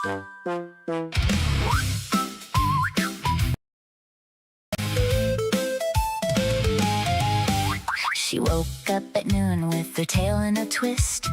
She woke up at noon with her tail in a twist.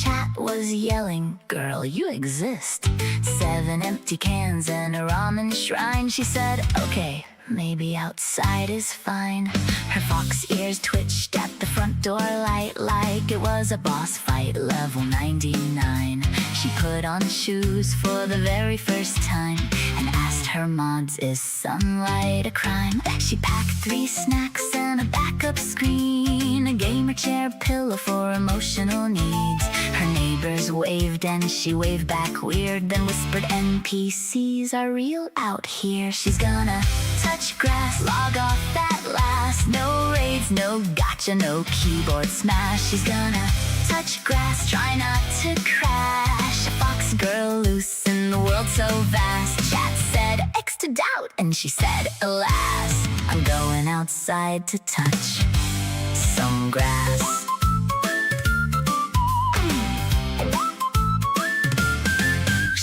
Chat was yelling, "Girl, you exist." 7 empty cans and a ramen shrine. She said, "Okay, maybe outside is fine." Her fox ears twitched at the front door light like it was a boss fight, level 99. She put on shoes for the very first time and asked her mods, "Is sunlight a crime?" She packed 3 snacks and a backup screen, a gamer chair, pillow for emotional needs. Her neighbors waved and she waved back weird, then whispered, "NPCs are real out here." She's gonna touch grass, log off at last. No raids, no gotcha, no keyboard smash. She's gonna touch grass, try not to crash. A fox girl loose in the world so vast. Chat said, "X to doubt," and she said, "Alas, I'm going outside to touch some grass."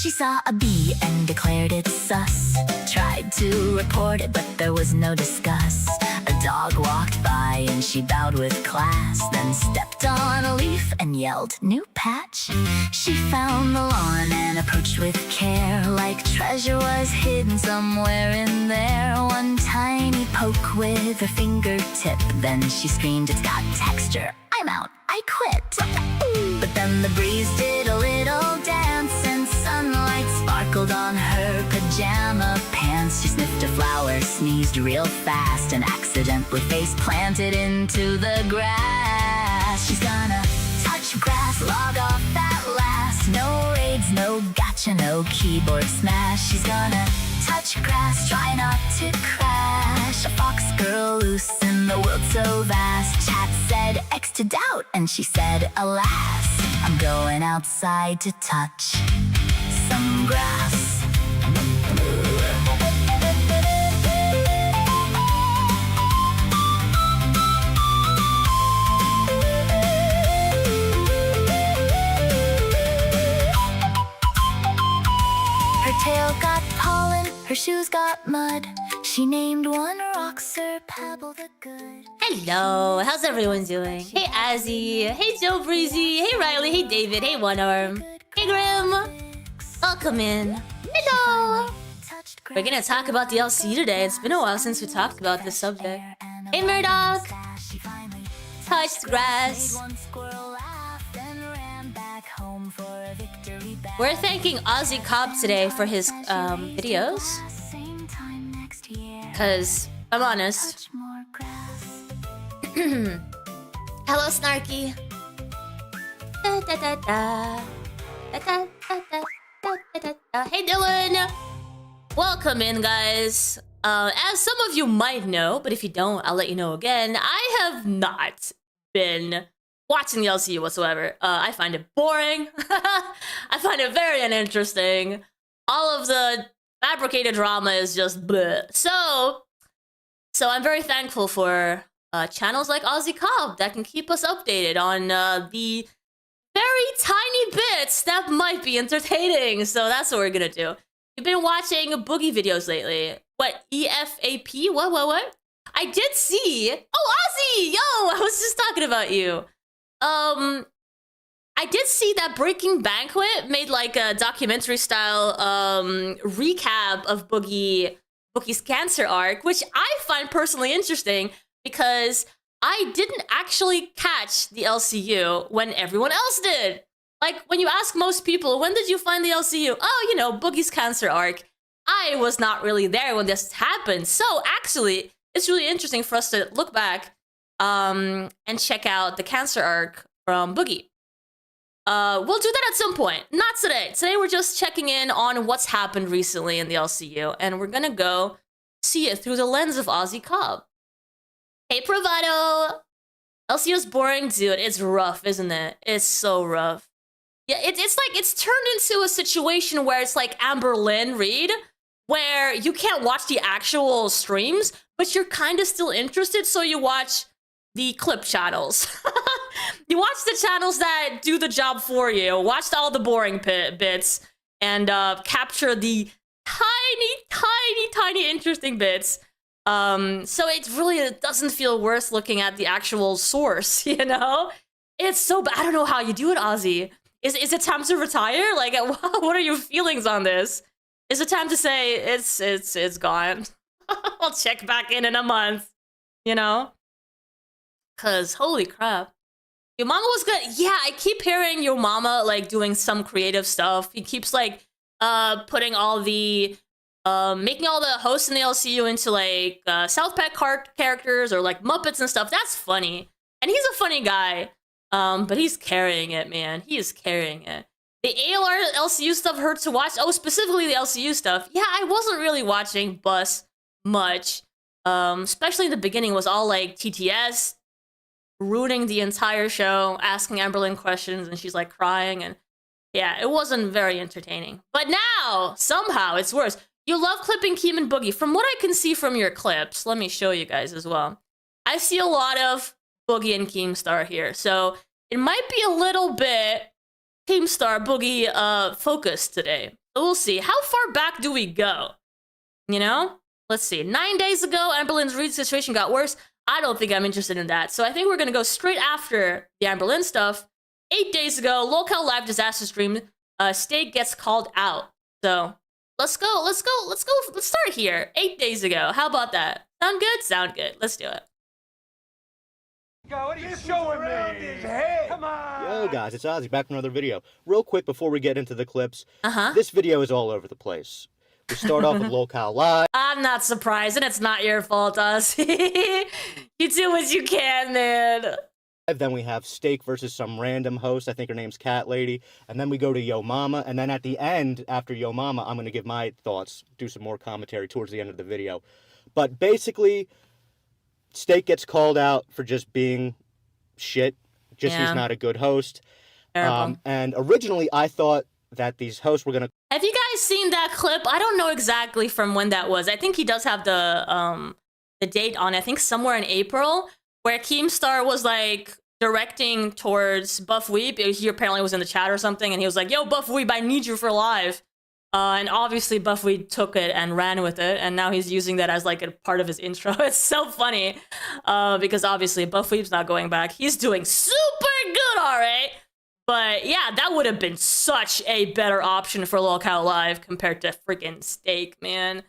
She saw a bee and declared it sus. Tried to report it, but there was no discuss. A dog walked by and she bowed with class, then stepped on a leaf and yelled, "New patch." She found the lawn and approached with care, like treasure was hidden somewhere in there. One tiny poke with her fingertip, then she screamed, "It's got texture. I'm out. I quit." But then the breeze did a little dance and sunlight sparkled on her pajama pants. She sniffed a flower, sneezed real fast, and accidentally face planted into the grass. She's gonna touch grass, log off at last. No raids, no gotcha, no keyboard smash. She's gonna touch grass, try not to crash. A fox girl loose in the world so vast. Chat said, "X to doubt," and she said, "Alas, I'm going outside to touch some grass." Her tail got pollen, her shoes got mud. She named one rock Sir Pebble the Good. Hello, how's everyone doing? Hey Azzy, hey Joe Breezy, hey Riley, hey David, hey One Arm, hey Grim. Welcome in. Hello. We're gonna talk about the LCU today. It's been a while since we talked about this subject. Hey Murdoch. Touched grass. We're thanking Ozzy Cobb today for his videos. Cause I'm honest. Hello, Snarky. Hey, Dylan. Welcome in, guys. As some of you might know, but if you don't, I'll let you know again. I have not been watching the LCU whatsoever. I find it boring. I find it very uninteresting. All of the fabricated drama is just bleh. So I'm very thankful for channels like Ozzy Cobb that can keep us updated on the very tiny bits that might be entertaining. So that's what we're gonna do. You've been watching boogie videos lately. What, EFAP? What? I did see... Oh, Ozzy! Yo, I was just talking about you. I did see that Breaking Banquet made like a documentary style recap of Boogie's cancer arc, which I find personally interesting because I didn't actually catch the LCU when everyone else did. Like, when you ask most people, when did you find the LCU? Oh, you know, Boogie's cancer arc. I was not really there when this happened. So actually, it's really interesting for us to look back and check out the cancer arc from Boogie. We'll do that at some point. Not today. Today we're just checking in on what's happened recently in the LCU, and we're gonna go see it through the lens of Ozzy Cobb. Hey, Pravado! LCU's boring, dude. It's rough, isn't it? It's so rough. Yeah, it's like it's turned into a situation where it's like Amber Lynn Reed, where you can't watch the actual streams, but you're kind of still interested, so you watch the clip channels. You watch the channels that do the job for you, watched all the boring bits, and capture the tiny interesting bits. So it doesn't feel worth looking at the actual source, you know? It's so bad. I don't know how you do it, Ozzy. Is it time to retire? Like, what are your feelings on this? Is it time to say it's gone? I'll check back in a month, you know? Cause holy crap. Your mama was good. Yeah, I keep hearing your mama like doing some creative stuff. He keeps like putting all the making all the hosts in the LCU into like South Park characters or like Muppets and stuff. That's funny. And he's a funny guy. But he's carrying it, man. He is carrying it. The ALR LCU stuff hurts to watch. Oh, specifically the LCU stuff. Yeah, I wasn't really watching Bus much. Especially in the beginning was all like TTS ruining the entire show, asking Amberlynn questions, and she's like crying, and yeah, it wasn't very entertaining. But now, somehow, it's worse. You love clipping Keem and Boogie. From what I can see from your clips, let me show you guys as well. I see a lot of Boogie and Keemstar here, so it might be a little bit Keemstar Boogie focused today. So we'll see. How far back do we go? You know? Let's see. 9 days ago, Amberlynn's Reed situation got worse. I don't think I'm interested in that. So I think we're gonna go straight after the Amberlynn stuff. 8 days ago, Lolcow Live disaster stream. Steak gets called out. So let's go. Let's start here. 8 days ago. How about that? Sound good? Sound good. Let's do it. What are you showing me? Come on! Yo guys, it's Ozzy back from another video. Real quick before we get into the clips, Uh-huh. this video is all over the place. We start off with Lolcow Live. I'm not surprised, and it's not your fault, Ozzy. You do what you can, man. Then we have Steak versus some random host, I think her name's Cat Lady. And then we go to Yo Mama, and then at the end, after Yo Mama, I'm going to give my thoughts, do some more commentary towards the end of the video. But basically, Steak gets called out for just being shit. He's not a good host. And originally, I thought that these hosts were going to... Have you guys seen that clip? I don't know exactly from when that was. I think he does have the date on, I think somewhere in April, where Keemstar was like directing towards Buff Weeb. He apparently was in the chat or something, and he was like, yo, Buff Weeb, I need you for live. And obviously Buff Weeb took it and ran with it, and now he's using that as like a part of his intro. It's so funny, because obviously Buff Weeb's not going back. He's doing super good, all right. But yeah, that would have been such a better option for Lolcow Live compared to freaking Steak, man.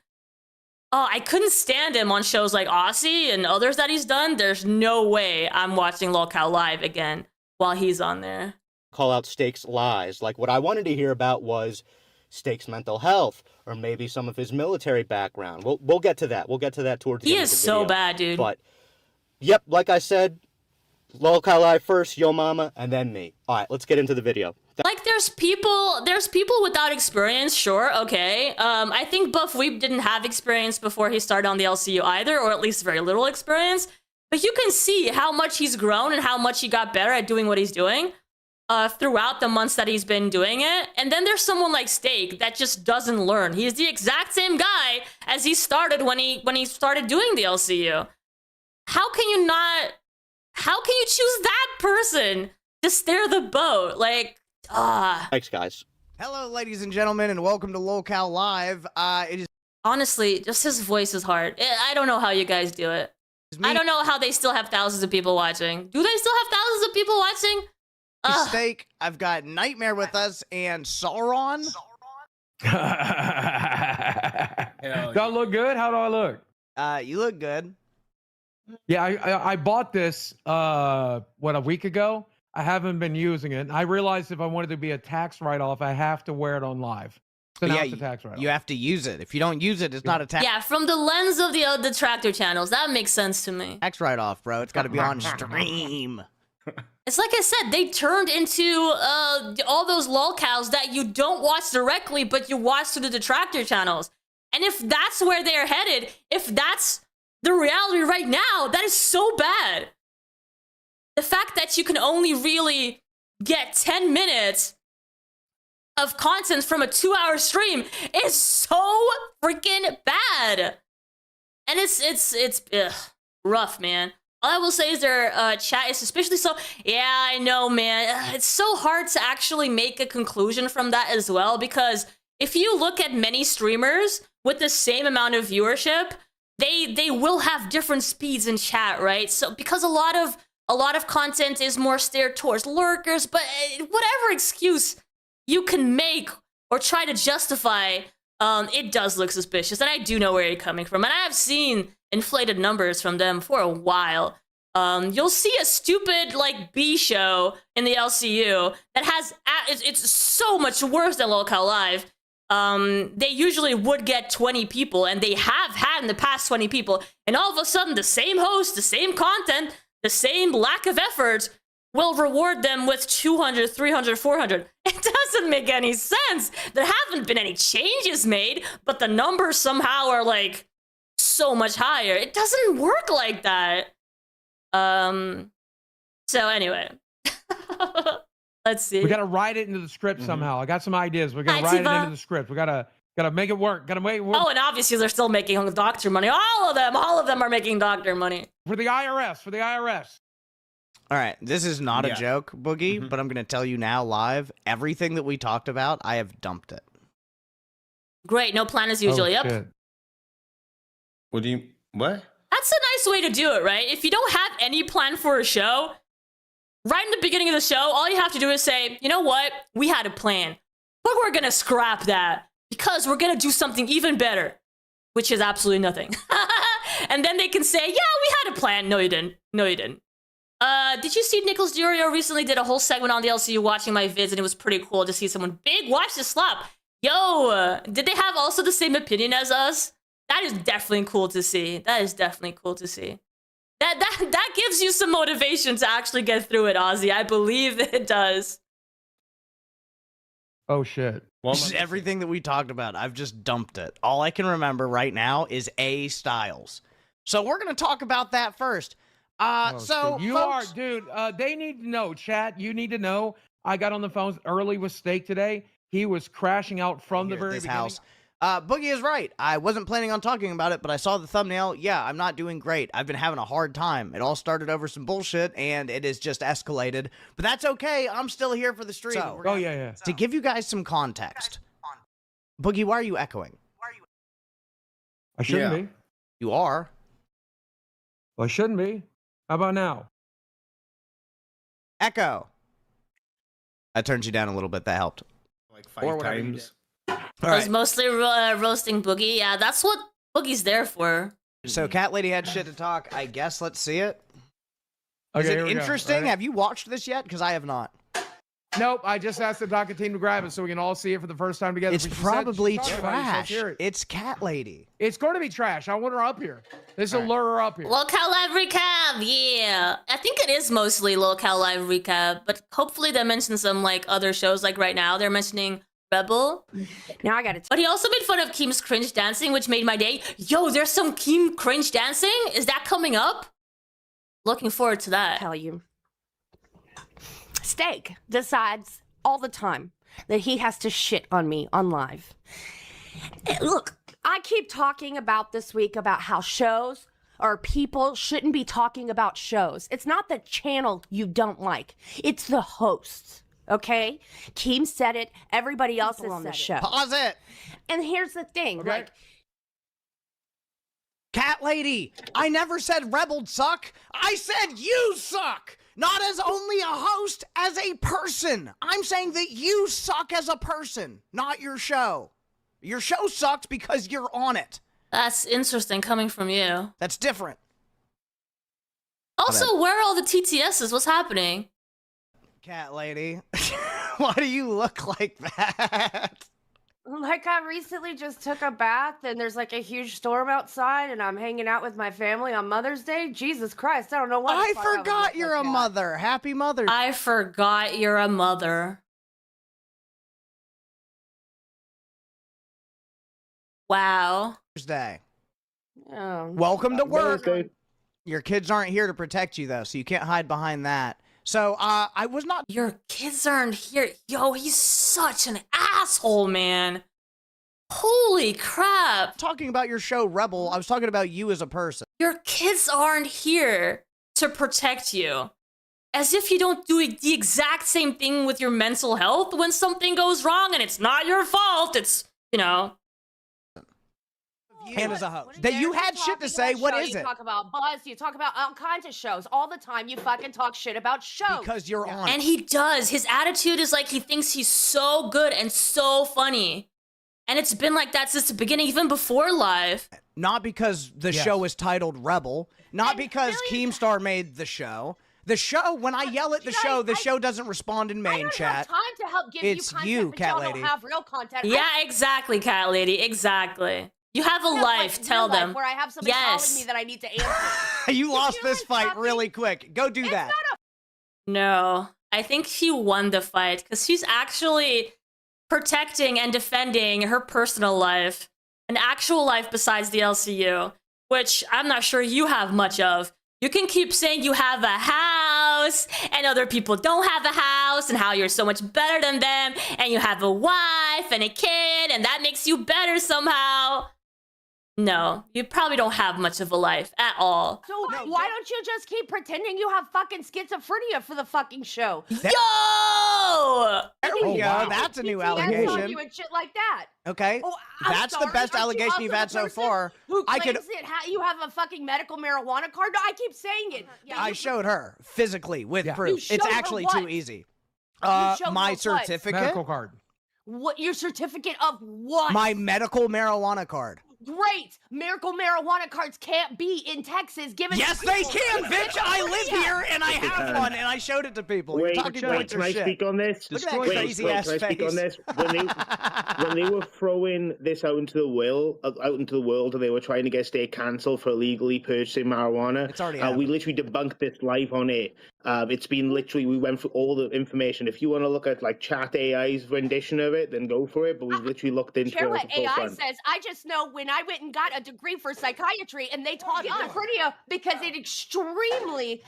Oh, I couldn't stand him on shows like Aussie and others that he's done. There's no way I'm watching Lolcow Live again while he's on there. Call out Steak's lies. Like, what I wanted to hear about was Steak's mental health, or maybe some of his military background. We'll get to that. We'll get to that towards the end of the video. He is so bad, dude. But, yep, like I said, Lolcow Live first, Yo Mama, and then me. All right, let's get into the video. Like, there's people without experience, sure, okay. I think Buff Weeb didn't have experience before he started on the LCU either, or at least very little experience. But you can see how much he's grown and how much he got better at doing what he's doing throughout the months that he's been doing it. And then there's someone like Steak that just doesn't learn. He's the exact same guy as he started when he started doing the LCU. How can you choose that person to steer the boat? Like, Thanks, guys. Hello, ladies and gentlemen, and welcome to Lolcow Live. It is honestly, just his voice is hard. I don't know how you guys do it. me, I don't know how they still have thousands of people watching. Do they still have thousands of people watching? Steak. I've got Nightmare with us and Sauron. Do I look good? How do I look? You look good. Yeah, I bought this a week ago. I haven't been using it. I realized if I wanted to be a tax write-off, I have to wear it on live. So now it's a tax write-off. You have to use it. If you don't use it, it's not a tax. Yeah, from the lens of the detractor channels, that makes sense to me. Tax write-off, bro. It's got to be on stream. It's like I said, they turned into all those lolcows that you don't watch directly, but you watch through the detractor channels. And if that's where they're headed, if that's the reality right now, that is so bad. The fact that you can only really get 10 minutes of content from a 2-hour stream is so freaking bad. And it's rough, man. All I will say is their chat is suspiciously slow. Yeah, I know, man. It's so hard to actually make a conclusion from that as well, because if you look at many streamers with the same amount of viewership, they will have different speeds in chat, right? So because a lot of content is more steered towards lurkers, but whatever excuse you can make or try to justify, it does look suspicious, and I do know where you're coming from, and I have seen inflated numbers from them for a while. You'll see a stupid like B show in the LCU that has it's so much worse than Lolcow Live. They usually would get 20 people, and they have had in the past 20 people, and all of a sudden the same host, the same content, the same lack of effort will reward them with 200, 300, 400. It doesn't make any sense. There haven't been any changes made, but the numbers somehow are like so much higher. It doesn't work like that. So anyway, let's see. We gotta write it into the script somehow. I got some ideas. We gotta write it into the script. We gotta make it work. Gotta make it work. Oh, and obviously they're still making doctor money. All of them are making doctor money. For the IRS. All right, this is not a joke, Boogie, but I'm going to tell you now live, everything that we talked about, I have dumped it. Great, no plan as usual. Yep. Shit. What? That's a nice way to do it, right? If you don't have any plan for a show, right in the beginning of the show, all you have to do is say, you know what? We had a plan, but we're going to scrap that because we're going to do something even better, which is absolutely nothing. And then they can say, yeah, we had a plan. No, you didn't. No, you didn't. Did you see Nicholas Durio recently did a whole segment on the LCU watching my vids, and it was pretty cool to see someone big watch the slop. Yo, did they have also the same opinion as us? That is definitely cool to see. That is definitely cool to see. That gives you some motivation to actually get through it, Ozzy. I believe that it does. Oh shit. Well, everything that we talked about, I've just dumped it. All I can remember right now is A Styles. So we're going to talk about that first. So you folks, are, dude. They need to know, chat. You need to know. I got on the phones early with Steak today. He was crashing out from the very beginning. House. Boogie is right. I wasn't planning on talking about it, but I saw the thumbnail. Yeah, I'm not doing great. I've been having a hard time. It all started over some bullshit, and it has just escalated. But that's okay. I'm still here for the stream. So, to give you guys some context, Boogie, why are you echoing? I shouldn't be. You are. Well, I shouldn't be. How about now? Echo. I turned you down a little bit. That helped. Like 5 times. All I was mostly roasting Boogie. Yeah, that's what Boogie's there for. So Cat Lady had shit to talk. I guess let's see it. Okay, Is here it we go. interesting? Right. Have you watched this yet? Because I have not. Nope. I just asked the Docket team to grab it so we can all see it for the first time together. It's But she probably said she's talking about it, so let's trash. hear it. It's Cat Lady. It's going to be trash. I want her up here. This will lure her up here. Lolcow Live Recap, yeah. I think it is mostly Lolcow Live Recap, but hopefully they mention some like other shows. Like right now, they're mentioning Rebel. Now I got it. But he also made fun of Keem's cringe dancing, which made my day. Yo, there's some Keem cringe dancing? Is that coming up? Looking forward to that. Tell you. Steak decides all the time that he has to shit on me on live. Look, I keep talking about this week about how shows or people shouldn't be talking about shows. It's not the channel you don't like. It's the hosts. Okay? Keem said it. Everybody else is on the show. Pause it. And here's the thing. Okay. Like, Cat Lady, I never said Rebel suck. I said you suck. Not as only a host, as a person. I'm saying that you suck as a person, not your show. Your show sucks because you're on it. That's interesting coming from you. That's different. Also, where are all the TTSs? What's happening? Cat Lady, why do you look like that? Like I recently just took a bath and there's like a huge storm outside and I'm hanging out with my family on Mother's Day. Jesus Christ, I don't know what. I the fuck would forgot look you're like a that. mother. Happy Mother's I forgot you're a mother. Wow. Day. Oh. Welcome to work. Thursday. Your kids aren't here to protect you, though, so you can't hide behind that. So, I was not... Your kids aren't here. Yo, he's such an asshole, man. Holy crap. talking about your show, Rebel. I was talking about you as a person. Your kids aren't here to protect you. as if you don't do the exact same thing with your mental health when something goes wrong and it's not your fault. It's, you know. And as a host, that you had shit to say. What is you it? talk about Buzz. You talk about all kinds of shows all the time. You fucking talk shit about shows. Because you're on. And he does. His attitude is like he thinks he's so good and so funny. And it's been like that since the beginning, even before live. Not because the show is titled Rebel. Not because Keemstar made the show. The show, when I yell at the show doesn't respond in main chat. I don't have time to help give It's you content, you, but Cat y'all Lady. don't have real content. Yeah, exactly, Cat Lady. Exactly. You have a I have, life. like, Tell real life them. where I have somebody Yes. calling me that I need to answer. You lost You this realize fight something? really quick. Go do that. No, I think she won the fight because she's actually protecting and defending her personal life, an actual life besides the LCU, which I'm not sure you have much of. You can keep saying you have a house and other people don't have a house and how you're so much better than them and you have a wife and a kid and that makes you better somehow. No, you probably don't have much of a life at all. So why don't you just keep pretending you have fucking schizophrenia for the fucking show? Yo! There we go. wow. That's a new PTSD on allegation. you and shit like that. Okay. Oh, I'm That's the sorry, best aren't you allegation also you've the had so person far. Who I claims could. that you have a fucking medical marijuana card? No, I keep saying it. Yeah, I you- showed her physically with Yeah. proof. You It's showed her actually what? too easy. showed My her what? certificate. Medical card. What, your certificate of what? My medical marijuana card. Great. Miracle marijuana cards can't be in Texas given Yes, to they people. can, bitch. I live Yeah. here and I have can. one, and I showed it to people. Wait, Talking can points or I shit. speak on this? Look at that Wait, crazy wait, ass can I speak face. on this? When they were throwing this out into the world, and they were trying to get state cancelled for illegally purchasing marijuana. It's already we happened. literally debunked this live on it. It's been literally, we went through all the information. If you want to look at like Chat AI's rendition of it, then go for it. But we've literally looked into Care it. what at the AI forefront. says. I just know when I went and got a degree for psychiatry and they taught schizophrenia because it extremely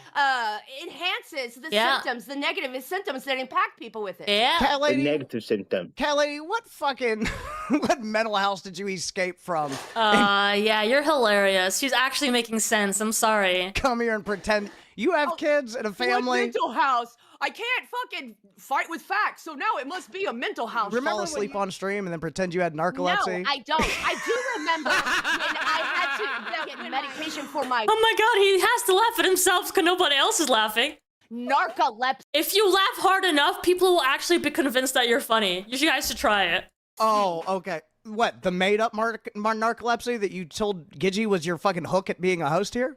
enhances the symptoms, the negative symptoms that impact people with it. Yeah. Cat The lady, negative symptom. Cat lady, what fucking what mental house did you escape from? Yeah, you're hilarious. She's actually making sense. I'm sorry. Come here and pretend you have kids and a What family. mental house? I can't fucking fight with facts, so now it must be a mental house. Fall asleep on stream and then pretend you had narcolepsy. No, I don't. I do remember when I had to get medication for my Oh my god, he has to laugh at himself because nobody else is laughing. narcolepsy. If you laugh hard enough, people will actually be convinced that you're funny. You guys should try it. Oh, okay. What, the made-up narcolepsy that you told Gidgey was your fucking hook at being a host here?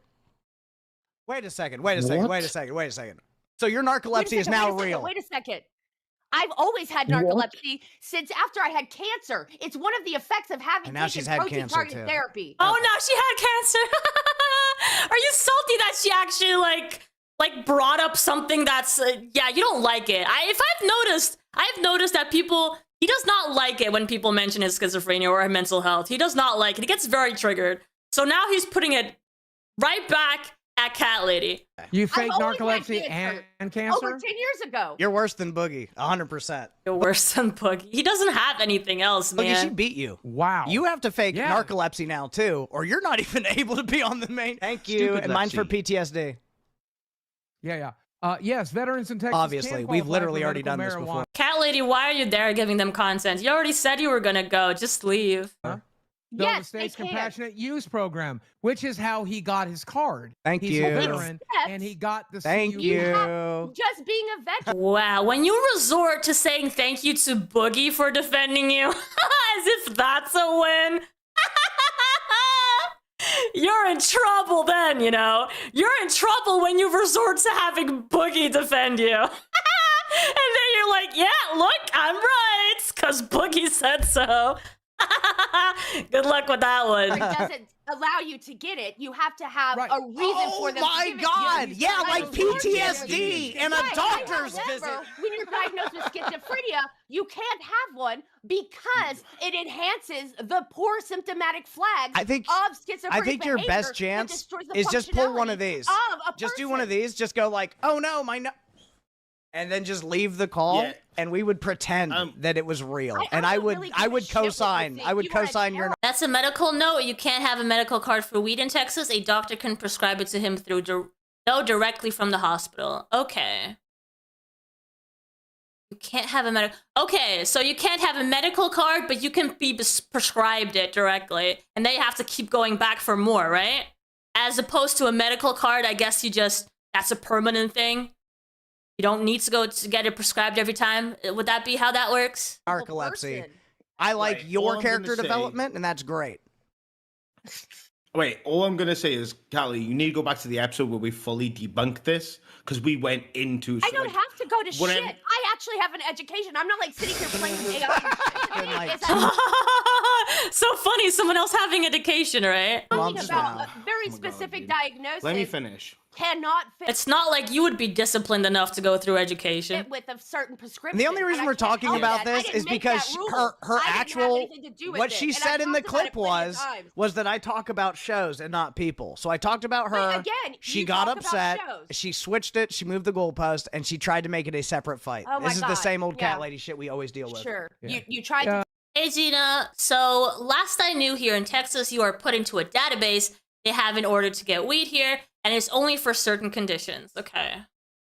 Wait a second. So your narcolepsy is now real. Wait a second. I've always had narcolepsy since after I had cancer. It's one of the effects of having And now she's had cancer, protein-targeted too. therapy. Oh no, she had cancer. Are you salty that she actually like brought up something that's yeah, you don't like it. I've noticed that he does not like it when people mention his schizophrenia or mental health. He does not like it. He gets very triggered. So now he's putting it right back at Cat Lady. You fake always had narcolepsy cancer. and cancer? Over 10 years ago. You're worse than Boogie, 100%. You're worse than Boogie. He doesn't have anything else, man. Boogie, she beat you. Wow. You have to fake Yeah. narcolepsy now, too, or you're not even able to be on the main. Thank you. Stupid And mine's for lepsy. PTSD. Yeah. Yes, veterans in Texas. Obviously, can we've qualify literally for already medical done this before. marijuana. Cat Lady, why are you there giving them content? You already said you were gonna go. Just leave. The Yes, they state's can. compassionate use program, which is how he got his card. Thank He's you. a veteran, Yes. and he got the Thank CU. you. Just being a veteran. Wow, when you resort to saying thank you to Boogie for defending you, as if that's a win. You're in trouble then, you know? You're in trouble when you resort to having Boogie defend you. And then you're like, yeah, look, I'm right, because Boogie said so. Good luck with that one. It doesn't allow you to get it. You have to have Right. a reason for them to my give it God. to you. Yeah, like Unfortunately. PTSD and a Right, doctor's however, visit. When you're diagnosed with schizophrenia, you can't have one because it enhances the poor symptomatic flags I think- of schizophrenic I think your behavior best that chance destroys the is just pull one functionality of these. of a Just do one of person. these. Just go like, oh no, my no. And then just leave the call, Yeah. and we would pretend that it was real. I and don't really I give a would shit what you co-sign. think. I would You are a co-sign your. That's a medical note. You can't have a medical card for weed in Texas. A doctor can prescribe it to him through No, directly from the hospital. Okay. You can't have a medical. Okay, so you can't have a medical card, but you can be prescribed it directly, and then you have to keep going back for more, right? As opposed to a medical card, I guess that's a permanent thing. You don't need to go to get it prescribed every time. Would that be how that works? Narcolepsy. I like Right, all your I'm character gonna say- development, and that's great. Wait, all I'm gonna say is, Callie, you need to go back to the episode where we fully debunked this because we went into. I don't like, have to go to whatever- shit. I actually have an education. I'm not like sitting here playing with AI. Been like It's actually So funny, someone else having education, right? talking months about now. a very Oh my God, specific dude. diagnosis. Let me finish. Cannot fit It's not like you would be disciplined enough to go through education. with a certain prescription. And the only reason and I we're can't talking help about that. I this didn't is make that because rule. her I didn't have actual anything to do with what it, she and I said in the talked about clip it plenty of was times. that I talk about shows and not people. So I talked about her. Wait, again, she you got talk about upset. shows. She switched it. She moved the goalpost, and she tried to make it a separate fight. Oh my This is the God, same old cat yeah. lady shit we always deal with. Sure. Yeah. You tried Yeah. to Hey Gina, so last I knew here in Texas, you are put into a database they have in order to get weed here, and it's only for certain conditions. Okay.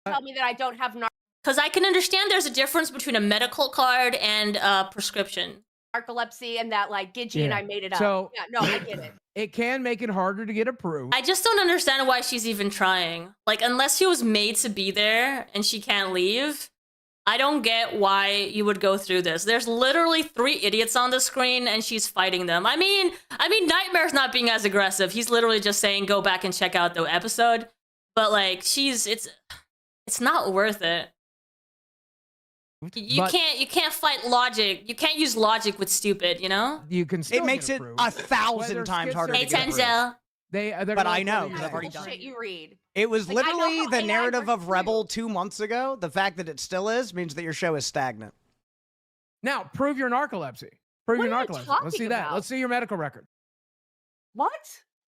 tell me that I don't have Because I can understand there's a difference between a medical card and a prescription. narcolepsy and that like Gidgey and Yeah. I made it up. So- Yeah, no, I get it. It can make it harder to get approved. I just don't understand why she's even trying. Like, unless she was made to be there and she can't leave, I don't get why you would go through this. There's literally 3 idiots on the screen and she's fighting them. I mean, Nightmare's not being as aggressive. He's literally just saying, go back and check out the episode. But like, it's not worth it. You But can't fight logic. You can't use logic with stupid, you know? you can still It makes get it approved. 1,000 Whether times harder Hey, to get approved. Tenzel. they're But gonna I know, let you 'cause I've already Bullshit done it. you read. It was Like, I know literally how the AI narrative works of too. Rebel 2 months ago. The fact that it still is means that your show is stagnant. Now, prove your narcolepsy. Prove What your are you narcolepsy. Let's talking see that. about? Let's see your medical record. What?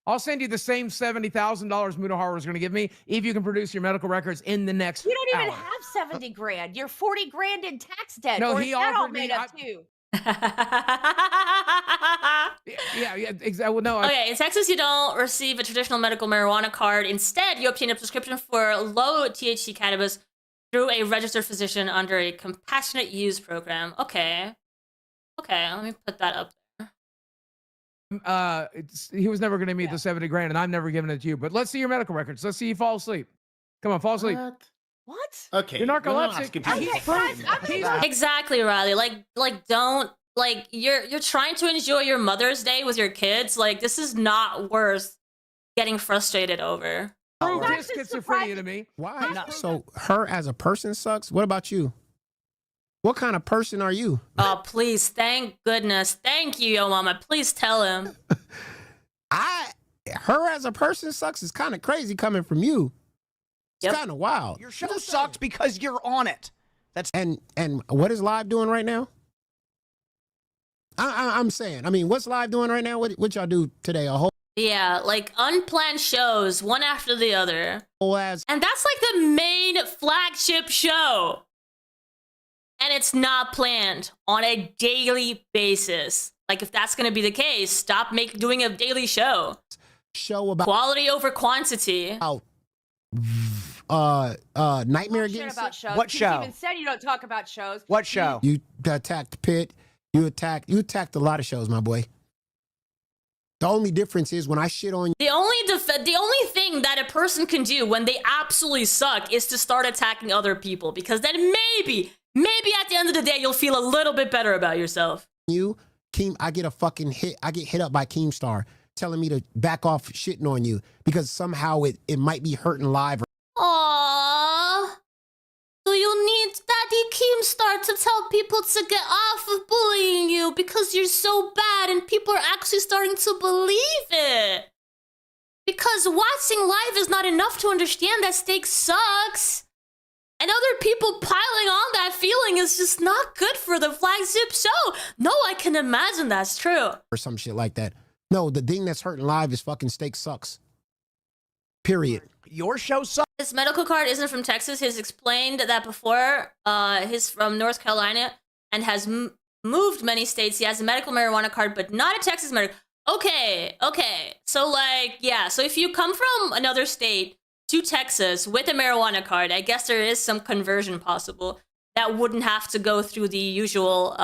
I'll send you the same $70,000 Mutahar was going to give me if you can produce your medical records in the next You don't even hour. have 70 grand. You're 40 grand in tax debt. No, or he is that all offered me- made up too? Yeah, exactly. Well, no, Okay, in Texas, you don't receive a traditional medical marijuana card. Instead, you obtain a prescription for low THC cannabis through a registered physician under a compassionate use program. Okay, let me put that up. he was never going to meet the 70 grand, and I'm never giving it to you. But let's see your medical records. Let's see you fall asleep. Come on, fall asleep. What? Okay. You're we're not narcoleptic. asking Okay, people guys, for I'm fucking- just- Exactly, Riley. Like, don't like you're trying to enjoy your Mother's Day with your kids. Like, this is not worth getting frustrated over. Prove That's his just schizophrenia surprising. to me. Why? No. So her as a person sucks. What about you? What kind of person are you? Oh, please, thank goodness, thank you, yo mama. Please tell him. Her as a person sucks is kind of crazy coming from you. It's Yep. kind of wild. Your show sucks because you're on it. And what is Live doing right now? I'm saying. I mean, what's Live doing right now? What y'all do today? A whole Yeah, like unplanned shows, one after the other. ass. And that's like the main flagship show. And it's not planned on a daily basis. Like, if that's going to be the case, stop doing a daily show. Show about Quality over quantity. nightmare Shit getting about sick. shows. What You show? even said you don't talk about shows. What show? You attacked Pitt. You attacked a lot of shows, my boy. The only difference is when I shit on you. The only thing that a person can do when they absolutely suck is to start attacking other people, because then maybe at the end of the day you'll feel a little bit better about yourself. Keem, I get a fucking hit. I get hit up by Keemstar telling me to back off shitting on you because somehow it might be hurting Live. Aww. Do you need Daddy Keemstar to tell people to get off of bullying you because you're so bad and people are actually starting to believe it? Because watching Live is not enough to understand that steak sucks. And other people piling on that feeling is just not good for the flagship show. No, I can imagine that's true. Or some shit like that. No, the thing that's hurting Live is fucking steak sucks. Period. Your show sucks. His medical card isn't from Texas. He's explained that before. He's from North Carolina and has moved many states. He has a medical marijuana card, but not a Texas medical. Okay. So like, yeah. So if you come from another state to Texas with a marijuana card, I guess there is some conversion possible that wouldn't have to go through the usual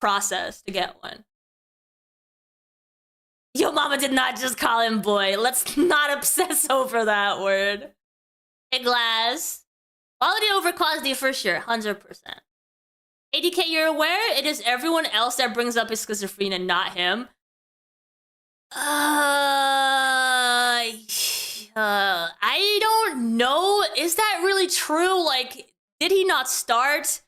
process to get one. Yo mama did not just call him boy. Let's not obsess over that word. Hey, Glass. Quality over quantity for sure, 100%. ADK, you're aware it is everyone else that brings up his schizophrenia, not him. I don't know. Is that really true? Like, did he not start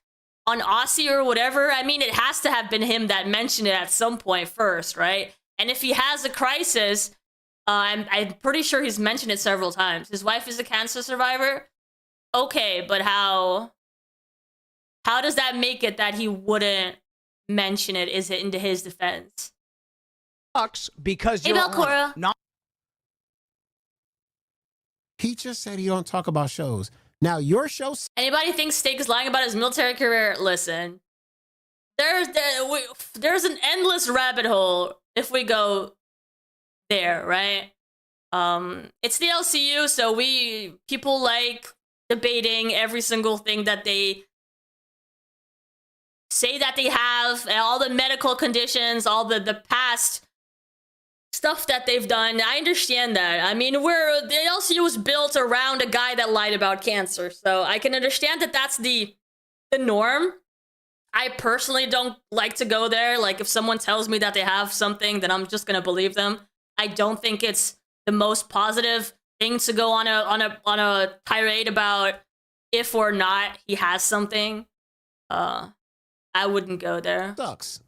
on Aussie or whatever? I mean, it has to have been him that mentioned it at some point first, right? And if he has a crisis, I'm pretty sure he's mentioned it several times. His wife is a cancer survivor. Okay, but how does that make it that he wouldn't mention it? Is it into his defense? Because Hey, you're Valcora. not. He just said he don't talk about shows. Now your show. Anybody thinks Steak is lying about his military career? Listen, there's an endless rabbit hole if we go there, right? It's the LCU, so people like debating every single thing that they say that they have, all the medical conditions, all the past stuff that they've done. I understand that. I mean, the LCU was built around a guy that lied about cancer, so I can understand that that's the norm. I personally don't like to go there. Like, if someone tells me that they have something, then I'm just gonna believe them. I don't think it's the most positive thing to go on a tirade about if or not he has something. I wouldn't go there. Sucks.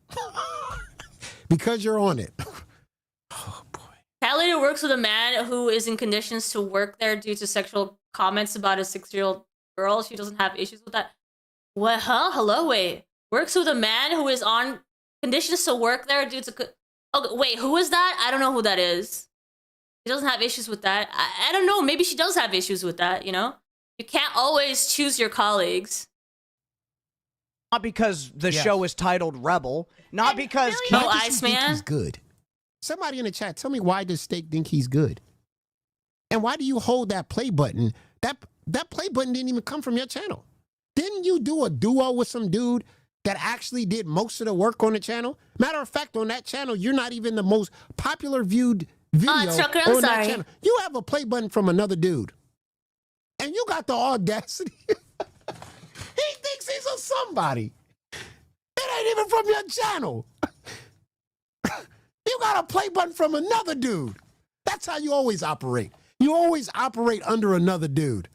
Because you're on it. Oh boy. Cat Lady works with a man who is in conditions to work there due to sexual comments about a 6-year-old girl. She doesn't have issues with that. What? Huh? Hello? Wait. Works with a man who is on conditions to work there due to... Okay, wait, who is that? I don't know who that is. She doesn't have issues with that. I don't know. Maybe she does have issues with that, you know? You can't always choose your colleagues. Not because the show is titled Rebel. Not because... No, Why does he think Iceman? he's good. Somebody in the chat, tell me, why does Steak think he's good? And why do you hold that play button? That play button didn't even come from your channel. Didn't you do a duo with some dude that actually did most of the work on the channel? Matter of fact, on that channel, you're not even the most popular viewed video Trucker, I'm on that sorry. channel. You have a play button from another dude. And you got the audacity. He thinks he's a somebody. It ain't even from your channel. You got a play button from another dude. That's how you always operate. You always operate under another dude.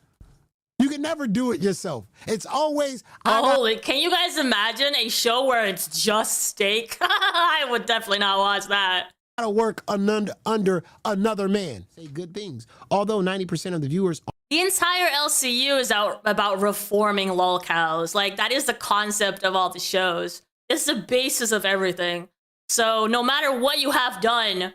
You can never do it yourself. It's always... Holy, can you guys imagine a show where it's just Steak? I would definitely not watch that. to work under another man. Say good things. Although 90% of the viewers... The entire LCU is about reforming lolcows. Like, that is the concept of all the shows. It's the basis of everything. So no matter what you have done,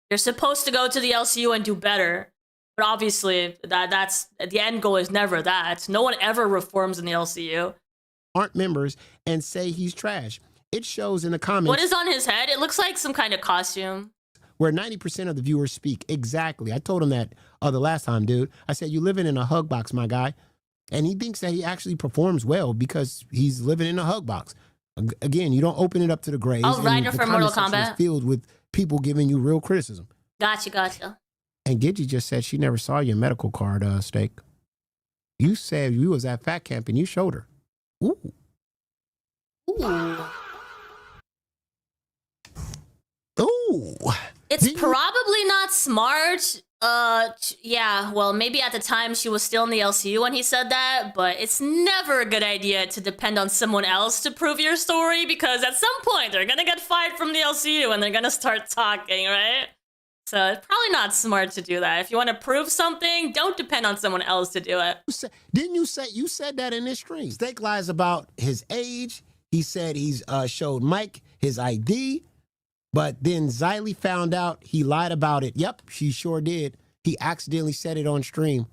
you're supposed to go to the LCU and do better. But obviously, that's the end goal is never that. No one ever reforms in the LCU. Aren't members and say he's trash. It shows in the comments. What is on his head? It looks like some kind of costume. Where 90% of the viewers speak. Exactly. I told him that the last time, dude. I said, you living in a hug box, my guy. And he thinks that he actually performs well because he's living in a hug box. Again, you don't open it up to the graves. Oh, right, the for Mortal comment section is Kombat. filled with people giving you real criticism. Gotcha. And Gidgy just said she never saw your medical card, Steak. You said you was at Fat Camp and you showed her. Ooh. Ooh. It's probably not smart. Yeah, well, maybe at the time she was still in the LCU when he said that, but it's never a good idea to depend on someone else to prove your story, because at some point they're gonna get fired from the LCU and they're gonna start talking, right? So it's probably not smart to do that. If you want to prove something, don't depend on someone else to do it. Didn't you said that in this stream? Steak lies about his age. He said he's showed Mike his ID. But then Xylee found out he lied about it. Yep, she sure did. He accidentally said it on stream.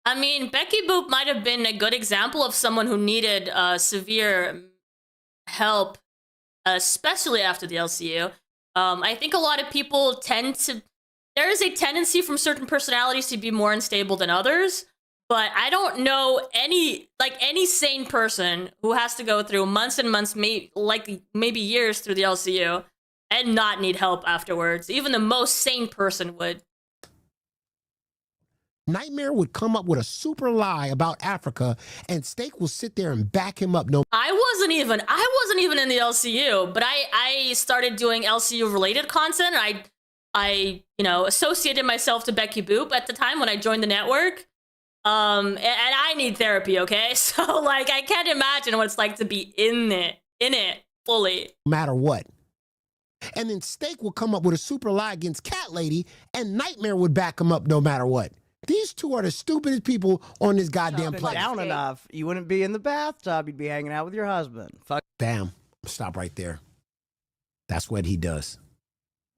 I mean, Becky Boop might have been a good example of someone who needed severe help, especially after the LCU. I think a lot of people tend to there is a tendency from certain personalities to be more unstable than others. But I don't know any sane person who has to go through months and months, maybe years through the LCU and not need help afterwards. Even the most sane person would. Nightmare would come up with a super lie about Africa, and Steak will sit there and back him up. I wasn't even in the LCU, but I started doing LCU related content. I associated myself to Becky Boop at the time when I joined the network. And I need therapy, okay? So like I can't imagine what it's like to be in it fully. No matter what. And then Steak will come up with a super lie against Cat Lady, and Nightmare would back him up no matter what. These two are the stupidest people on this goddamn planet. Down enough, you wouldn't be in the bathtub. You'd be hanging out with your husband. Fuck. Damn. Stop right there. That's what he does.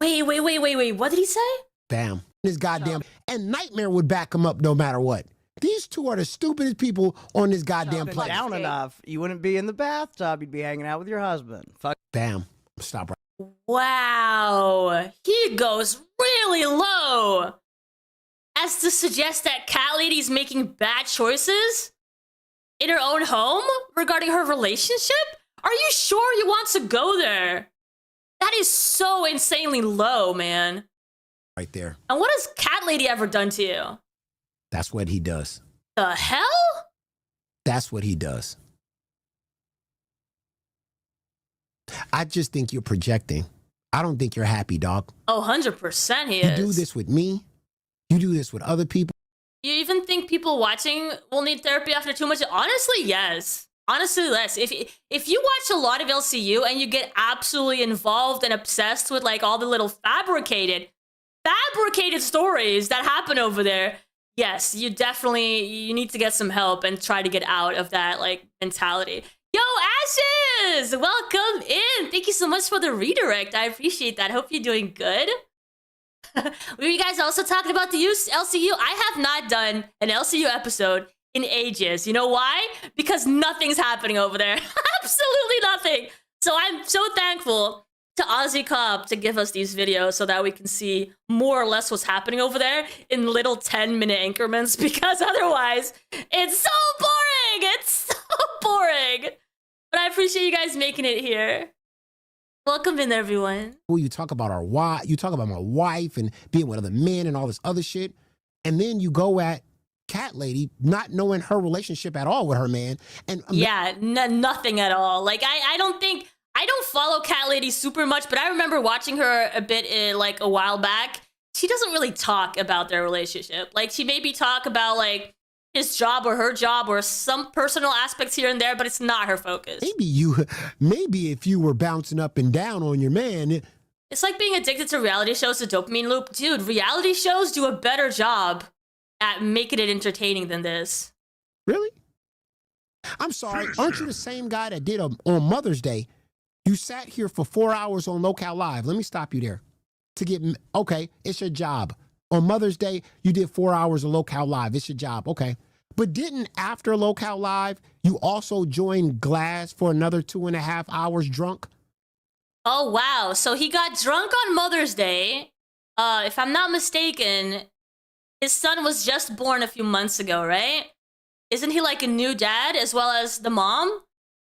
Wait. What did he say? Damn. This goddamn. And Nightmare would back him up no matter what. These two are the stupidest people on this goddamn planet. Down enough, you wouldn't be in the bathtub. You'd be hanging out with your husband. Fuck. Damn. Stop right. Wow. He goes really low. As to suggest that Cat Lady's making bad choices in her own home regarding her relationship? Are you sure you want to go there? That is so insanely low, man. Right there. And what has Cat Lady ever done to you? That's what he does. The hell? That's what he does. I just think you're projecting. I don't think you're happy, dog. Oh, 100% he is. is. You do this with me. You do this with other people. You even think people watching will need therapy after too much? Honestly, yes. Honestly, yes. If you watch a lot of LCU and you get absolutely involved and obsessed with like all the little fabricated stories that happen over there, yes, you need to get some help and try to get out of that like mentality. Yo, Ashes, welcome in. Thank you so much for the redirect. I appreciate that. Hope you're doing good. Were you guys also talking about the LCU? I have not done an LCU episode in ages. You know why? Because nothing's happening over there. Absolutely nothing. So I'm so thankful to Aussie Cop to give us these videos so that we can see more or less what's happening over there in little 10-minute increments, because otherwise it's so boring. It's so boring. But I appreciate you guys making it here. Welcome in, everyone. Well, you talk about you talk about my wife and being with other men and all this other shit. And then you go at Cat Lady not knowing her relationship at all with her man. And yeah, nothing at all. Like, I don't follow Cat Lady super much, but I remember watching her a bit like a while back. She doesn't really talk about their relationship. Like, she maybe talk about like his job or her job or some personal aspects here and there, but it's not her focus. Maybe if you were bouncing up and down on your man. It's like being addicted to reality shows, the dopamine loop. Dude, reality shows do a better job at making it entertaining than this. Really? I'm sorry. Aren't you the same guy that did on Mother's Day? You sat here for 4 hours on Lolcow Live. Let me stop you there. Okay, it's your job. On Mother's Day, you did 4 hours of Lolcow Live. It's your job. Okay. But didn't after Lolcow Live, you also join Glass for another 2.5 hours drunk? Oh, wow. So he got drunk on Mother's Day. If I'm not mistaken, his son was just born a few months ago, right? Isn't he like a new dad as well as the mom?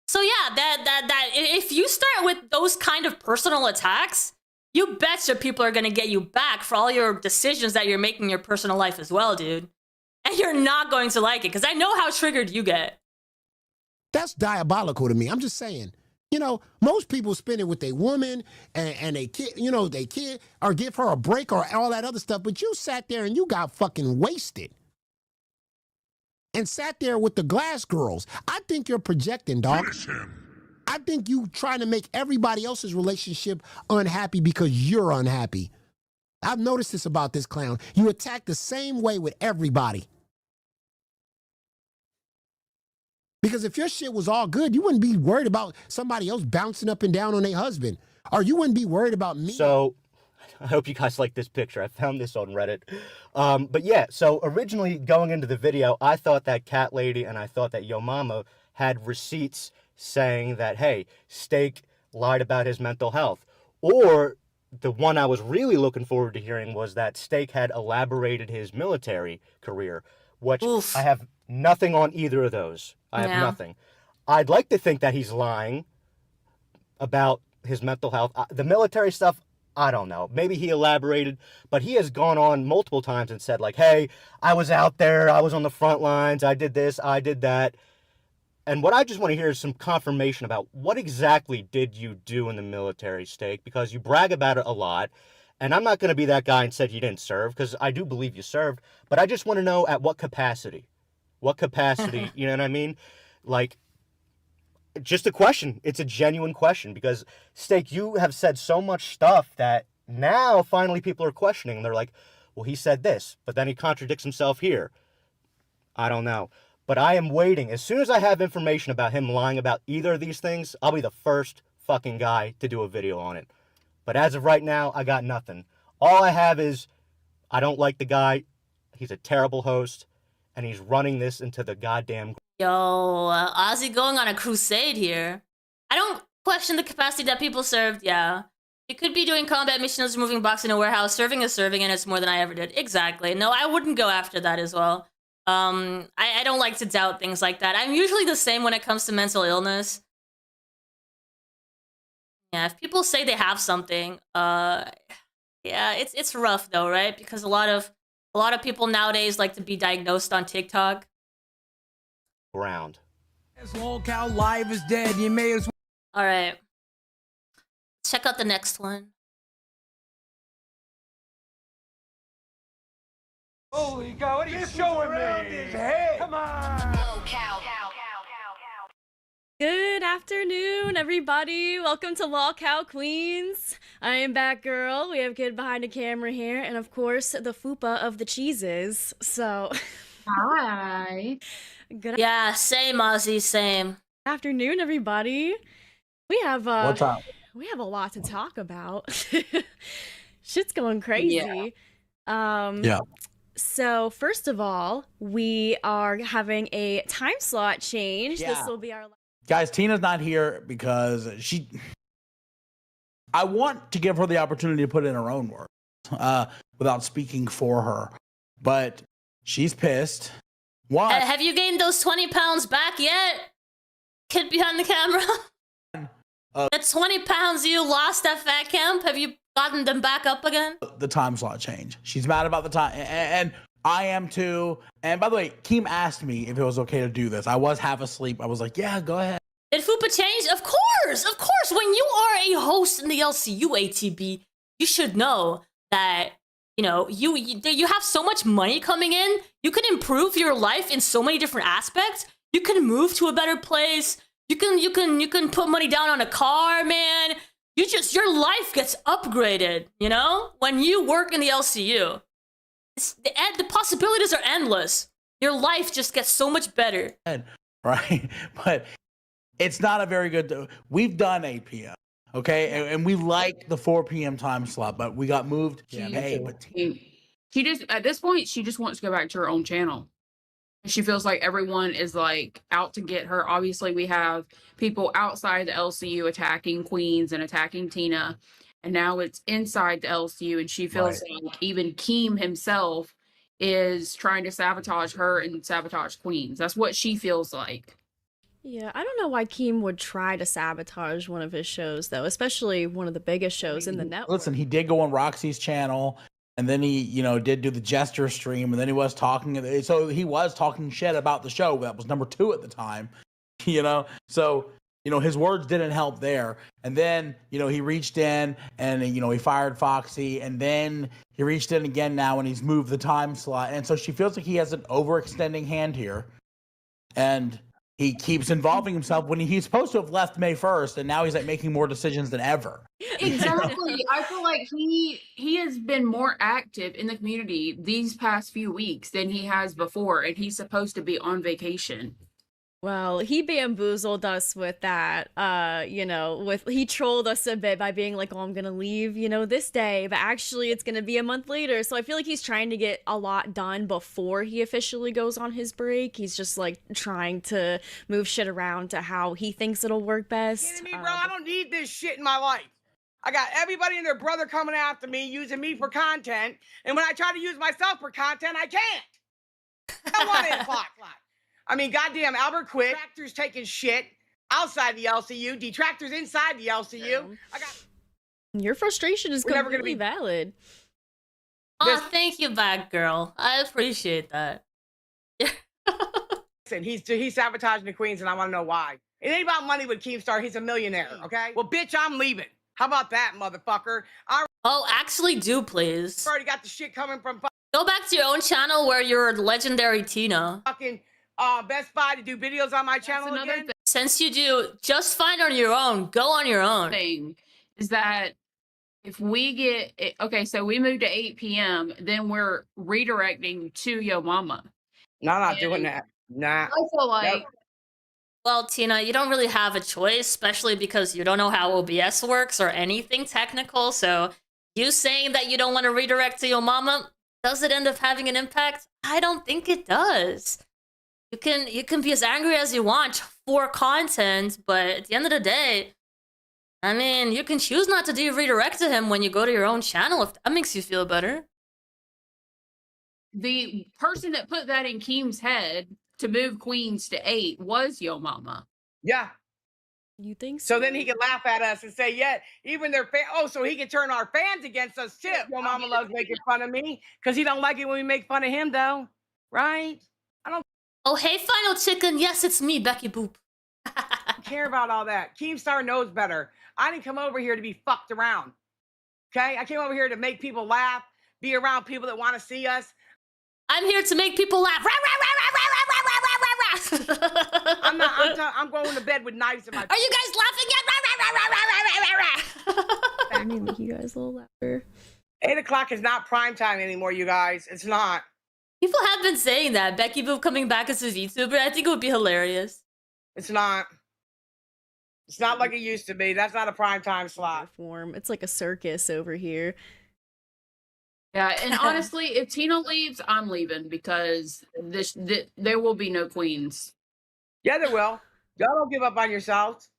So yeah, that if you start with those kind of personal attacks, you betcha people are gonna get you back for all your decisions that you're making in your personal life as well, dude. And you're not going to like it, because I know how triggered you get. That's diabolical to me. I'm just saying. You know, most people spend it with their woman and they kid, they kid, or give her a break or all that other stuff. But you sat there and you got fucking wasted. And sat there with the Glass girls. I think you're projecting, dog. I think you trying to make everybody else's relationship unhappy because you're unhappy. I've noticed this about this clown. You attack the same way with everybody. Because if your shit was all good, you wouldn't be worried about somebody else bouncing up and down on their husband. Or you wouldn't be worried about me. So, I hope you guys like this picture. I found this on Reddit. But yeah, so originally going into the video, I thought that Cat Lady and I thought that Yo Mama had receipts saying that, hey, Steak lied about his mental health. Or the one I was really looking forward to hearing was that Steak had elaborated his military career, which Oof. I have nothing on either of those. I have nothing. I'd like to think that he's lying about his mental health. The military stuff, I don't know. Maybe he elaborated, but he has gone on multiple times and said, like, hey, I was out there, I was on the front lines, I did this, I did that. And what I just want to hear is some confirmation about what exactly did you do in the military, Steak, because you brag about it a lot. And I'm not going to be that guy and said you didn't serve, because I do believe you served, but I just want to know at what capacity. What capacity, you know what I mean? Like, just a question. It's a genuine question, because, Steak, you have said so much stuff that now finally people are questioning. They're like, well, he said this, but then he contradicts himself here. I don't know. But I am waiting. As soon as I have information about him lying about either of these things, I'll be the first fucking guy to do a video on it. But as of right now, I got nothing. All I have is, I don't like the guy. He's a terrible host, and he's running this into the goddamn... Yo, Ozzy going on a crusade here. I don't question the capacity that people served, yeah. You could be doing combat missions, moving box in a warehouse, serving is serving, and it's more than I ever did. Exactly. No, I wouldn't go after that as well. I don't like to doubt things like that. I'm usually the same when it comes to mental illness. Yeah, if people say they have something, yeah, it's rough though, right? Because a lot of people nowadays like to be diagnosed on TikTok. Ground. As Lolcow Live is dead, you may as well. All right, check out the next one. Holy God, what are you showing me? His head. Come on. Good afternoon, everybody. Welcome to Lolcow Queens. I am Batgirl. We have Kid behind the camera here, and of course, the Fupa of the cheeses. So, hi. Good Yeah, same, Ozzy, same. afternoon, everybody. We have What's up? we have a lot to talk about. Shit's going crazy. Yeah. So first of all, we are having a time slot change. Yeah. This will be our Guys, Tina's not here because I want to give her the opportunity to put in her own words without speaking for her. But she's pissed. Why? Have you gained those 20 pounds back yet? Kid behind the camera? The 20 pounds you lost at Fat Camp, have you gotten them back up again? The time slot change. She's mad about the time. And I am too. And by the way, Keem asked me if it was okay to do this. I was half asleep. I was like, yeah, go ahead. Did Fupa change? Of course, of course. When you are a host in the LCU ATB, you should know that, you know, you have so much money coming in. You can improve your life in so many different aspects. You can move to a better place. You can put money down on a car, man. Your life gets upgraded, you know? When you work in the LCU. The possibilities are endless. Your life just gets so much better. Right? But it's not a very good... We've done 8 p.m., okay? And we like the 4 p.m. time slot, but we got moved. She just, at this point, she just wants to go back to her own channel. She feels like everyone is like out to get her. Obviously, we have people outside the LCU attacking Queens and attacking Tina. And now it's inside the LCU, and she feels like even Keem himself is trying to sabotage her and sabotage Queens. That's what she feels like. Yeah, I don't know why Keem would try to sabotage one of his shows, though, especially one of the biggest shows in the network. Listen, he did go on Roxy's channel, and then he, did do the Jester stream, and then he was talking. So he was talking shit about the show that was number 2 at the time, So, his words didn't help there. And then, he reached in and, he fired Foxy, and then he reached in again now and he's moved the time slot. And so she feels like he has an overextending hand here. And he keeps involving himself when he's supposed to have left May 1st, and now he's like making more decisions than ever. Exactly. I feel like he has been more active in the community these past few weeks than he has before, and he's supposed to be on vacation. Well, he bamboozled us with that, he trolled us a bit by being like, oh, I'm gonna leave, this day, but actually it's gonna be a month later. So I feel like he's trying to get a lot done before he officially goes on his break. He's just like trying to move shit around to how he thinks it'll work best. Kidding me, bro? I don't need this shit in my life. I got everybody and their brother coming after me, using me for content. And when I try to use myself for content, I can't. I want 8 o'clock live. I mean, goddamn, Albert quit. Detractors taking shit outside the LCU, detractors inside the LCU. Your frustration is We're never gonna completely valid. Oh, thank you, bad girl. I appreciate that. Listen, he's sabotaging the queens, and I want to know why. It ain't about money with Keemstar. He's a millionaire, okay? Well, bitch, I'm leaving. How about that, motherfucker? Oh, actually do, please. Already got the shit coming from Go back to your own channel where you're legendary Tina. fucking Best Buy to do videos on my channel again. Since you do, just find on your own. Go on your own. Thing is that if we get okay, so we move to 8 p.m., then we're redirecting to Yo Mama. No, I'm not doing that. Nah. I feel like Well, Tina, you don't really have a choice, especially because you don't know how OBS works or anything technical. So you saying that you don't want to redirect to Yo Mama, does it end up having an impact? I don't think it does. You can be as angry as you want for content, but at the end of the day, I mean, you can choose not to do redirect to him when you go to your own channel if that makes you feel better. the person that put that in Keem's head to move queens to 8 was Yo Mama. Yeah. You think so? Then he can laugh at us and say, yeah, even their so he can turn our fans against us too. Yo Mama loves making fun of me because he don't like it when we make fun of him, though, right? I don't. Oh, hey, Final Chicken. Yes, it's me, Becky Boop. Care about all that. Keemstar knows better. I didn't come over here to be fucked around. Okay, I came over here to make people laugh, be around people that want to see us. I'm here to make people laugh. I'm going to bed with knives in my. Are you guys laughing yet? I need to make you guys a little louder. 8 o'clock is not prime time anymore, you guys. It's not. People have been saying that. Becky Boop coming back as a VTuber. I think it would be hilarious. It's not. It's not like it used to be. That's not a prime time slot. It's like a circus over here. Yeah, and honestly, if Tina leaves, I'm leaving because there will be no queens. Yeah, there will. Y'all don't give up on yourselves.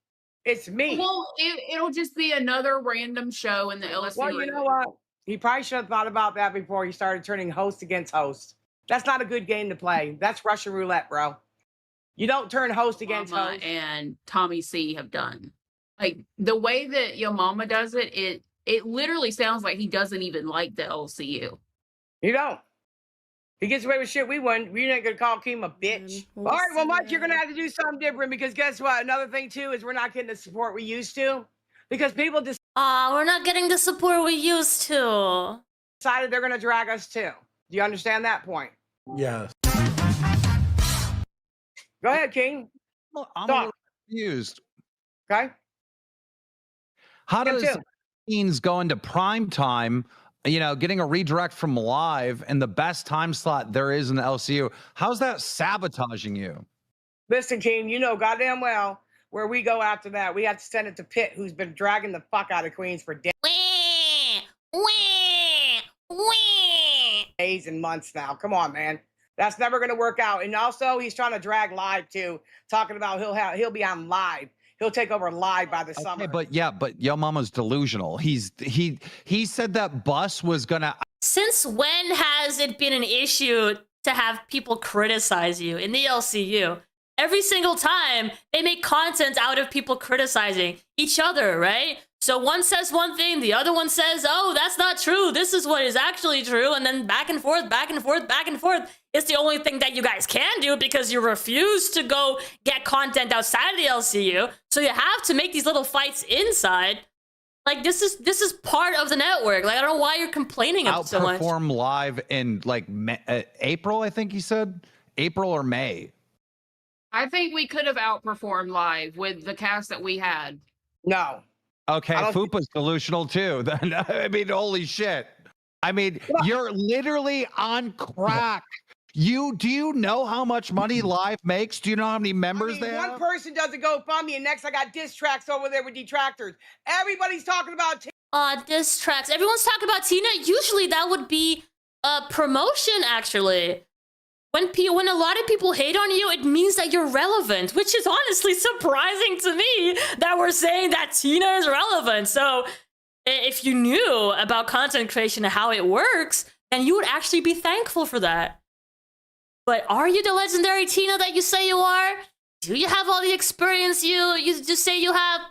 It's me. Well, it'll just be another random show in the LCU. Well, you know what? He probably should have thought about that before he started turning host against host. That's not a good game to play. That's Russian roulette, bro. You don't turn host against Mama host. And Tommy C have done. Like the way that Yo Mama does it, it literally sounds like he doesn't even like the LCU. You don't. He gets away with shit we wouldn't. We ain't gonna call Keem a bitch. All right, well, Mike, you're gonna have to do something different because guess what? Another thing too is we're not getting the support we used to because people just we're not getting the support we used to. Decided they're gonna drag us too. Do you understand that point? Yes. Go ahead, King. Well, I'm a little confused. Okay. How does Queens go into prime time, you know, getting a redirect from live and the best time slot there is in the LCU? How's that sabotaging you? Listen, King, you know goddamn well where we go after that. We have to send it to Pitt, who's been dragging the fuck out of Queens for days and months now. Come on, man. That's never going to work out. And also, he's trying to drag live too, talking about he'll be on live. He'll take over live by the summer. But Yo Mama's delusional. He said that Bus was gonna. Since when has it been an issue to have people criticize you in the LCU? Every single time they make content out of people criticizing each other, right? So one says one thing, the other one says, oh, that's not true. This is what is actually true. And then back and forth, back and forth, back and forth. It's the only thing that you guys can do because you refuse to go get content outside of the LCU. So you have to make these little fights inside. Like, this is part of the network. Like, I don't know why you're complaining about so much. Outperform live in like April, I think he said. April or May. I think we could have outperformed live with the cast that we had. No. Okay, Fupa's delusional too. I mean, holy shit. I mean, you're literally on crack. Do you know how much money live makes? Do you know how many members they have? One person does a GoFundMe, and next I got diss tracks over there with detractors. Everybody's talking about diss tracks. Everyone's talking about Tina. Usually that would be a promotion, actually. When a lot of people hate on you, it means that you're relevant, which is honestly surprising to me that we're saying that Tina is relevant. So if you knew about content creation and how it works, then you would actually be thankful for that. But are you the legendary Tina that you say you are? Do you have all the experience you just say you have?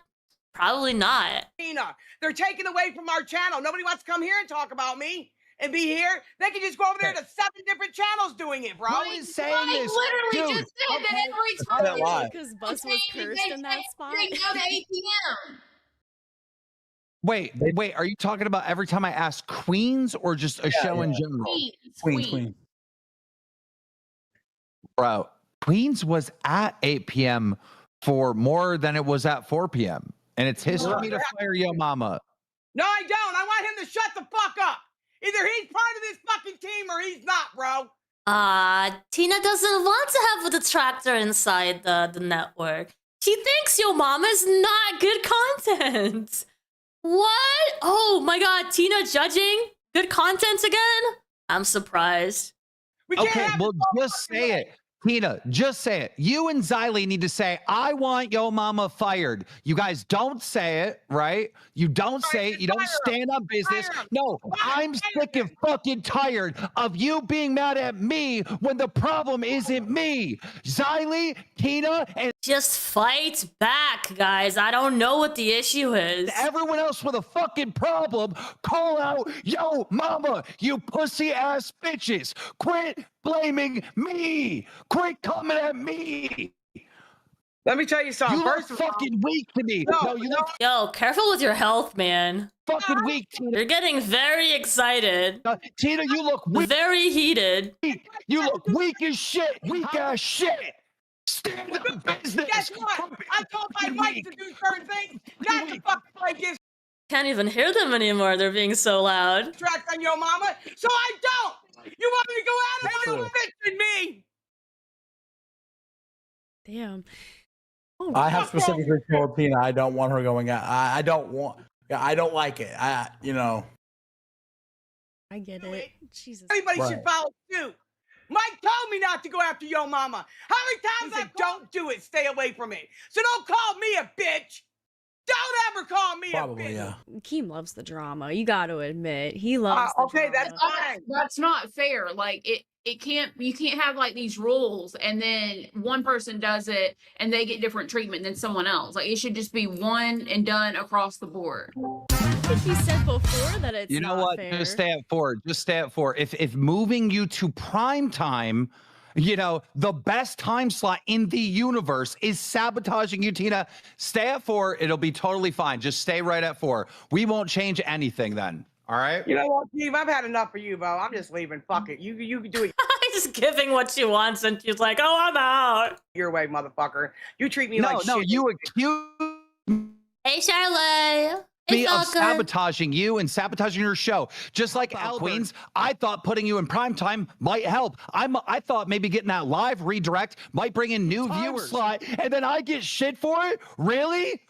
Probably not. Tina, they're taking away from our channel. Nobody wants to come here and talk about me and be here. They can just go over there to 7 different channels doing it, bro. Who is saying this? literally Dude, just said that every time. Because Bus was cursed in that spot. They go to 8 p.m. Wait, are you talking about every time I ask Queens or just a show in general? Queens. Bro, Queens was at 8 p.m. for more than it was at 4 p.m. And it's his for me to fire Yo Mama. No, I don't. I want him to shut the fuck up. Either he's part of this fucking team or he's not, bro. Tina doesn't want to have a detractor inside the network. She thinks Yo Mama's not good content. What? Oh my god, Tina judging good content again? I'm surprised. Okay, well, just say it. Tina, just say it. You and Xylee need to say, I want Yo Mama fired. You guys don't say it, right? You don't say it. You don't stand on business. No, I'm sick and fucking tired of you being mad at me when the problem isn't me. Xylee, Tina, and just fight back, guys. I don't know what the issue is. Everyone else with a fucking problem, call out Yo Mama, you pussy ass bitches. Quit blaming me. Quit coming at me. Let me tell you something. You First look of all, fucking weak to me. No, you look Yo, careful with your health, man. fucking weak, Tina. You're getting very excited. Tina, you look weak. Very heated. You look weak as shit. Weak ass shit. Stand up business. guess what? I told my wife to do certain things. Not to fucking like this Can't even hear them anymore. They're being so loud. track on Yo Mama, so I don't. You want me to go out and you mention me? Damn. I have specifically told Tina I don't want her going out. I don't want. I don't like it. I get it. Jesus. Everybody should follow suit. Mike told me not to go after Yo Mama. How many times I don't do it? Stay away from it. So don't call me a bitch. Don't ever call me a bitch. Yeah. Keem loves the drama. You got to admit, he loves. Okay, the that's drama. fine. That's not fair. Like it can't. You can't have like these rules, and then one person does it, and they get different treatment than someone else. Like it should just be one and done across the board. I think he said before that it's. You know not what? fair. Just stay at 4. Just stay at 4. If moving you to prime time, you know, the best time slot in the universe is sabotaging you, Tina, stay at 4. It'll be totally fine. Just stay right at 4. We won't change anything then. All right? You know what, Steve? I've had enough of you, bro. I'm just leaving. Fuck it. You can do it Just giving what she wants, and she's like, "Oh, I'm out." your way, motherfucker. You treat me like No, shit. you accuse Hey, Charlotte. me Hey, of Falcon. sabotaging you and sabotaging your show. Just like Al Queens, I thought putting you in prime time might help. I thought maybe getting that live redirect might bring in new viewers slot, and then I get shit for it? Really?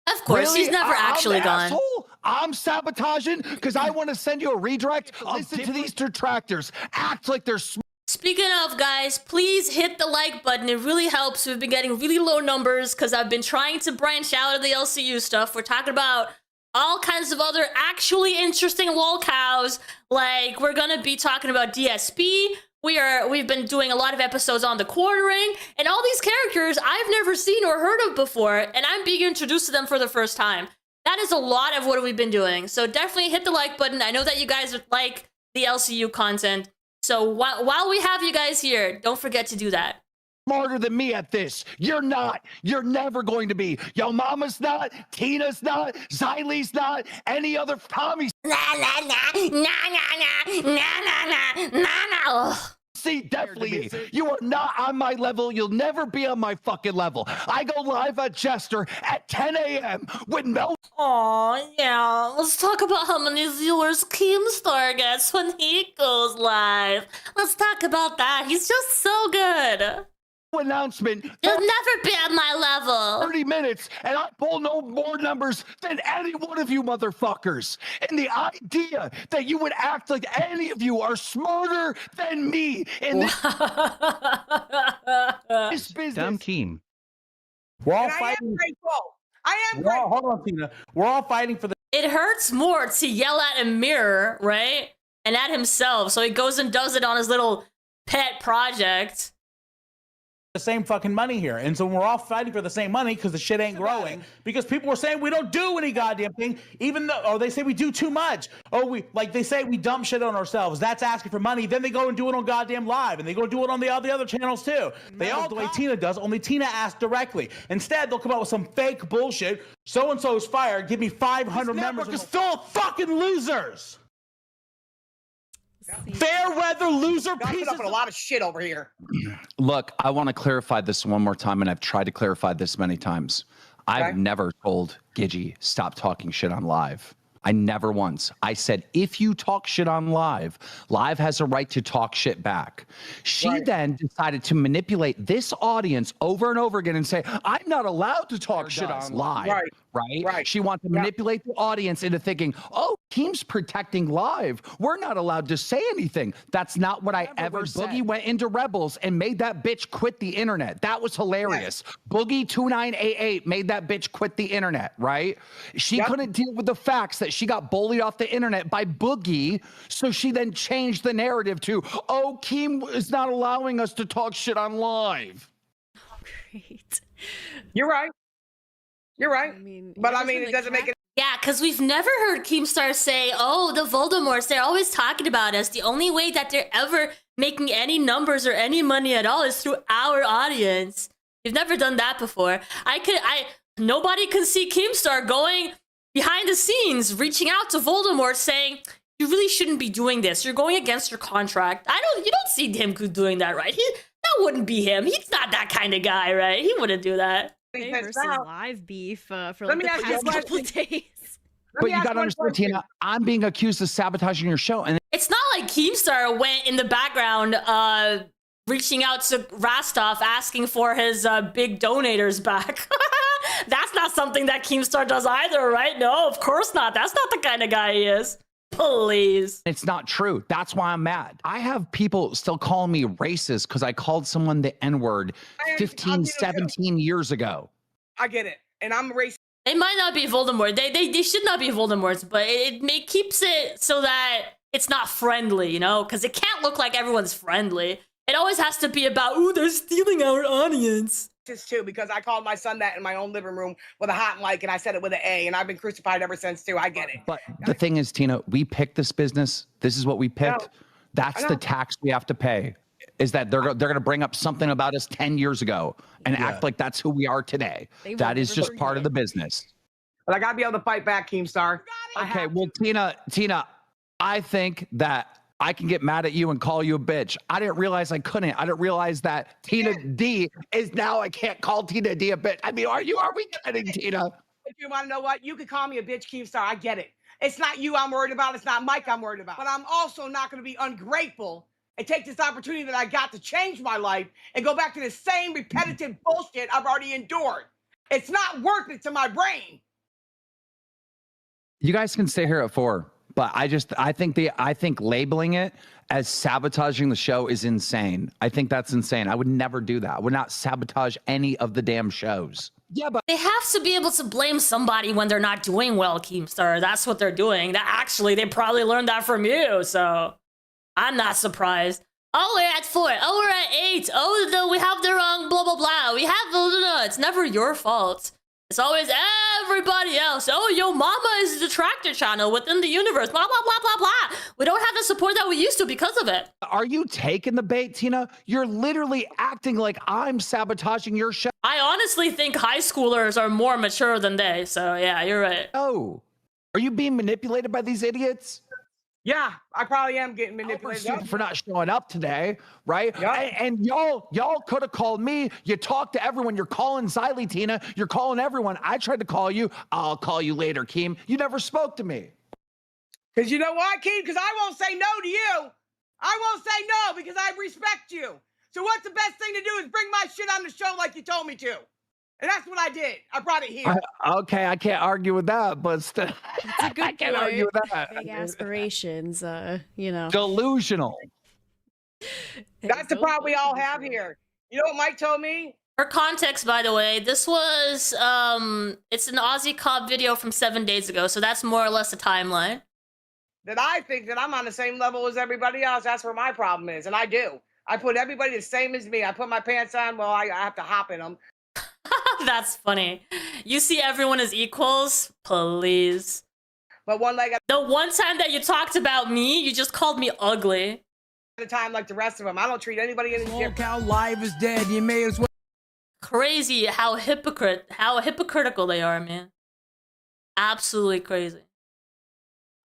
Of course, Really? she's never I'm actually the gone. asshole? I'm sabotaging because I want to send you a redirect. Listen to these detractors. Act like they're smart. Speaking of, guys, please hit the like button. It really helps. We've been getting really low numbers because I've been trying to branch out of the LCU stuff. We're talking about all kinds of other actually interesting lolcows. Like, we're going to be talking about DSP. We've been doing a lot of episodes on the quartering, and all these characters I've never seen or heard of before, and I'm being introduced to them for the first time. That is a lot of what we've been doing. So definitely hit the like button. I know that you guys like the LCU content. So while we have you guys here, don't forget to do that. Smarter than me at this. You're not. You're never going to be. Yo Mama's not. Tina's not. Xylee's not. Any other Tommy's. Nah. Ugh. See, definitely. You are not on my level. You'll never be on my fucking level. I go live at Jester at 10 a.m. with Mel. Aw, yeah. Let's talk about how many viewers Keemstar gets when he goes live. Let's talk about that. He's just so good. Announcement. You'll never be at my level. 30 minutes, and I pull no more numbers than any one of you motherfuckers. And the idea that you would act like any of you are smarter than me in this business. Dumb team. We're all And I am fighting. grateful. I am We're all, grateful. hold on, Tina. We're all fighting for the it hurts more to yell at a mirror, right? And at himself. So he goes and does it on his little pet project. The same fucking money here. And so we're all fighting for the same money because the shit ain't growing. Because people are saying we don't do any goddamn thing, even though, or they say we do too much. Or they say we dump shit on ourselves. That's asking for money. Then they go and do it on goddamn live. And they go do it on all the other channels too. They all the way Tina does, only Tina asks directly. Instead, they'll come out with some fake bullshit. So-and-so's fired. Give me 500 members. This network is full of fucking losers. Fair weather loser Y'all put up with a lot of shit over here. Look, I want to clarify this one more time, and I've tried to clarify this many times. I've never told Gidgy stop talking shit on live. I never once. I said, if you talk shit on live, live has a right to talk shit back. She then decided to manipulate this audience over and over again and say, I'm not allowed to talk shit on live. Right? She wants to manipulate the audience into thinking, oh, Keem's protecting live. We're not allowed to say anything. That's not what I ever said. Boogie went into Rebels and made that bitch quit the internet. That was hilarious. Boogie 2988 made that bitch quit the internet, right? She couldn't deal with the facts that she got bullied off the internet by Boogie, so she then changed the narrative to, oh, Keem is not allowing us to talk shit on live. Oh, great. You're right. You're right. But it doesn't make it. Yeah, because we've never heard Keemstar say, oh, the Voldemorts, they're always talking about us. The only way that they're ever making any numbers or any money at all is through our audience. We've never done that before. Nobody can see Keemstar going behind the scenes, reaching out to Voldemort saying, you really shouldn't be doing this. You're going against your contract. You don't see him doing that, right? That wouldn't be him. He's not that kind of guy, right? He wouldn't do that. Versus live beef for Let me the ask you a past couple of question. days. But you gotta understand, Tina, I'm being accused of sabotaging your show. And it's not like Keemstar went in the background reaching out to Rastov asking for his big donators back. That's not something that Keemstar does either, right? No, of course not. That's not the kind of guy he is. Please. It's not true. That's why I'm mad. I have people still calling me racist because I called someone the N-word 15, 17 years ago. I get it. And I'm racist. They might not be Voldemort. They should not be Voldemorts, but it keeps it so that it's not friendly, you know? Because it can't look like everyone's friendly. It always has to be about, ooh, they're stealing our audience. Too, because I called my son that in my own living room with a hot mic, and I said it with an A, and I've been crucified ever since too. I get it. But the thing is, Tina, we picked this business. This is what we picked. That's the tax we have to pay. Is that they're going to bring up something about us 10 years ago and act like that's who we are today. That is just part of the business. But I got to be able to fight back, Keemstar. Okay, well, Tina, I think that I can get mad at you and call you a bitch. I didn't realize I couldn't. I didn't realize that Tina D is now I can't call Tina D a bitch. I mean, are we kidding, Tina? If you want to know what, you can call me a bitch, Keemstar. I get it. It's not you I'm worried about. It's not Mike I'm worried about. But I'm also not going to be ungrateful and take this opportunity that I got to change my life and go back to the same repetitive bullshit I've already endured. It's not worth it to my brain. You guys can stay here at 4. But I think labeling it as sabotaging the show is insane. I think that's insane. I would never do that. I would not sabotage any of the damn shows. Yeah, but they have to be able to blame somebody when they're not doing well, Keemstar. That's what they're doing. They probably learned that from you, so I'm not surprised. Oh, we're at 4. Oh, we're at 8. Oh, no, we have the wrong blah, blah, blah. We have blah, blah, blah. It's never your fault. It's always everybody else. Oh, Yo Mama is the tractor channel within the universe. Blah, blah, blah, blah, blah. We don't have the support that we used to because of it. Are you taking the bait, Tina? You're literally acting like I'm sabotaging your show. I honestly think high schoolers are more mature than they. So, yeah, you're right. Oh, are you being manipulated by these idiots? Yeah, I probably am getting manipulated. For not showing up today, right? Yeah. And y'all could have called me. You talked to everyone. You're calling Xylee, Tina. You're calling everyone. I tried to call you. I'll call you later, Keem. You never spoke to me. Because you know why, Keem? Because I won't say no to you. I won't say no because I respect you. So what's the best thing to do is bring my shit on the show like you told me to. And that's what I did. I brought it here. Okay, I can't argue with that, but still, I can't argue with that. Big aspirations, you know. Delusional. That's the problem we all have here. You know what Mike told me? For context, by the way, this was it's an Aussie cop video from 7 days ago, so that's more or less a timeline. That I think that I'm on the same level as everybody else. That's where my problem is, and I do. I put everybody the same as me. I put my pants on. Well, I have to hop in them. That's funny. You see everyone as equals? Please. But one leg at The one time that you talked about me, you just called me ugly. a time, like the rest of them. I don't treat anybody any different. Lolcow Live is dead. You may as well. Crazy how hypocritical they are, man. Absolutely crazy.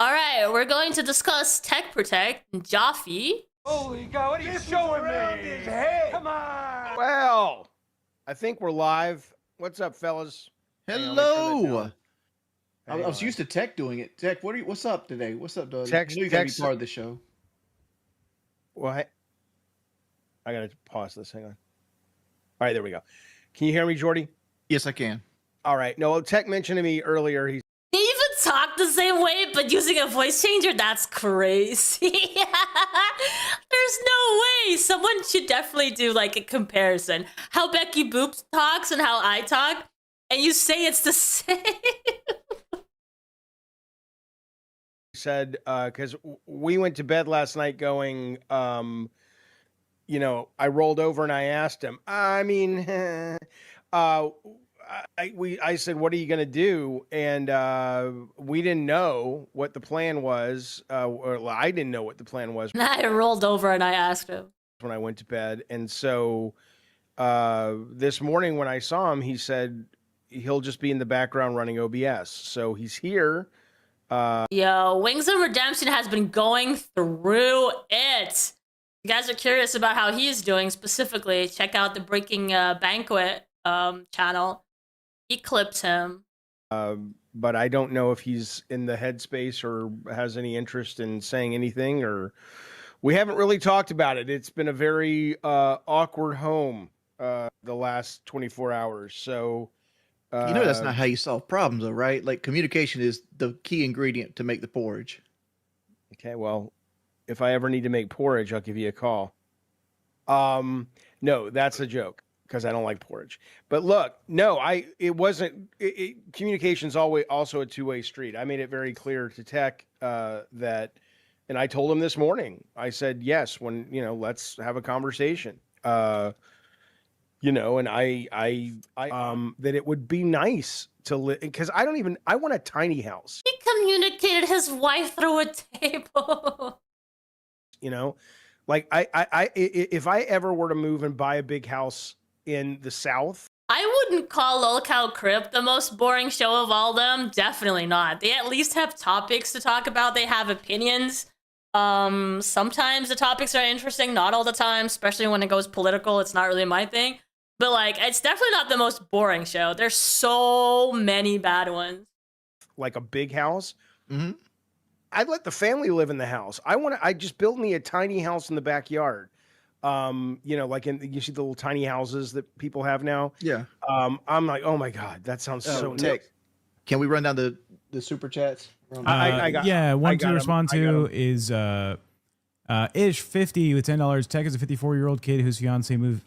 All right, we're going to discuss Tech Protect and Jaffe. Holy God, what are you showing me? His head. Come on. Well, I think we're live. What's up, fellas? Hello. I was used to Tech doing it. Tech, what's up today? What's up, Doug? Tech's- I knew you gotta be Tech's- part of the show. Well, I gotta pause this. Hang on. All right, there we go. Can you hear me, Jordy? Yes, I can. All right. No, Tech mentioned to me earlier. He They even talk the same way, but using a voice changer? That's crazy. There's no way. Someone should definitely do like a comparison. How Becky Boop talks and how I talk, and you say it's the same. said, because we went to bed last night going, you know, I rolled over and I asked him, I mean, I said, what are you going to do? And we didn't know what the plan was. Or I didn't know what the plan was. And I rolled over and I asked him. When I went to bed. And so this morning when I saw him, he said he'll just be in the background running OBS. So he's here. Yo, Wings of Redemption has been going through it. You guys are curious about how he's doing specifically, check out the Breaking Banquet channel. Eclipse him. But I don't know if he's in the headspace or has any interest in saying anything, or we haven't really talked about it. It's been a very awkward home the last 24 hours. So You know that's not how you solve problems, though, right? Like communication is the key ingredient to make the porridge. Okay, well, if I ever need to make porridge, I'll give you a call. No, that's a joke because I don't like porridge. But look, no, it wasn't. Communication's always also a two-way street. I made it very clear to Tech that, and I told him this morning. I said yes when let's have a conversation. And I that it would be nice to live because I want a tiny house. He communicated his wife through a table. Like if I ever were to move and buy a big house in the South, I wouldn't call Lolcow Crypt the most boring show of all them. Definitely not. They at least have topics to talk about. They have opinions. Sometimes the topics are interesting, not all the time, especially when it goes political. It's not really my thing. But like, it's definitely not the most boring show. There's so many bad ones. Like a big house. Mm-hmm. I'd let the family live in the house. I just build me a tiny house in the backyard. Like you see the little tiny houses that people have now. Yeah. I'm like, oh my God, that sounds so Tech. Can we run down the super chats? I got one to respond to is Ish 50 with $10. Tech is a 54-year-old kid whose fiance moved.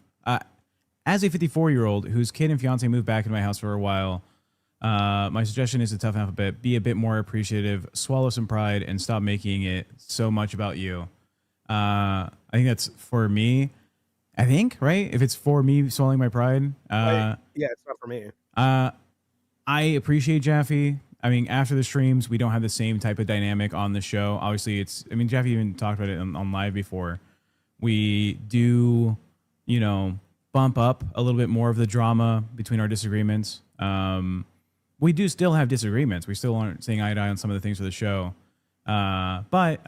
As a 54-year-old whose kid and fiance moved back into my house for a while, my suggestion is to toughen up a bit, be a bit more appreciative, swallow some pride, and stop making it so much about you. I think that's for me. I think, right? If it's for me swallowing my pride. yeah, it's not for me. I appreciate Jaffe. I mean, after the streams, we don't have the same type of dynamic on the show. Obviously, Jaffe even talked about it on live before. We do, bump up a little bit more of the drama between our disagreements. We do still have disagreements. We still aren't saying eye to eye on some of the things for the show. But,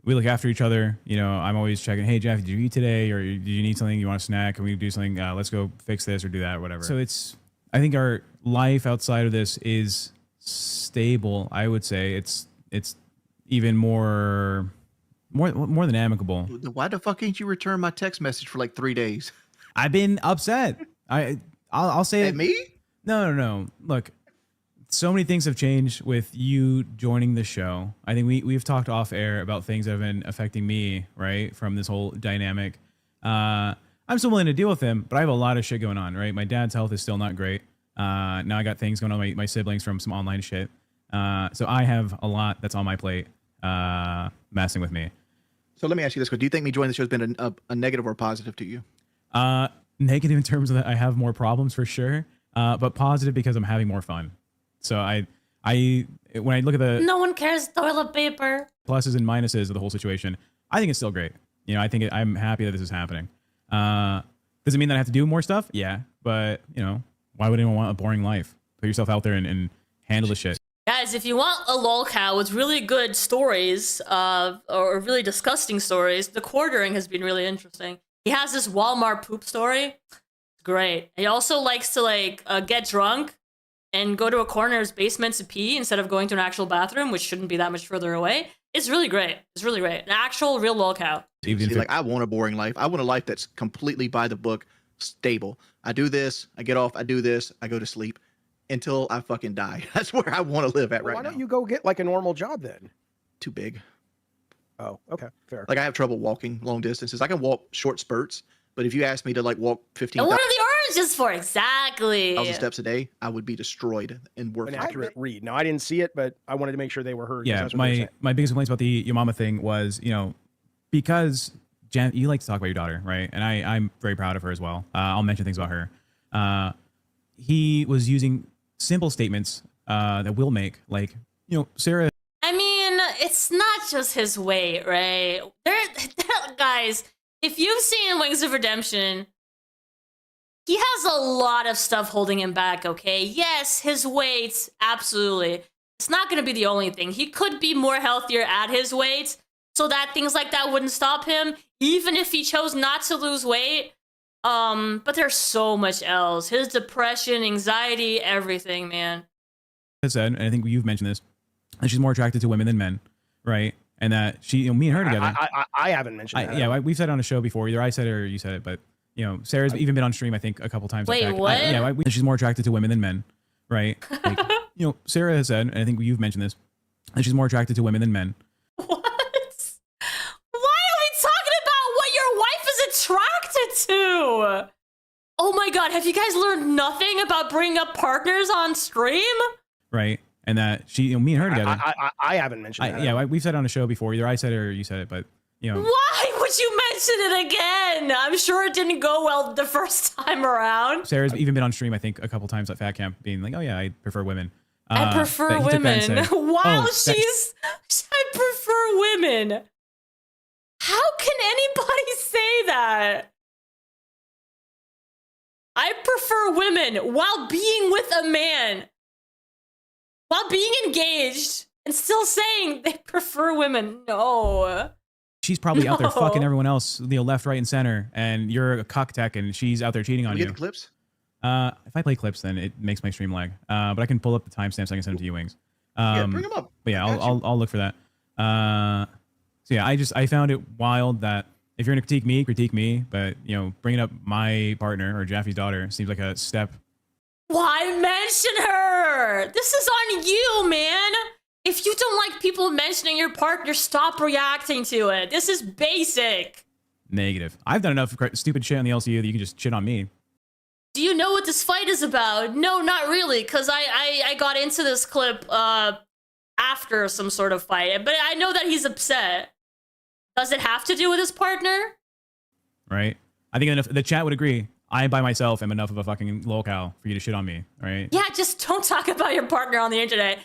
we look after each other. I'm always checking, hey, Jaffe, did you eat today? Or did you need something? You want a snack? Can we do something? Let's go fix this or do that or whatever. So I think our life outside of this is stable. I would say it's even more than amicable. Why the fuck ain't you return my text message for like 3 days? I've been upset. I'll say At me? No. Look, so many things have changed with you joining the show. I think we've talked off air about things that have been affecting me, right, from this whole dynamic. I'm still willing to deal with him, but I have a lot of shit going on, right? My dad's health is still not great. Now I got things going on with my siblings from some online shit. So I have a lot that's on my plate messing with me. So let me ask you this: do you think me joining the show has been a negative or positive to you? Negative in terms of that I have more problems for sure, but positive because I'm having more fun. So I when I look at the No one cares toilet paper. pluses and minuses of the whole situation, I think it's still great. You know, I'm happy that this is happening. Does it mean that I have to do more stuff? Yeah, but you know, why would anyone want a boring life? Put yourself out there and handle the shit. Guys, if you want a lolcow with really good stories, or really disgusting stories, the Quartering has been really interesting. He has this Walmart poop story. It's great. He also likes to get drunk and go to a corner of his basement to pee instead of going to an actual bathroom, which shouldn't be that much further away. It's really great. It's really great. An actual real lolcow. See, like, I want a boring life. I want a life that's completely by the book, stable. I do this, I get off, I do this, I go to sleep until I fucking die. That's where I want to live at right now. Why don't you go get like a normal job then? Too big. Oh, okay, fair. Like I have trouble walking long distances. I can walk short spurts, but if you ask me to like walk 15,000 And what are the oranges for? Exactly. steps a day, I would be destroyed and worth An accurate read. Now I didn't see it, but I wanted to make sure they were heard. 'cause Yeah, that's what they were saying. my biggest complaints about the Your Mama thing was, you know, because Jen, you like to talk about your daughter, right? And I'm very proud of her as well. I'll mention things about her. He was using simple statements that will make, like, you know, Sarah. I mean, it's not just his weight, right? Guys, if you've seen Wings of Redemption, he has a lot of stuff holding him back, okay? Yes, his weight, absolutely. It's not going to be the only thing. He could be more healthier at his weight so that things like that wouldn't stop him, even if he chose not to lose weight. But there's so much else. His depression, anxiety, everything, man. Said, and I think you've mentioned this, that she's more attracted to women than men, right? And that she, you know, me and her together. I haven't mentioned that. Yeah, we've said it on a show before. Either I said it or you said it, but you know, Sarah's even been on stream, I think, a couple times. Wait, what? She's more attracted to women than men, right? Like, you know, Sarah has said, and I think you've mentioned this, that she's more attracted to women than men. Why are we talking about what your wife is attracted to? Oh my god, have you guys learned nothing about bringing up partners on stream? Right? And that she, you know, me and her together. I haven't mentioned that. Yeah, we've said it on a show before. Either I said it or you said it, but you know. Why would you mention it again? I'm sure it didn't go well the first time around. Sarah's even been on stream, I think, a couple times at Fat Camp, being like, "Oh yeah, I prefer women." I prefer women. While she's, I prefer women. How can anybody say that? I prefer women while being with a man. While being engaged and still saying they prefer women. No. She's probably out there fucking everyone else, you know, left, right, and center, and you're a cuck tech, and she's out there cheating on you. Get the clips? If I play clips, then it makes my stream lag. But I can pull up the timestamps. I can send them to you, Wings. Yeah, bring them up. But yeah, I'll look for that. So yeah, I found it wild that if you're gonna critique me, but you know, bringing up my partner or Jaffe's daughter seems like a step. Why mention her? This is on you, man. If you don't like people mentioning your partner, stop reacting to it. This is basic. Negative. I've done enough stupid shit on the LCU that you can just shit on me. Do you know what this fight is about? No, not really, because I got into this clip after some sort of fight, but I know that he's upset. Does it have to do with his partner? Right? I think enough, the chat would agree. I, by myself, am enough of a fucking lolcow for you to shit on me, right? Yeah, just don't talk about your partner on the internet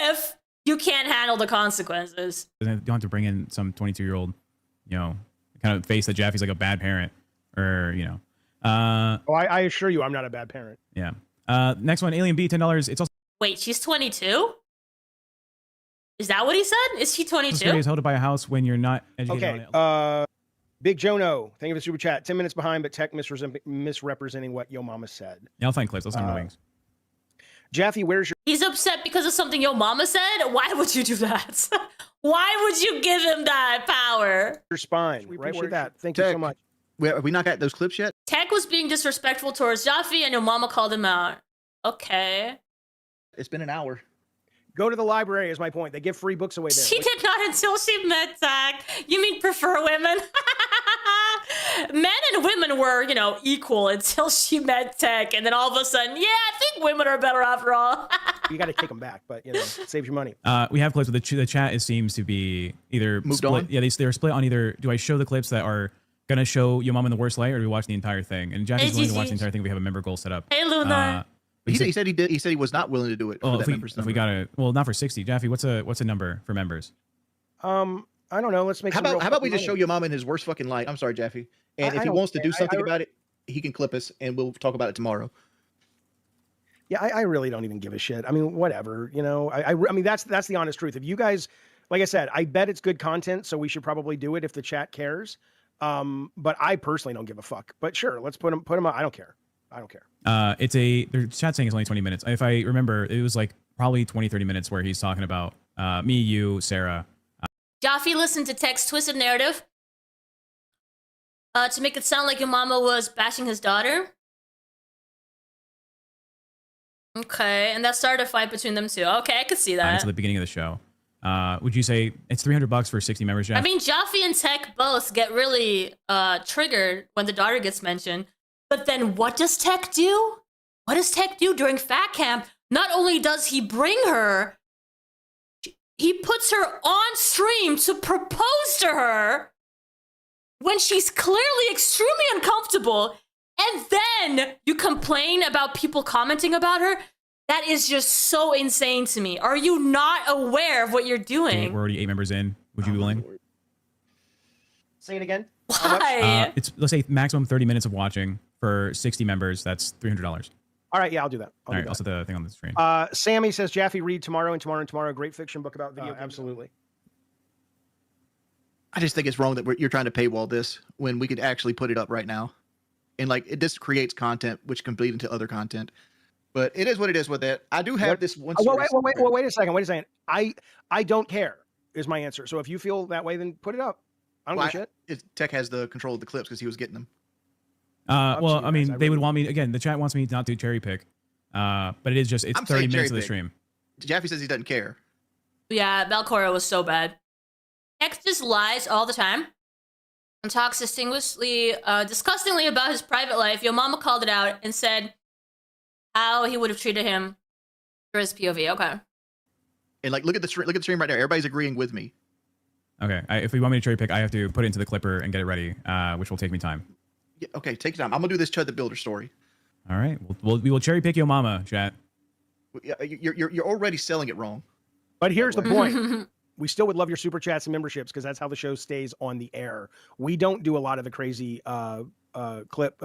if you can't handle the consequences. You don't have to bring in some 22-year-old, you know, kind of face that Jaffe's like a bad parent, or, you know. I assure you, I'm not a bad parent. Yeah. Next one, Alien B, $10. It's also. Wait, she's 22? Is that what he said? Is she 22? Is held to buy a house when you're not educated on it. Big Jono, thank you for the super chat. 10 minutes behind, but tech misrepresenting what Yo Mama said. Yeah, I'll find clips. I'll send them to Wings. Jaffe, where's your... He's upset because of something Yo Mama said? Why would you do that? Why would you give him that power? Your spine. We appreciate that. Thank you so much. We not got those clips yet? Tech was being disrespectful towards Jaffe and Yo Mama called him out. Okay. It's been an hour. Go to the library is my point. They give free books away there. She did not until she met Zach. You mean prefer women? Men and women were, you know, equal until she met Tech, and then all of a sudden, yeah, I think women are better after all. You got to take them back, but you know, it saves you money. We have clips with the chat. It seems to be either Moved split. on? Yeah, they're split on either. Do I show the clips that are gonna show your mom in the worst light, or do we watch the entire thing? And Jackie's willing to watch the entire thing. We have a member goal set up. Hey, Luna. He said he did. He said he was not willing to do it. Well, for that if we got a not for 60. Jaffe, what's a number for members? I don't know. Let's make. How some real about we just money. show your mom in his worst fucking light? I'm sorry, Jaffe. And I if he don't wants to care. do something I- about it, he can clip us, and we'll talk about it tomorrow. Yeah, I really don't even give a shit. I mean, whatever. You know, I mean, that's the honest truth. If you guys, like I said, I bet it's good content, so we should probably do it if the chat cares. But I personally don't give a fuck. But sure, let's put them. I don't care. I don't care. Their chat saying it's only 20 minutes. If I remember, it was like probably 20-30 minutes where he's talking about me, you, Sarah. Jaffe listened to Tech's twisted narrative to make it sound like your mama was bashing his daughter. Okay, and that started a fight between them two. Okay, I could see that. Until the beginning of the show. Would you say it's $300 for 60 members, Jeff? I mean, Jaffe and Tech both get really triggered when the daughter gets mentioned. But then what does Tech do? What does Tech do during Fat Camp? Not only does he bring her, he puts her on stream to propose to her when she's clearly extremely uncomfortable. And then you complain about people commenting about her? That is just so insane to me. Are you not aware of what you're doing? We're already 8 members in. Would you be willing? Say it again. Why? It's let's say maximum 30 minutes of watching for 60 members. That's $300. All right, yeah, I'll do that. All right, I'll set the thing on the screen. Sammy says Jaffe read tomorrow and tomorrow and tomorrow. Great fiction book about video. Absolutely. I just think it's wrong that you're trying to paywall this when we could actually put it up right now, and like it just creates content which can bleed into other content. But it is what it is with that. I do have this one. Wait a second. I don't care is my answer. So if you feel that way, then put it up. I don't give a shit. Tech has the control of the clips because he was getting them. Well, I mean, they would want me again. The chat wants me not to cherry pick, but it is just it's 30 minutes of the stream. Jaffe says he doesn't care. Yeah, Valcora was so bad. Tech just lies all the time and talks disgustingly about his private life. Your mama called it out and said how he would have treated him for his POV. Okay. And like, look at the stream right there. Everybody's agreeing with me. Okay, if we want me to cherry pick, I have to put it into the clipper and get it ready, which will take me time. Yeah, okay, take your time. I'm gonna do this Chud the Builder story. All right, we will cherry pick your mama, chat. You're already selling it wrong. But here's the point. We still would love your super chats and memberships because that's how the show stays on the air. We don't do a lot of the crazy clip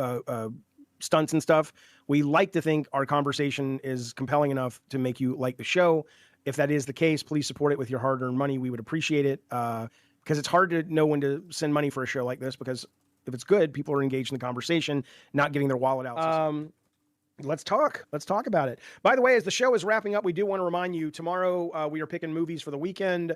stunts and stuff. We like to think our conversation is compelling enough to make you like the show. If that is the case, please support it with your hard-earned money. We would appreciate it because it's hard to know when to send money for a show like this because if it's good, people are engaged in the conversation, not getting their wallet out. Let's talk about it. By the way, as the show is wrapping up, we do want to remind you tomorrow we are picking movies for the weekend.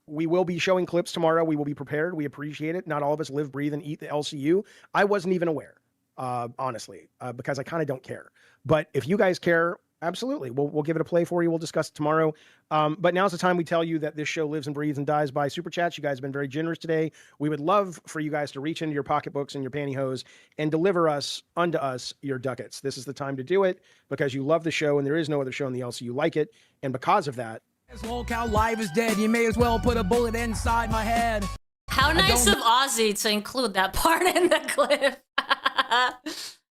We will be showing clips tomorrow. We will be prepared. We appreciate it. Not all of us live, breathe, and eat the LCU. I wasn't even aware, honestly, because I kind of don't care. But if you guys care, absolutely. We'll give it a play for you. We'll discuss it tomorrow. But now's the time we tell you that this show lives and breathes and dies by super chats. You guys have been very generous today. We would love for you guys to reach into your pocketbooks and your pantyhose and deliver unto us your ducats. This is the time to do it because you love the show and there is no other show in the LCU like it. And because of that, Lolcow Live is dead. You may as well put a bullet inside my head. How nice of Ozzy to include that part in the clip.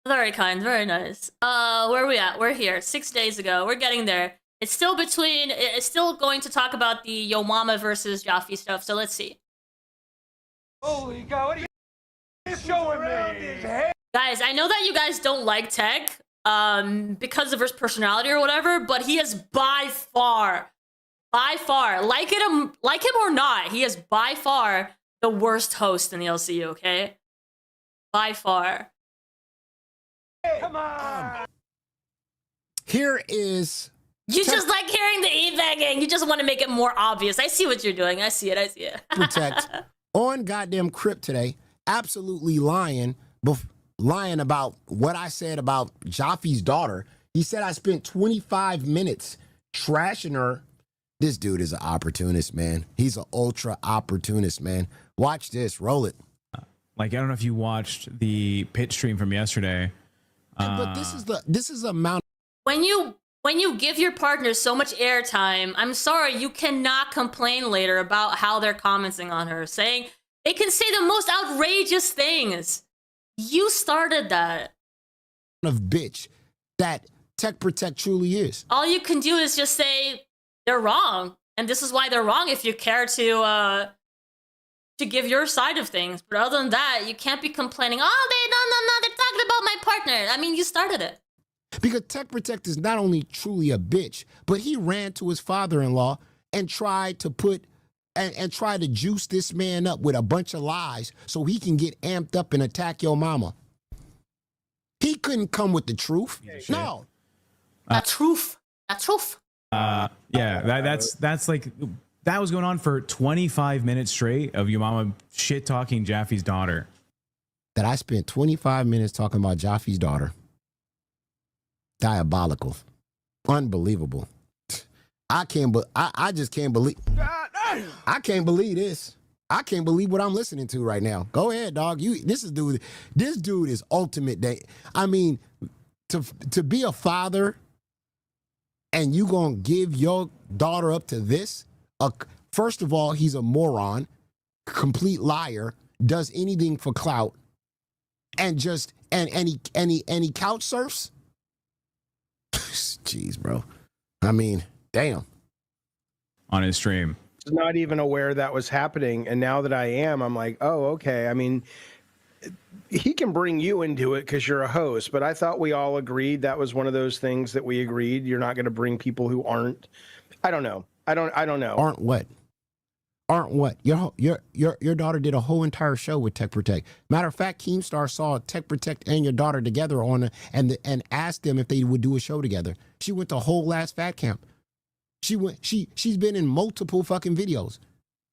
Very kind, very nice. Where are we at? We're here. 6 days ago. We're getting there. It's still going to talk about the Yo Mama versus Jaffe stuff, so let's see. Holy God, what are you showing me? Guys, I know that you guys don't like Tech because of his personality or whatever, but he is by far, like him or not, he is by far the worst host in the LCU, okay? By far. Come on. Here is... You just like hearing the e-begging. You just want to make it more obvious. I see what you're doing. I see it. Protect on goddamn Crypt today, absolutely lying about what I said about Jaffe's daughter. He said I spent 25 minutes trashing her. This dude is an opportunist, man. He's an ultra opportunist, man. Watch this. Roll it. Like, I don't know if you watched the pit stream from yesterday. But this is the amount. When you give your partner so much airtime, I'm sorry, you cannot complain later about how they're commenting on her, saying they can say the most outrageous things. You started that. Of bitch that Tech Protect truly is. All you can do is just say they're wrong, and this is why they're wrong if you care to give your side of things. But other than that, you can't be complaining, oh, they're talking about my partner. I mean, you started it. Because Tech Protect is not only truly a bitch, but he ran to his father-in-law and tried to put and try to juice this man up with a bunch of lies so he can get amped up and attack your mama. He couldn't come with the truth. No. That's truth. That's truth. Yeah, that's like, that was going on for 25 minutes straight of your mama shit talking Jaffe's daughter. That I spent 25 minutes talking about Jaffe's daughter. Diabolical. Unbelievable. I just can't believe. I can't believe this. I can't believe what I'm listening to right now. Go ahead, dog. This dude is ultimate day. I mean, to be a father and you gonna give your daughter up to this? First of all, he's a moron, complete liar, does anything for clout, and he couch surfs. Jeez, bro. I mean, damn. On his stream. Not even aware that was happening, and now that I am, I'm like, oh, okay. I mean, he can bring you into it because you're a host, but I thought we all agreed that was one of those things that we agreed you're not going to bring people who aren't. I don't know. I don't know. Aren't what? Aren't what? Your daughter did a whole entire show with Tech Protect. Matter of fact, Keemstar saw Tech Protect and your daughter together and asked them if they would do a show together. She went to whole last fat camp. She's been in multiple fucking videos.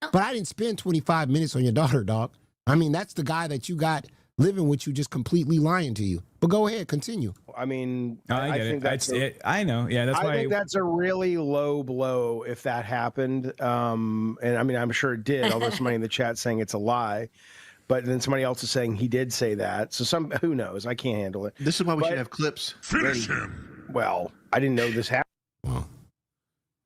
But I didn't spend 25 minutes on your daughter, dog. I mean, that's the guy that you got living with you just completely lying to you. But go ahead, continue. I mean, I think that's it. I know. Yeah, that's why. I think that's a really low blow if that happened. And I mean, I'm sure it did. Although somebody in the chat saying it's a lie, but then somebody else is saying he did say that. So who knows? I can't handle it. This is why we should have clips. Finish him. Well, I didn't know this happened. Well,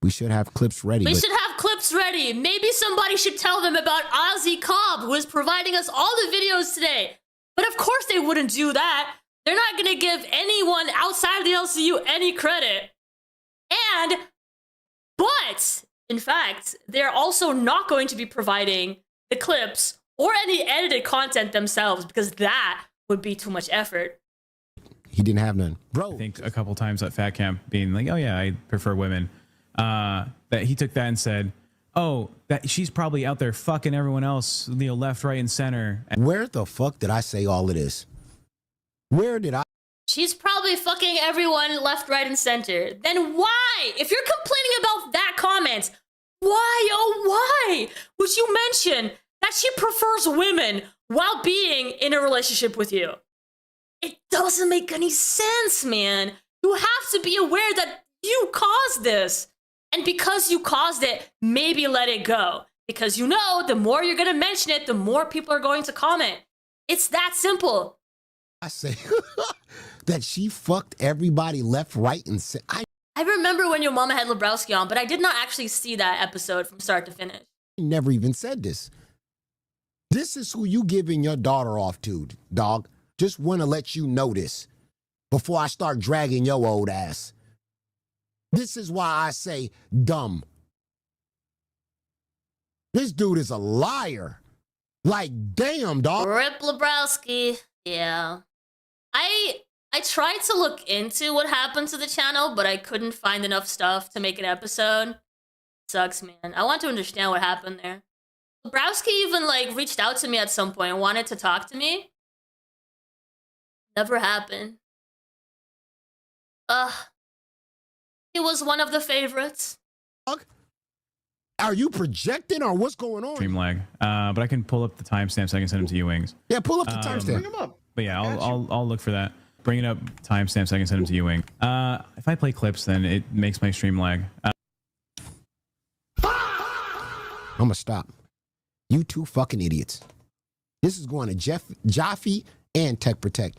we should have clips ready. We should have clips ready. Maybe somebody should tell them about Ozzy Cobb, who is providing us all the videos today. But of course they wouldn't do that. They're not going to give anyone outside of the LCU any credit. But, in fact, they're also not going to be providing the clips or any edited content themselves because that would be too much effort. He didn't have none. Bro. I think a couple times at Fat Camp being like, oh yeah, I prefer women. That he took that and said, oh, that she's probably out there fucking everyone else, left, right, and center. Where the fuck did I say all of this? Where did I? She's probably fucking everyone left, right, and center. Then why? If you're complaining about that comment, why, oh why would you mention that she prefers women while being in a relationship with you? It doesn't make any sense, man. You have to be aware that you caused this. And because you caused it, maybe let it go. Because the more you're going to mention it, the more people are going to comment. It's that simple. I say that she fucked everybody left, right, and center. I remember when your mama had Lebrowski on, but I did not actually see that episode from start to finish. I never even said this. This is who you giving your daughter off to, dog. Just want to let you know this before I start dragging your old ass. This is why I say dumb. This dude is a liar. Like, damn, dog. Rip Lebrowski. Yeah. I tried to look into what happened to the channel, but I couldn't find enough stuff to make an episode. Sucks, man. I want to understand what happened there. Lebrowski even, reached out to me at some point and wanted to talk to me. Never happened. He was one of the favorites. Are you projecting or what's going on? Stream lag. But I can pull up the timestamps. I can send them to you, Wings. Yeah, pull up the timestamp. But yeah, I'll look for that. bringing up timestamps, I can send them to you, Wing. If I play clips, then it makes my stream lag. I'm gonna stop. You two fucking idiots. This is going to Jaffe and Tech Protect.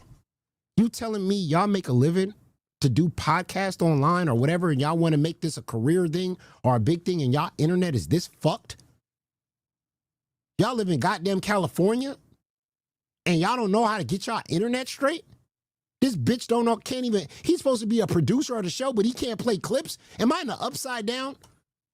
You telling me y'all make a living to do podcast online or whatever, and y'all want to make this a career thing or a big thing, and y'all internet is this fucked? Y'all live in goddamn California, and y'all don't know how to get y'all internet straight? This bitch don't know, can't even, he's supposed to be a producer of the show, but he can't play clips? Am I in the upside down?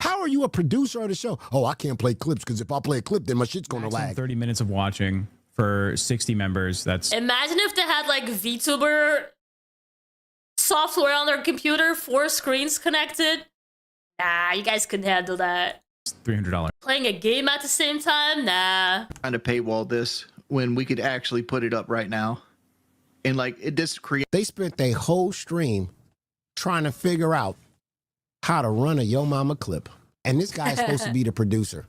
How are you a producer of the show? Oh, I can't play clips because if I play a clip, then my shit's gonna lag. 30 minutes of watching for 60 members. That's Imagine if they had like VTuber software on their computer, 4 screens connected. Nah, you guys couldn't handle that. $300. Playing a game at the same time? Nah. Trying to paywall this when we could actually put it up right now. And like it just create. They spent their whole stream trying to figure out how to run a Yo Mama clip. And this guy's supposed to be the producer.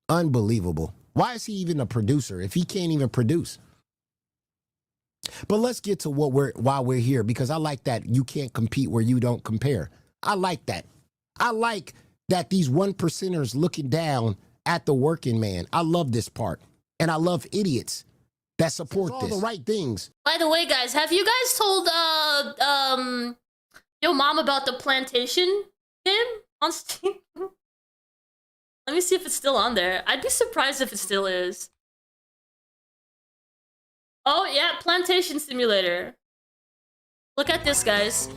Unbelievable. Why is he even a producer if he can't even produce? But let's get to why we're here, because I like that you can't compete where you don't compare. I like that. I like that these 1%ers looking down at the working man. I love this part. And I love idiots that support all the right things. By the way, guys, have you guys told Yo Mom about the plantation game on Steam? Let me see if it's still on there. I'd be surprised if it still is. Oh yeah, Plantation Simulator. Look at this, guys.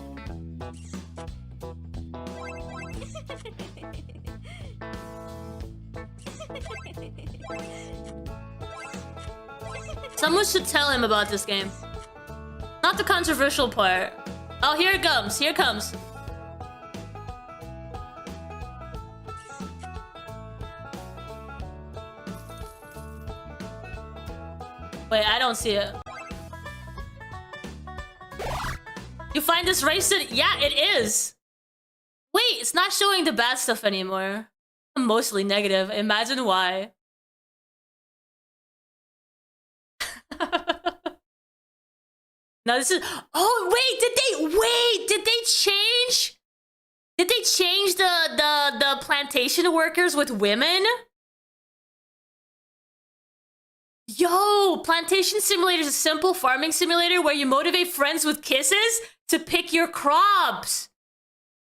Someone should tell him about this game. Not the controversial part. Oh, here it comes. Here it comes. Wait, I don't see it. You find this racist? Yeah, it is. Wait, it's not showing the bad stuff anymore. I'm mostly negative. Imagine why. No, this is. Oh wait, did they change? Did they change the plantation workers with women? Yo, Plantation Simulator is a simple farming simulator where you motivate friends with kisses to pick your crops.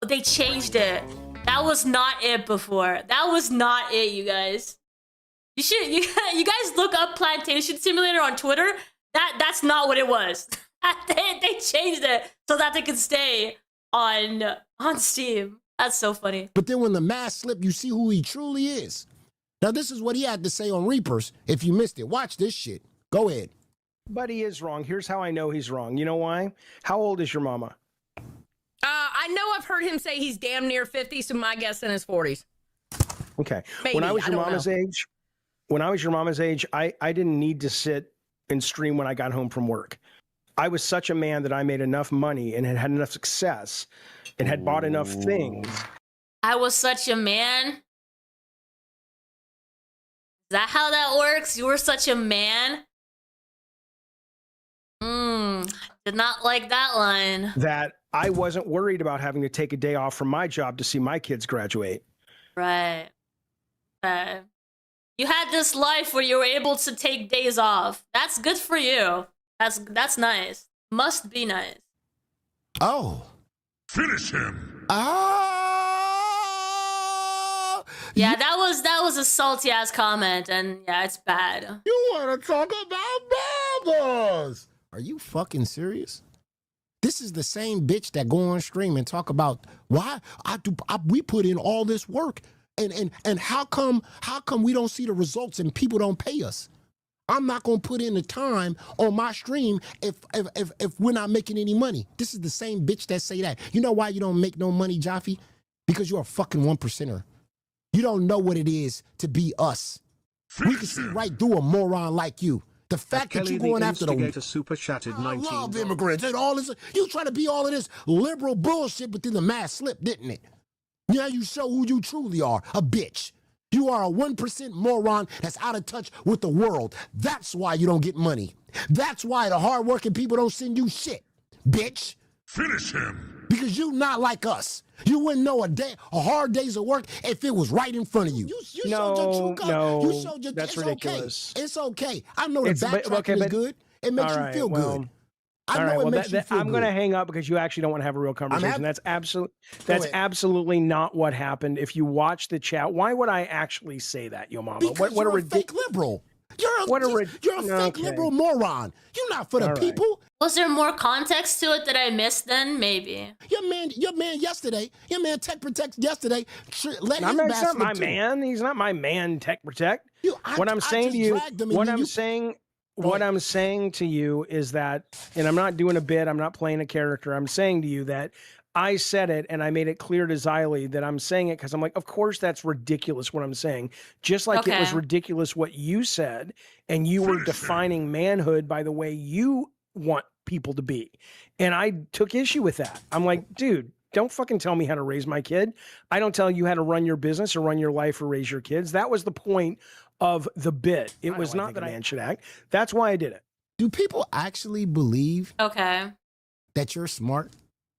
They changed it. That was not it before. That was not it, you guys. You guys look up Plantation Simulator on Twitter. That's not what it was. They changed it so that they could stay on Steam. That's so funny. But then when the mask slipped, you see who he truly is. Now, this is what he had to say on Reapers. If you missed it, watch this shit. Go ahead. But he is wrong. Here's how I know he's wrong. You know why? How old is your mama? I know I've heard him say he's damn near 50, so my guess in his 40s. Okay. Maybe, when I was I your don't mama's know. age, I didn't need to sit and stream when I got home from work. I was such a man that I made enough money and had enough success and had bought enough things. I was such a man. Is that how that works? You were such a man? Did not like that line. That I wasn't worried about having to take a day off from my job to see my kids graduate. Right. Right. You had this life where you were able to take days off. That's good for you. That's nice. Must be nice. Oh. Finish him. Oh. Yeah, that was a salty ass comment, and yeah, it's bad. You want to talk about bubbles? Are you fucking serious? This is the same bitch that go on stream and talk about why we put in all this work and how come we don't see the results and people don't pay us? I'm not gonna put in the time on my stream if we're not making any money. This is the same bitch that say that. You know why you don't make no money, Jaffe? Because you're a fucking 1%er. You don't know what it is to be us. We can see right through a moron like you. The fact that you're going after the super chatted I love immigrants and all this. You trying to be all of this liberal bullshit, but then the mask slipped, didn't it? Now you show who you truly are, a bitch. You are a 1% moron that's out of touch with the world. That's why you don't get money. That's why the hardworking people don't send you shit, bitch. Finish him. Because you not like us. You wouldn't know a hard day's of work if it was right in front of you. You showed your true color. You showed your, that's it's ridiculous. Okay. It's okay. I know the backtracking is good. It makes you feel good. I know it makes you feel I'm good. going to hang up because you actually don't want to have a real conversation. That's absolutely not what happened. If you watch the chat, why would I actually say that, Yo Mama? Because you're a fake liberal. You're a fake liberal moron. You're not for the people. Was there more context to it that I missed then? Maybe. Your man yesterday, your man Tech Protect yesterday, let him That's not my man. He's not my man, Tech Protect. What I'm saying to you, what I'm saying to you is that, and I'm not doing a bit, I'm not playing a character, I'm saying to you that I said it and I made it clear to Xylee that I'm saying it because I'm like, of course that's ridiculous what I'm saying. Just like it was ridiculous what you said, and you were defining manhood by the way you want people to be. And I took issue with that. I'm like, dude, don't fucking tell me how to raise my kid. I don't tell you how to run your business or run your life or raise your kids. That was the point of the bit. It was not that a man should act. That's why I did it. Do people actually believe that you're smart?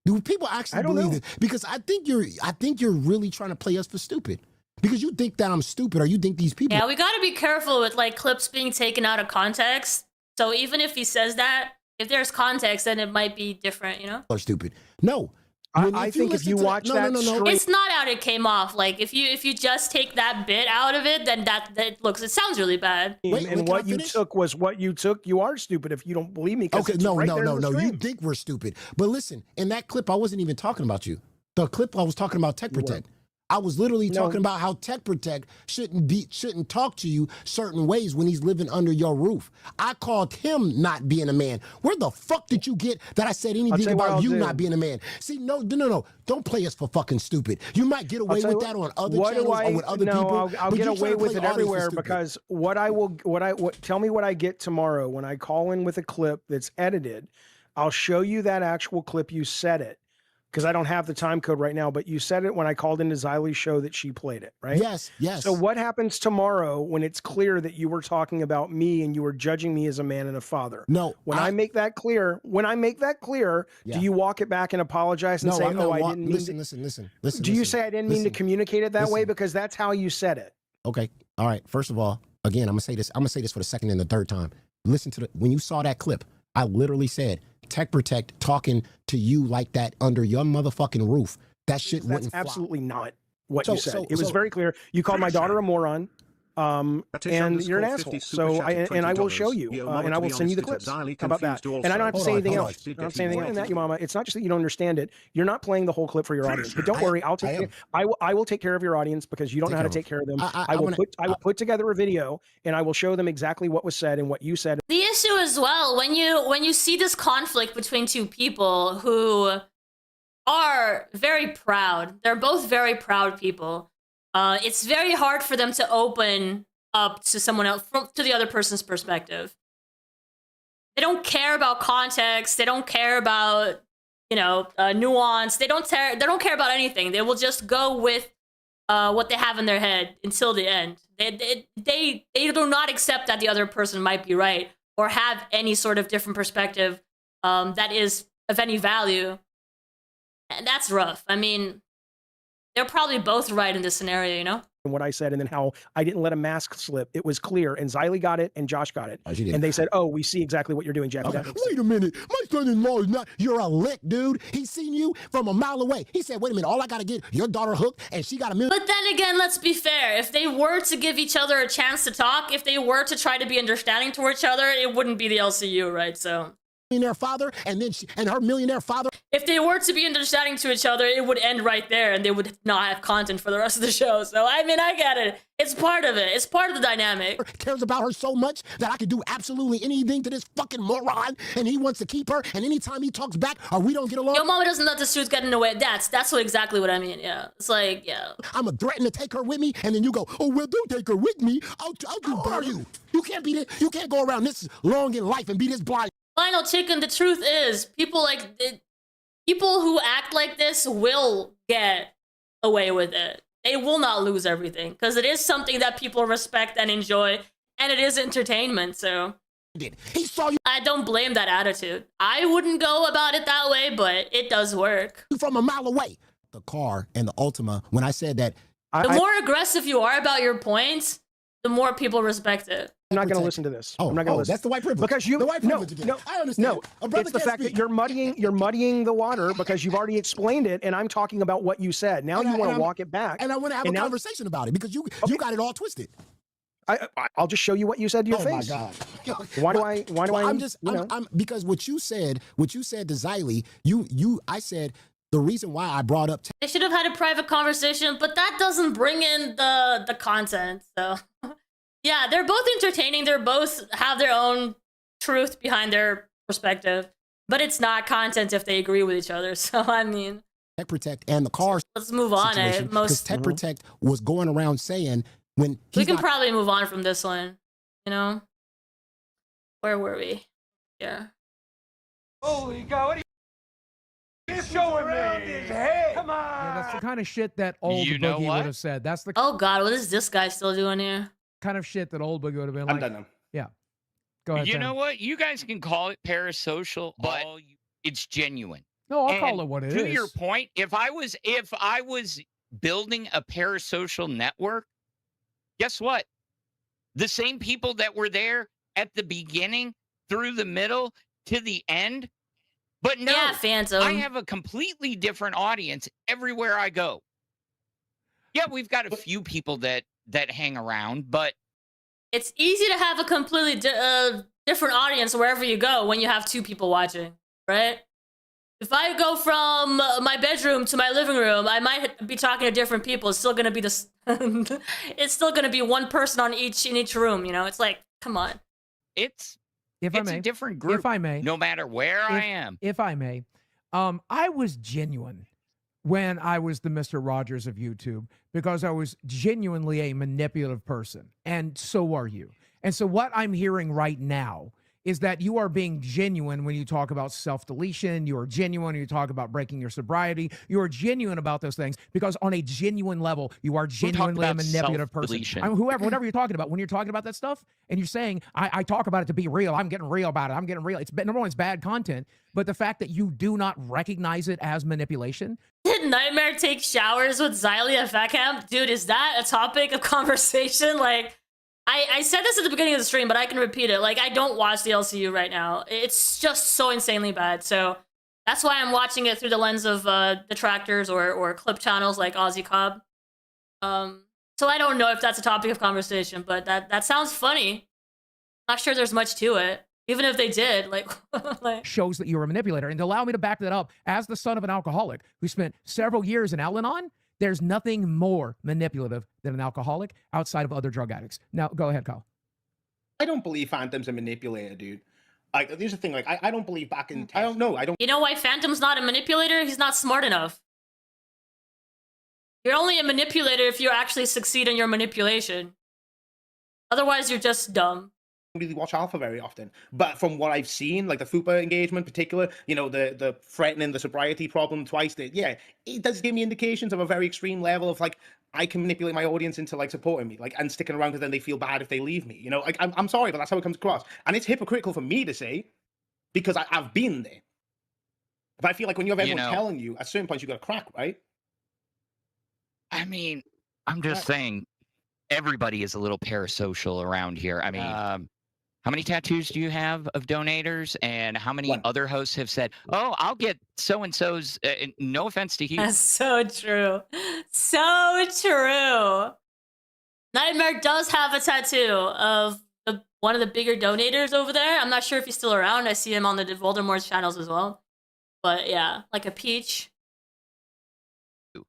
Do people actually believe it? Because I think you're really trying to play us for stupid. Because you think that I'm stupid, or you think these people. Yeah, we got to be careful with like clips being taken out of context. So even if he says that, if there's context, then it might be different, you know? Are stupid. No. I think if you watch that, it's not out. It came off. Like if you just take that bit out of it, then that it sounds really bad. And what you took was what you took. You are stupid if you don't believe me. Okay, no. You think we're stupid. But listen, in that clip, I wasn't even talking about you. The clip I was talking about Tech Protect. I was literally talking about how Tech Protect shouldn't talk to you certain ways when he's living under your roof. I called him not being a man. Where the fuck did you get that I said anything about you not being a man? See, no. Don't play us for fucking stupid. You might get away with that on other channels or with other people. I'll get away with it everywhere because tell me what I get tomorrow when I call in with a clip that's edited. I'll show you that actual clip you said it. Because I don't have the time code right now, but you said it when I called into Xylie's show that she played it, right? Yes. So what happens tomorrow when it's clear that you were talking about me and you were judging me as a man and a father? No. When I make that clear, do you walk it back and apologize and say, I didn't mean Listen. Do you say I didn't mean to communicate it that way? Because that's how you said it. Okay. All right. First of all, again, I'm gonna say this for the second and the third time. Listen to when you saw that clip, I literally said, Tech Protect talking to you like that under your motherfucking roof. That shit wouldn't fly. Absolutely not what you said. It was very clear. You called my daughter a moron. And you're an asshole. So I will show you, and I will send you the clips. How about that? And I don't have to say anything else. I don't have to say anything else. That, you mama. It's not just that you don't understand it. You're not playing the whole clip for your audience. But don't worry, I'll take care. I will take care of your audience because you don't know how to take care of them. I will put together a video and I will show them exactly what was said and what you said. The issue as well, when you see this conflict between two people who are very proud, they're both very proud people. It's very hard for them to open up to someone else, to the other person's perspective. They don't care about context. They don't care about, nuance. They don't care about anything. They will just go with what they have in their head until the end. They do not accept that the other person might be right or have any sort of different perspective that is of any value. And that's rough. I mean, they're probably both right in this scenario, you know? And what I said, and then how I didn't let a mask slip. It was clear, and Xylee got it, and Josh got it. And they said, we see exactly what you're doing, Jeff. Okay. Wait a minute. My son-in-law is not, you're a lick, dude. He's seen you from a mile away. He said, wait a minute, all I got to get, your daughter hooked, and she got $1 million. But then again, let's be fair. If they were to give each other a chance to talk, if they were to try to be understanding toward each other, it wouldn't be the LCU, right? So... millionaire father, and then her millionaire father. If they were to be understanding to each other, it would end right there, and they would not have content for the rest of the show. So, I mean, I get it. It's part of it. It's part of the dynamic. Cares about her so much that I could do absolutely anything to this fucking moron, and he wants to keep her, and anytime he talks back or we don't get along. Your mama doesn't let the suits get in the way. That's exactly what I mean, yeah. It's like, yeah. I'm a threaten to take her with me, and then you go, oh, well, don't take her with me. I'll do better. You can't be this. You can't go around this long in life and be this blind. Final chicken, the truth is, people who act like this will get away with it. they will not lose everything because it is something that people respect and enjoy, and it is entertainment. So he saw you. I don't blame that attitude. I wouldn't go about it that way, but it does work. From a mile away. The car and the Ultima, when I said that. The more aggressive you are about your points, the more people respect it. I'm not going to listen to this. Oh, I'm not going to listen. That's the white privilege. Because you, the white privilege again. No, I understand. No, it's the fact that you're muddying the water because you've already explained it, and I'm talking about what you said. Now you want to walk it back, and I want to have a conversation about it because you got it all twisted. I'll just show you what you said to your face. Oh my God! Why do I? I'm because what you said to Xylee, I said the reason why I brought up. They should have had a private conversation, but that doesn't bring in the content. So, yeah, they're both entertaining. They're both have their own truth behind their perspective, but it's not content if they agree with each other. So, I mean, Tech Protect and the cars. Let's move on. Because Tech Protect was going around saying when we can probably move on from this one. You know, where were we? Yeah. Holy God! What are you showing me? His head. Come on. Yeah, that's the kind of shit that old You know Boogie what? would have said. That's the Oh God, what is this guy still doing here? kind of shit that old Boogie would have been I'm like. done now. Yeah. Go ahead. You Sam. know what? You guys can call it parasocial, but it's genuine. No, I'll call And it what it is. to your point, if I was building a parasocial network, guess what? The same people that were there at the beginning, through the middle, to the end. But no, Yeah, Phantom. I have a completely different audience everywhere I go. Yeah, we've got a few people that hang around, but It's easy to have a completely different audience wherever you go when you have two people watching, right? If I go from my bedroom to my living room, I might be talking to different people. It's still gonna be this. It's still gonna be one person in each room. You know, it's like, come on. it's If I it's may, a different group. If I may, no matter where I am. If I may, I was genuine when I was the Mr. Rogers of YouTube because I was genuinely a manipulative person, and so are you. And so what I'm hearing right now is that you are being genuine when you talk about self-deletion. You are genuine when you talk about breaking your sobriety. You are genuine about those things because on a genuine level, you are genuinely a about manipulative person. self-deletion? I mean, whatever you're talking about, when you're talking about that stuff and you're saying, I talk about it to be real, I'm getting real about it, I'm getting real. Number one, it's bad content, but the fact that you do not recognize it as manipulation. Did Nightmare take showers with Xylee at Fat Camp? Dude, is that a topic of conversation? Like, I said this at the beginning of the stream, but I can repeat it. Like, I don't watch the LCU right now. It's just so insanely bad. So that's why I'm watching it through the lens of detractors or clip channels like Aussie Cobb. So I don't know if that's a topic of conversation, but that sounds funny. Not sure there's much to it. Even if they did, like shows that you're a manipulator. And to allow me to back that up, as the son of an alcoholic who spent several years in Al-Anon, there's nothing more manipulative than an alcoholic outside of other drug addicts. Now, go ahead, Kyle. I don't believe Phantom's a manipulator, dude. Like, there's the thing. Like, I don't believe back in. I don't know. I don't. You know why Phantom's not a manipulator? He's not smart enough. You're only a manipulator if you actually succeed in your manipulation. Otherwise, you're just dumb. Really watch Alpha very often, but from what I've seen, like the Fupa engagement in particular, you know, the threatening the sobriety problem twice, it does give me indications of a very extreme level of like, I can manipulate my audience into like supporting me, like, and sticking around because then they feel bad if they leave me, you know, like, I'm sorry, but that's how it comes across. And it's hypocritical for me to say, because I've been there. But I feel like when you have everyone telling you, at certain points you got to crack, right? I mean, I'm just saying, everybody is a little parasocial around here. I mean, how many tattoos do you have of donators? And how many other hosts have said, oh, I'll get so-and-so's, no offense to you. That's so true. So true. Nightmare does have a tattoo of one of the bigger donators over there. I'm not sure if he's still around. I see him on the Voldemort's channels as well. But yeah, like a peach.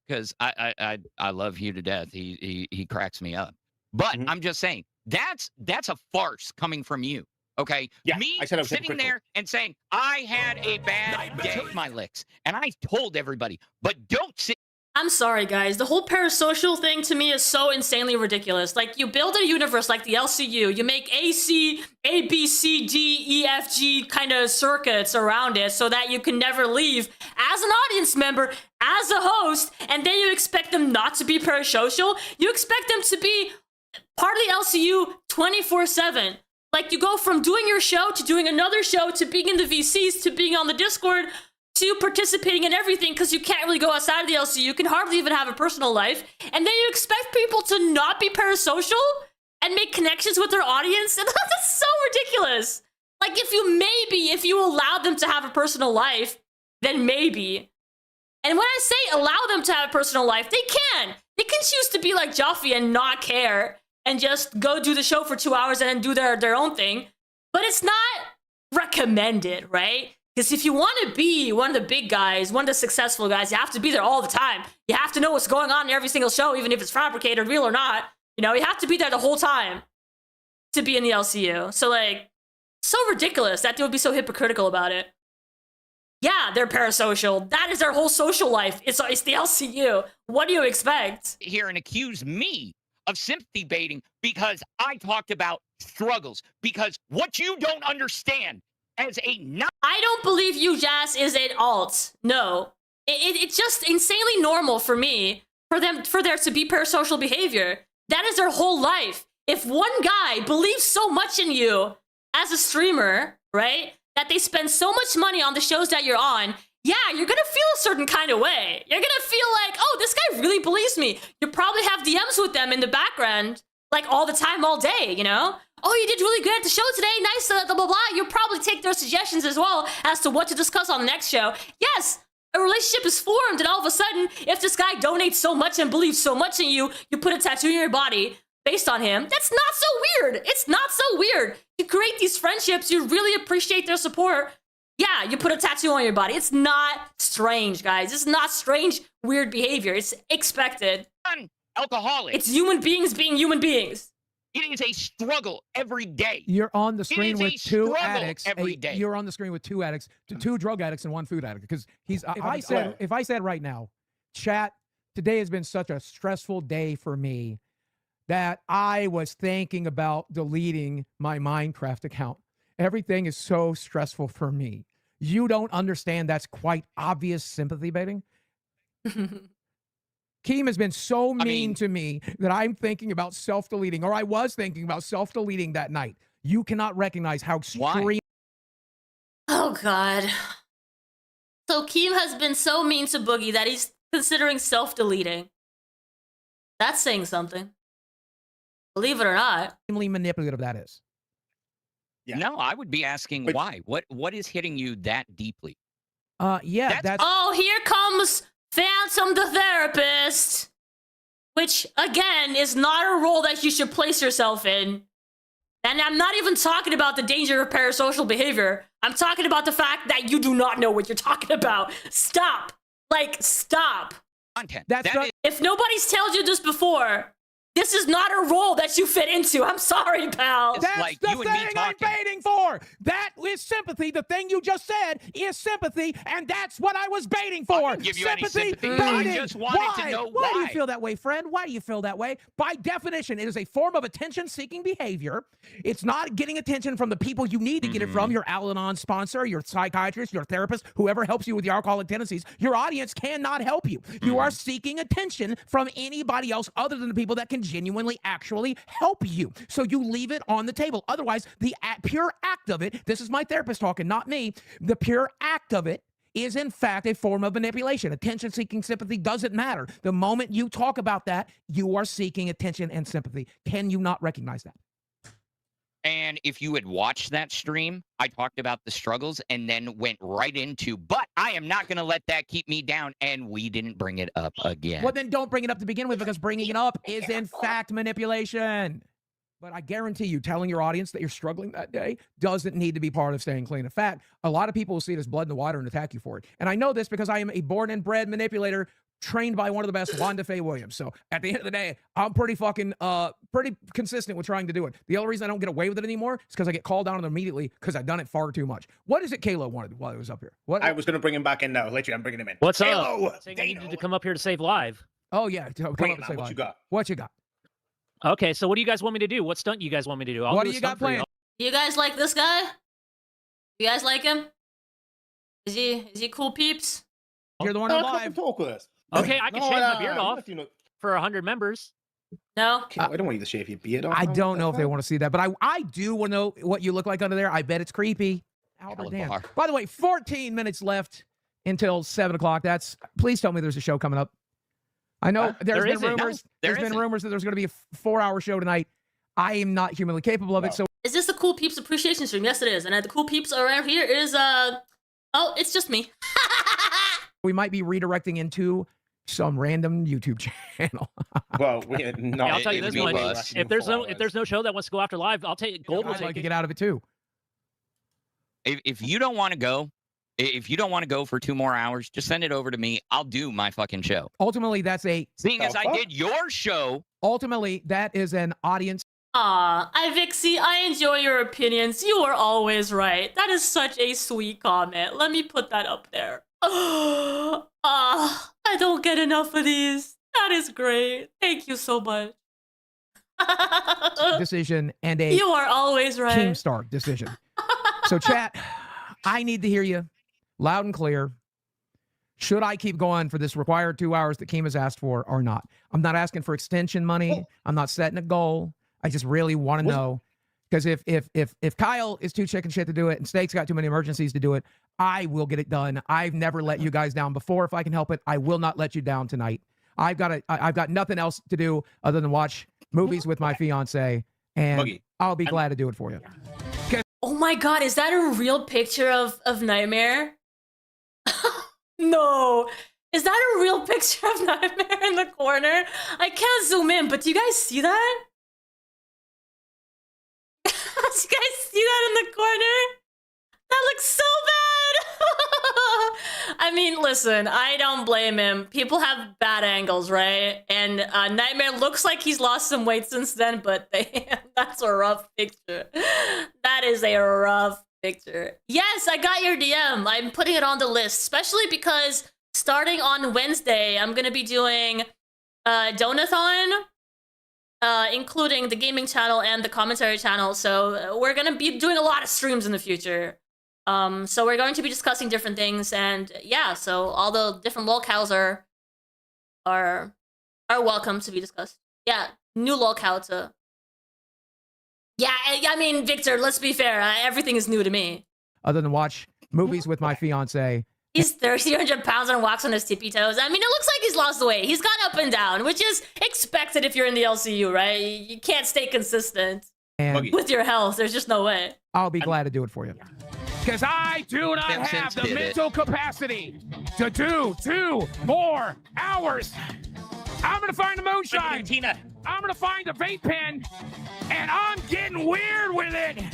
Because I love Hugh to death. He cracks me up. But I'm just saying, that's a farce coming from you. Okay? Yeah, me I said I was sitting hypocritical. there and saying, I had a bad day. Took my licks. And I told everybody, but don't sit. I'm sorry, guys. The whole parasocial thing to me is so insanely ridiculous. Like, you build a universe like the LCU, you make A, B, C, D, E, F, G kind of circuits around it so that you can never leave as an audience member as a host, and then you expect them not to be parasocial. You expect them to be part of the LCU 24/7. Like, you go from doing your show to doing another show to being in the VCs to being on the Discord to participating in everything, because you can't really go outside of the LCU. You can hardly even have a personal life. And then you expect people to not be parasocial and make connections with their audience. And that's so ridiculous. Like, if you allow them to have a personal life, then maybe. And when I say allow them to have a personal life, they can. They can choose to be like Joffrey and not care and just go do the show for 2 hours and then do their own thing. But it's not recommended, right? Because if you want to be one of the big guys, one of the successful guys, you have to be there all the time. You have to know what's going on in every single show, even if it's fabricated, real or not. You know, you have to be there the whole time to be in the LCU. So, like, so ridiculous that they would be so hypocritical about it. Yeah, they're parasocial. That is their whole social life. It's the LCU. What do you expect? Here and accuse me of sympathy baiting because I talked about struggles. Because what you don't understand as a I don't believe you, Jazz, is an alt. No. It's just insanely normal for me for there to be parasocial behavior. That is their whole life. If one guy believes so much in you as a streamer, right, that they spend so much money on the shows that you're on, yeah, you're gonna feel a certain kind of way. You're gonna feel like, oh, this guy really believes me. You probably have DMs with them in the background, like all the time, all day, you know? Oh, you did really good at the show today. Nice, blah, blah, blah. You'll probably take their suggestions as well as to what to discuss on the next show. Yes, a relationship is formed, and all of a sudden, if this guy donates so much and believes so much in you, you put a tattoo in your body based on him. That's not so weird. It's not so weird. You create these friendships. You really appreciate their support. Yeah, you put a tattoo on your body. It's not strange, guys. It's not strange, weird behavior. It's expected. alcoholic. It's human beings being human beings. It is a struggle every day. You're on the screen with two struggle addicts. every day. You're on the screen with two addicts, two drug addicts and one food addict. Because if I said right now, chat, today has been such a stressful day for me that I was thinking about deleting my Minecraft account. Everything is so stressful for me. You don't understand that's quite obvious sympathy baiting. Keem has been so mean to me that I'm thinking about self-deleting, or I was thinking about self-deleting that night. You cannot recognize how extreme. Oh, God. So Keem has been so mean to Boogie that he's considering self-deleting. That's saying something. Believe it or not. Extremely manipulative that is. Yeah. No, I would be asking why. What is hitting you that deeply? That's Oh, here comes Phantom the Therapist, which again is not a role that you should place yourself in. And I'm not even talking about the danger of parasocial behavior. I'm talking about the fact that you do not know what you're talking about. Stop. Like, stop. Content. If nobody's told you this before, this is not a role that you fit into. I'm sorry, pal. That's like the you and me thing I'm baiting for. That is sympathy. The thing you just said is sympathy, and that's what I was baiting for. I didn't give you any sympathy. Baiting. I just wanted to know Why do you why. feel that way, friend? Why do you feel that way? By definition, it is a form of attention-seeking behavior. It's not getting attention from the people you need to get it from, your Al-Anon sponsor, your psychiatrist, your therapist, whoever helps you with your alcoholic tendencies. Your audience cannot help you. You are seeking attention from anybody else other than the people that can genuinely actually help you. So you leave it on the table. Otherwise, the pure act of it, this is my therapist talking, not me, the pure act of it is in fact a form of manipulation. Attention-seeking sympathy doesn't matter. The moment you talk about that, you are seeking attention and sympathy. Can you not recognize that? And if you had watched that stream, I talked about the struggles and then went right into, but I am not going to let that keep me down. And we didn't bring it up again. Well, then don't bring it up to begin with, because bringing it up is in fact manipulation. But I guarantee you, telling your audience that you're struggling that day doesn't need to be part of staying clean. In fact, a lot of people will see it as blood in the water and attack you for it. And I know this because I am a born and bred manipulator trained by one of the best, Wanda Faye Williams. So at the end of the day, I'm pretty consistent with trying to do it. The only reason I don't get away with it anymore is because I get called down on it immediately because I've done it far too much. What is it Kalo wanted while he was up here? What? I was going to bring him back in now. Literally, I'm bringing him in. What's Kalo! up? Saying I needed to come up here to save live. Oh, yeah. Come Bring up it, and say man. What live. you got? What you got? Okay, so what do you guys want me to do? What stunt you guys want me to do? I'll What do do a you got stunt for planned? You guys like this guy? You guys like him? Is he cool peeps? You're the one on live. Talk with us. Okay, I can No, shave my beard no, off for 100 members. No, I don't want you to shave your beard off. I don't know if they want to see that, but I do want to know what you look like under there. I bet it's creepy. Albert Dan. By the way, 14 minutes left until 7 o'clock. Please tell me there's a show coming up. I know there's been rumors. There's been rumors that there's going to be a 4-hour show tonight. I am not humanly capable of it. So is this the Cool Peeps appreciation stream? Yes, it is. And the Cool Peeps around here is oh, it's just me. we might be redirecting into some random YouTube channel. Well, we're not. Yeah, I'll tell you this one. If there's no show that wants to go after live, I'll take Gold. Will I'd take like to it. get out of it too. If you don't want to go, for 2 more hours, just send it over to me. I'll do my fucking show. Ultimately, that's seeing as I did your show. Ultimately, that is an audience. iVixey, I enjoy your opinions. You are always right. That is such a sweet comment. Let me put that up there. I don't get enough of these. That is great. Thank you so much. Decision and a You are always right. Keemstar decision. So chat, I need to hear you loud and clear. Should I keep going for this required 2 hours that Keem has asked for or not? I'm not asking for extension money. I'm not setting a goal. I just really want to know. Because if Kyle is too chicken shit to do it and Snake's got too many emergencies to do it, I will get it done. I've never let you guys down before. If I can help it, I will not let you down tonight. I've got nothing else to do other than watch movies with my fiance, and I'll be glad to do it for you. Oh my god, is that a real picture of Nightmare? No. Is that a real picture of Nightmare in the corner? I can't zoom in, but do you guys see that? Do you guys see that in the corner? That looks so bad! I mean, listen, I don't blame him. People have bad angles, right? And Nightmare looks like he's lost some weight since then, but that's a rough picture. That is a rough picture. Yes, I got your DM. I'm putting it on the list, especially because starting on Wednesday, I'm going to be doing Donathon, including the gaming channel and the commentary channel. So we're going to be doing a lot of streams in the future. So we're going to be discussing different things, and yeah, so all the different lolcows are welcome to be discussed. Yeah, new lolcow to. Yeah, I mean, Victor, let's be fair. Everything is new to me. Other than watch movies with my fiance. He's 300 pounds and walks on his tippy toes. I mean, it looks like he's lost weight. He's gone up and down, which is expected if you're in the LCU, right? You can't stay consistent with your health. There's just no way. I'll be glad to do it for you. Because I do not have the mental capacity to do 2 more hours. I'm going to find the moonshine. I'm going to find the vape pen, and I'm getting weird with it.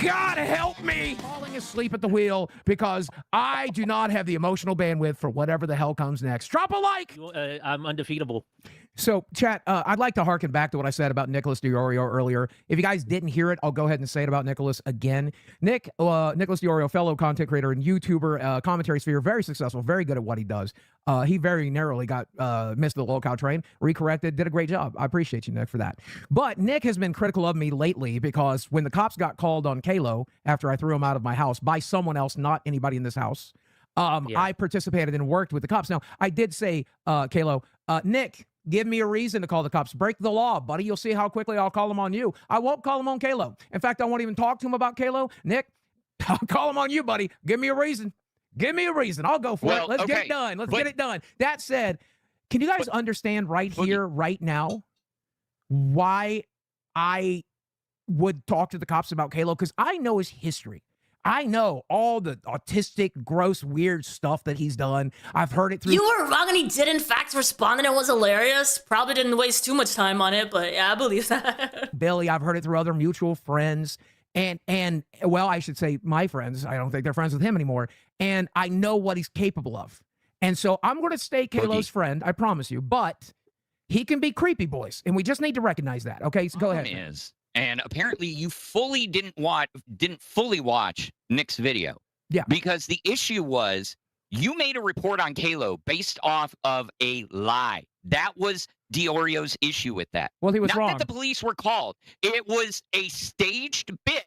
God help me. Falling asleep at the wheel because I do not have the emotional bandwidth for whatever the hell comes next. Drop a like. I'm undefeatable. So, chat, I'd like to harken back to what I said about Nicholas DiOrio earlier. If you guys didn't hear it, I'll go ahead and say it about Nicholas again. Nicholas DiOrio, fellow content creator and YouTuber, commentary sphere, very successful, very good at what he does. He very narrowly got missed the Lolcow train, recorrected, did a great job. I appreciate you, Nick, for that. But Nick has been critical of me lately because when the cops got called on Kalo after I threw him out of my house by someone else, not anybody in this house, I participated and worked with the cops. Now, I did say, Kalo, Nick, give me a reason to call the cops. Break the law, buddy. You'll see how quickly I'll call them on you. I won't call them on Kalo. In fact, I won't even talk to him about Kalo. Nick, I'll call him on you, buddy. Give me a reason. Give me a reason. I'll go for it. Let's get it done. Let's get it done. That said, can you guys understand right here, right now, why I would talk to the cops about Kalo? Because I know his history. I know all the autistic, gross, weird stuff that he's done. I've heard it through. You were wrong, and he did in fact respond, and it was hilarious. Probably didn't waste too much time on it, but yeah, I believe that. Billy, I've heard it through other mutual friends, and well, I should say my friends. I don't think they're friends with him anymore, and I know what he's capable of. And so I'm going to stay Kalo's friend, I promise you. But he can be creepy, boys, and we just need to recognize that. Okay, so go ahead. And apparently you didn't fully watch Nick's video. Yeah. Because the issue was you made a report on Kalo based off of a lie. That was DiOrio's issue with that. Well, he was Not wrong. that the police were called. It was a staged bit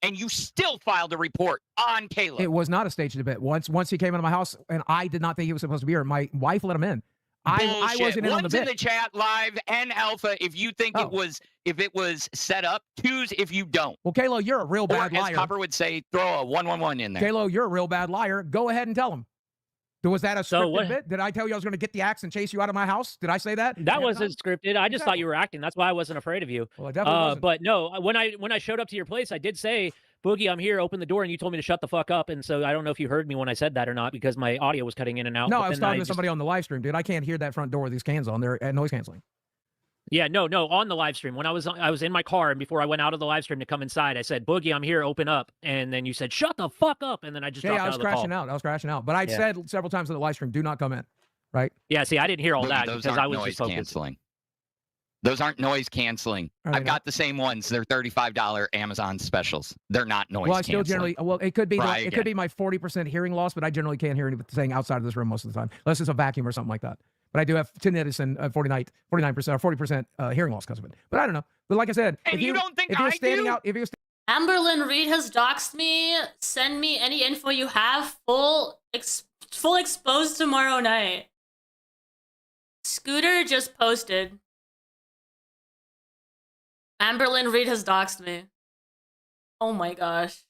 and you still filed a report on Caleb. It was not a staged debate. Once he came into my house, and I did not think he was supposed to be here. My wife let him in. I wasn't in on the One's bit. in the chat live and alpha if you think it was set up. Two's if you don't. Well, Kalo, you're a real bad liar. As Copper would say, throw a 111 in there. Kalo, you're a real bad liar. Go ahead and tell him. Was that a So scripted bit? Did I tell you I was going to get the axe and chase you out of my house? Did I say that? That wasn't scripted. I just thought you were acting. That's why I wasn't afraid of you. Well, I definitely wasn't. But no, when I showed up to your place, I did say, Boogie, I'm here, open the door, and you told me to shut the fuck up. And so I don't know if you heard me when I said that or not because my audio was cutting in and out. No, but I was then talking to somebody on the live stream, dude. I can't hear that front door with these cans on there at noise canceling. Yeah, no, on the live stream. When I was in my car, and before I went out of the live stream to come inside, I said, Boogie, I'm here, open up. And then you said, shut the fuck up. And then I just dropped I was out of the call. crashing out. I was crashing out. But I said several times in the live stream, do not come in. Right? Yeah, see, I didn't hear all Boogie, that those because aren't I was noise just focused. canceling. Those aren't noise canceling. I've got the same ones. They're $35 Amazon specials. They're not noise Well, I canceling. still generally, it could be Try it again. could be my 40% hearing loss, but I generally can't hear anything outside of this room most of the time, unless it's a vacuum or something like that. But I do have tinnitus and 49% or 40% hearing loss because of it. But I don't know. But like I said, And if you don't think if you're I standing do? out, if you're Amberlyn Reed has doxed me. Send me any info you have. Full exposed tomorrow night. Scooter just posted. Amberlyn Reed has doxed me. Oh my gosh.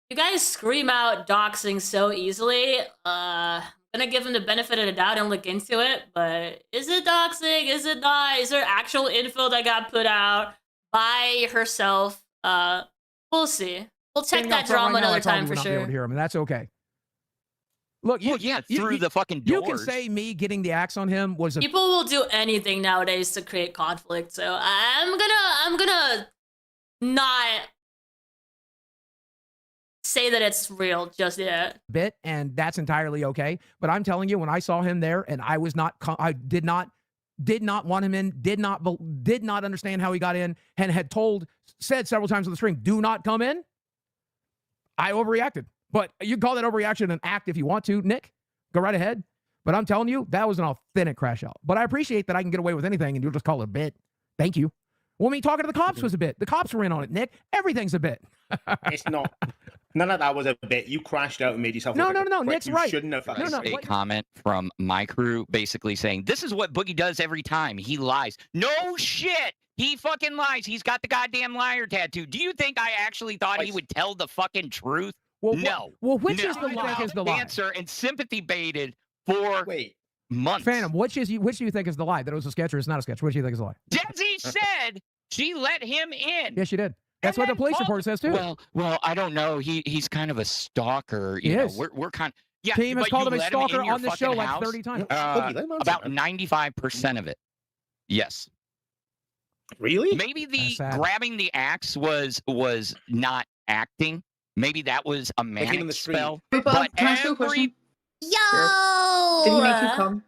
You guys scream out doxing so easily. I'm gonna give him the benefit of the doubt and look into it, but is it doxing? Is it not? Is there actual info that got put out by herself? We'll see. We'll check standing that out front drama right now, I another probably time would for not be able sure. to hear him, and that's okay. Look, Well, yeah, through the fucking You can doors. say me getting the axe on him was a People will do anything nowadays to create conflict, so I'm gonna not say that it's real just yet. bit, and that's entirely okay. But I'm telling you, when I saw him there, and I was not, I did not want him in, did not understand how he got in, and had said several times on the stream, do not come in. I overreacted. But you can call that overreaction an act if you want to, Nick. Go right ahead. But I'm telling you, that was an authentic crash out. But I appreciate that I can get away with anything, and you'll just call it a bit. Thank you. Well, me talking to the cops was a bit. The cops were in on it, Nick. Everything's a bit. It's not. None of that was a bit. You crashed out and made yourself. No, look like no, a no. prick. Nick's You right. shouldn't have. A comment from my crew basically saying, this is what Boogie does every time. He lies. No shit. He fucking lies. He's got the goddamn liar tattoo. Do you think I actually thought he would tell the fucking truth? Well, no. Well, which No. is the lie? Is the lie? Answer and sympathy baited for months. Phantom, which do you think is the lie? That it was a sketch or it's not a sketch? Which do you think is the lie? Desi said she let him in. Yes, she did. That's what the police report says too. Well, I don't know. He's kind of a stalker. He You know, is. we're kind of. Yeah, Team has but called you him a let stalker in your on this show fucking like house? 30 times. About 95% of it. Yes. Really? Maybe the That's sad. grabbing the axe was not acting. Maybe that was a him in manic the street. spell. Wait, Bob, But can I ask you a question? Yo! Did he make you come?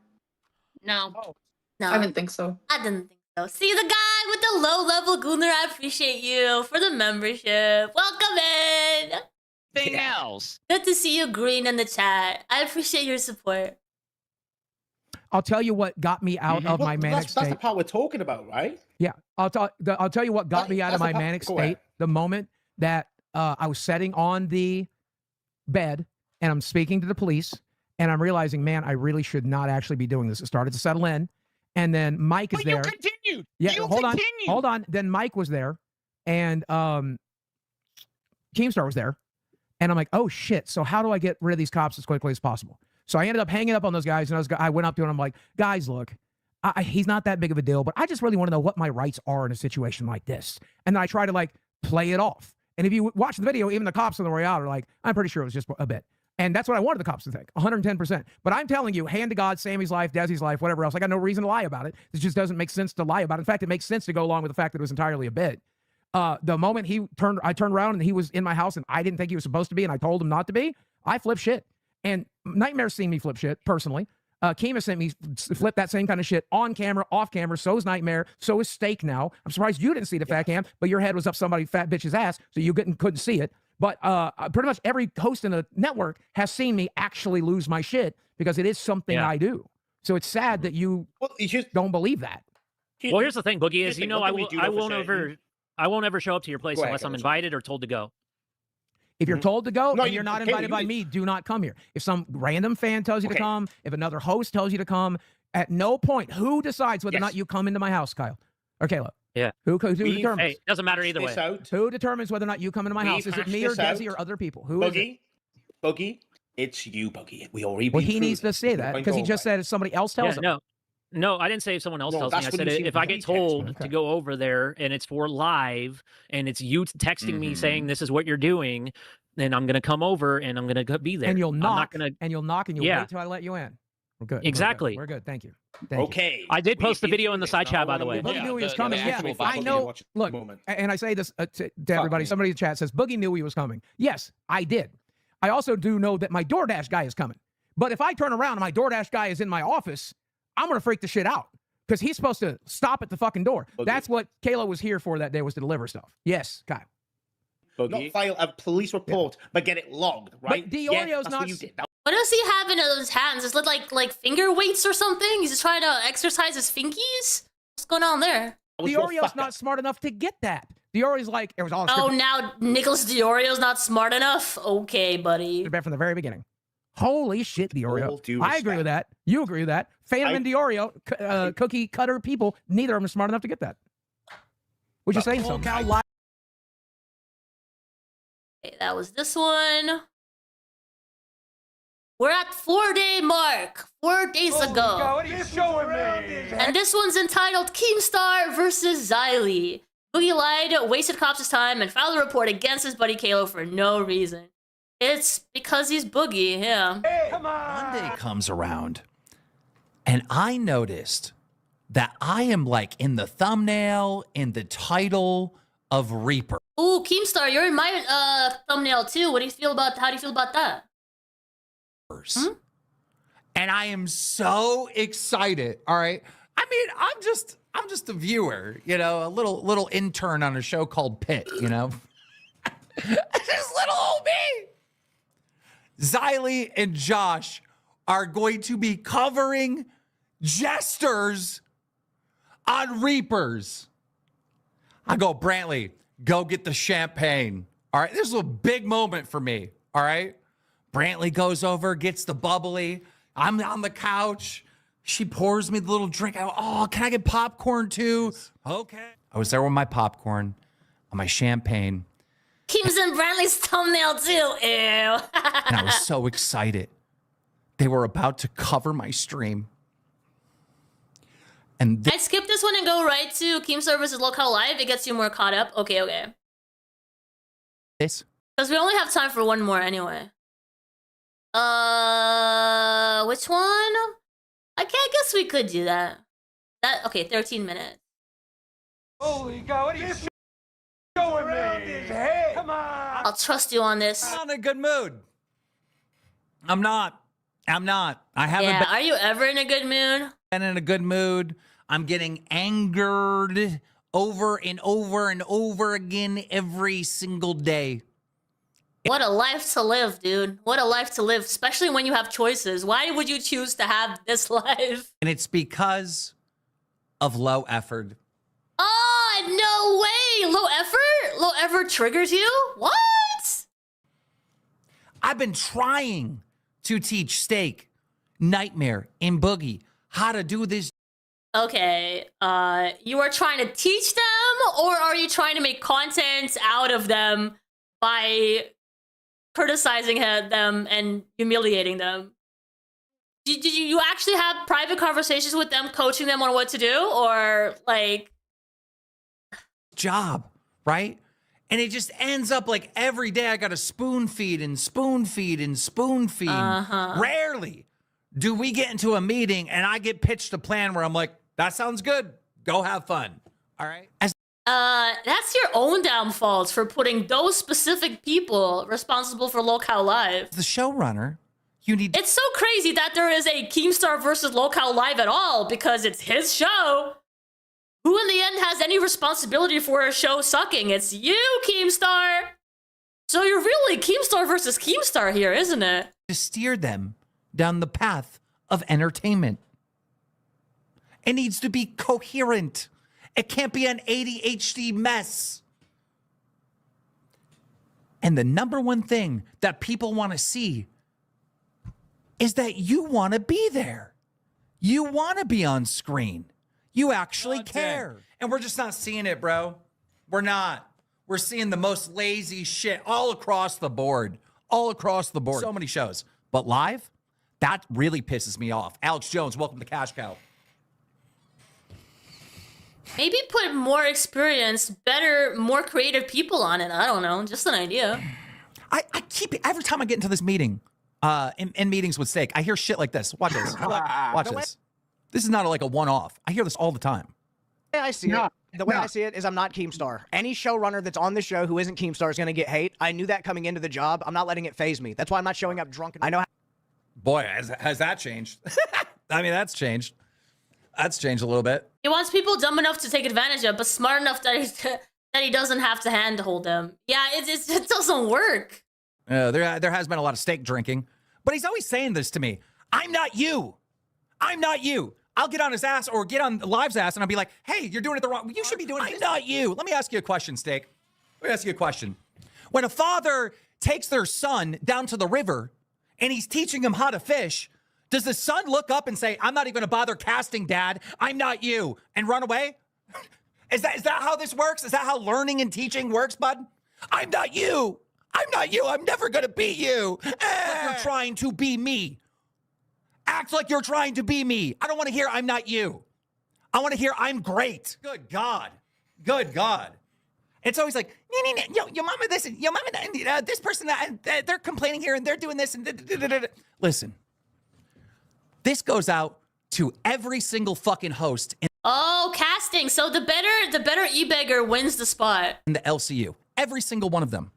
No. No. I didn't think so. I didn't think so. See the guy with the low-level Gunnar, I appreciate you for the membership. Welcome in! Thing else. Good to see you green in the chat. I appreciate your support. I'll tell you what got me out of my manic That's the state. part we're talking about, right? Yeah, I'll tell you what got me out of my manic Go state. ahead. The moment that I was sitting on the bed and I'm speaking to the police and I'm realizing, man, I really should not actually be doing this. It started to settle in, and then Mike is But there. you continued. Yeah, You hold continued. on, hold on. Then Mike was there, and Keemstar was there, and I'm like, oh shit. So how do I get rid of these cops as quickly as possible? So I ended up hanging up on those guys, and I went up to him. I'm like, guys, look, he's not that big of a deal, but I just really want to know what my rights are in a situation like this. And then I try to like play it off. And if you watch the video, even the cops on the way out are like, I'm pretty sure it was just a bit. And that's what I wanted the cops to think, 110%. But I'm telling you, hand to God, Sammy's life, Desi's life, whatever else, I got no reason to lie about it. It just doesn't make sense to lie about it. In fact, it makes sense to go along with the fact that it was entirely a bit. The moment I turned around and he was in my house and I didn't think he was supposed to be and I told him not to be, I flipped shit. And Nightmare's seen me flip shit, personally. Kima sent me flip that same kind of shit on camera, off camera. So is Nightmare. So is Steak now. I'm surprised you didn't see the fat cam, but your head was up somebody's fat bitch's ass, so you couldn't see it. But pretty much every host in the network has seen me actually lose my shit because it is something I do. So it's sad that you don't believe that. Well, here's the thing, Boogie, is I I won't ever show up to your place Go ahead, unless I'm Coach. invited or told to go. If you're told to go No, and you- you're not Kayla, invited you by need- me, do not come here. If some random fan tells you to Okay. come, if another host tells you to come, at no point, who decides whether or Yes. not you come into my house, Kyle or Kayla? Yeah. Who We've- determines? Hey, doesn't matter either This way. out. Who determines whether or not you come into my house? We've Is it hashed me or this Desi out. or other people? Who is it? Boogie, Boogie, it's you, Boogie. We already. Well, been he through needs to this. say There's no that point because he going just back. said if somebody else tells him. No, I didn't say if someone else No, tells me. that's I what said you seem if to I be get texting. told Okay. to go over there and it's for live and it's you texting me saying this is what you're doing, then I'm gonna come over and I'm gonna be there. And you'll I'm not knock, gonna. and you'll knock, and you'll Yeah. wait till I let you in. We're good. Exactly. We're good. Thank you. Thank you. Okay. I did post the we've been video in the through side this. chat, Now by we're the way. gonna Boogie move knew on. he was The coming. Yeah, actual I battle know. we watched at the Look, moment. and I say this to everybody. Somebody in the chat says Boogie knew he was coming. Yes, I did. I also do know that my DoorDash guy is coming. But if I turn around and my DoorDash guy is in my office, I'm gonna freak the shit out because he's supposed to stop at the fucking door. Boogie. That's what Kayla was here for that day, was to deliver stuff. Yes, Kyle. Not file a police report, but get it logged, right? the Yeah, Oreo's that's not what you did. What does he have in his hands? Is it like finger weights or something? He's just trying to exercise his finkies? What's going on there? The Oreo's not smart enough to get that. The Oreo's like, it was all Oh, scripted. now Nicholas Dioreo's not smart enough? Okay, buddy. Back from the very beginning. Holy shit, the All Oreo. due I agree with that. You agree with that. Phantom and the Oreo, cookie cutter people, neither of them are smart enough to get that. Would you say so? Okay, that was this one. We're at 4-day mark. 4 days Holy ago. cow, what are you showing me? And this one's entitled Keemstar versus Xylee. Boogie lied, wasted Cops' time, and filed a report against his buddy Kalo for no reason. It's because he's Boogie, yeah. Hey, come on. Monday comes around, and I noticed that I am like in the thumbnail, in the title of Reaper. Ooh, Keemstar, you're in my thumbnail too. How do you feel about that? And I am so excited. All right. I mean, I'm just a viewer, you know, a little intern on a show called Pit, you know. Just little old me. Xylee and Josh are going to be covering jesters on Reapers. I go, Brantley, go get the champagne. All right. This is a big moment for me. All right. Brantley goes over, gets the bubbly. I'm on the couch. She pours me the little drink. I go, oh, can I get popcorn too? Okay. I was there with my popcorn and my champagne. Keem's in Brantley's thumbnail too. Ew. And I was so excited. They were about to cover my stream. And I skip this one and go right to Keemstar versus Lolcow Live. It gets you more caught up. Okay. this, Because we only have time for one more anyway. Which one? I guess we could do that. Okay, 13 minutes. Holy cow, what are you showing me? His head. Come on. I'll trust you on this. I'm not in a good mood. I'm not. I haven't Yeah, are you ever in a good mood? been in a good mood. I'm getting angered over and over and over again every single day. What a life to live, dude. What a life to live, especially when you have choices. Why would you choose to have this life? And it's because of low effort. Oh, no way. Low effort? Low effort triggers you? What? I've been trying to teach Steak, Nightmare, and Boogie how to do this. Okay, you are trying to teach them, or are you trying to make content out of them by criticizing them and humiliating them? Did you actually have private conversations with them, coaching them on what to do, or like job, right? And it just ends up like every day I got to spoon feed and spoon feed and spoon feed. Rarely do we get into a meeting and I get pitched a plan where I'm like, that sounds good. Go have fun. All right. that's your own downfalls for putting those specific people responsible for Lolcow Live. The showrunner, you need. It's so crazy that there is a Keemstar versus Lolcow Live at all because it's his show. Who in the end has any responsibility for a show sucking? It's you, Keemstar. So you're really Keemstar versus Keemstar here, isn't it? To steer them down the path of entertainment. It needs to be coherent. It can't be an ADHD mess. And the number one thing that people want to see is that you want to be there. You want to be on screen. You actually care. And we're just not seeing it, bro. We're not. We're seeing the most lazy shit all across the board. All across the board. So many shows. But live, that really pisses me off. Alex Jones, welcome to Cash Cow. Maybe put more experienced, better, more creative people on it. I don't know. Just an idea. I keep every time I get into this meeting, in meetings with Steak, I hear shit like this. Watch this. Watch this. This is not like a one-off. I hear this all the time. The way I see it, the way I see it is I'm not Keemstar. Any showrunner that's on the show who isn't Keemstar is going to get hate. I knew that coming into the job. I'm not letting it phase me. That's why I'm not showing up drunk. I know. Boy, has that changed? I mean, that's changed. That's changed a little bit. He wants people dumb enough to take advantage of, but smart enough that he doesn't have to handhold them. Yeah, it doesn't work. There has been a lot of Steak drinking, but he's always saying this to me. I'm not you. I'm not you. I'll get on his ass or get on Live's ass and I'll be like, hey, you're doing it the wrong. You should be doing it. I'm not you. Let me ask you a question, Steak. Let me ask you a question. When a father takes their son down to the river and he's teaching him how to fish, does the son look up and say, I'm not even going to bother casting, Dad. I'm not you, and run away? Is that how this works? Is that how learning and teaching works, bud? I'm not you. I'm not you. I'm never going to be you. Like you're trying to be me. Act like you're trying to be me. I don't want to hear I'm not you. I want to hear I'm great. Good God. Good God. It's always like, your mama this and your mama that, this person that, they're complaining here and they're doing this and listen. This goes out to every single fucking host in casting. So the better e-beggar wins the spot. In the LCU. Every single one of them.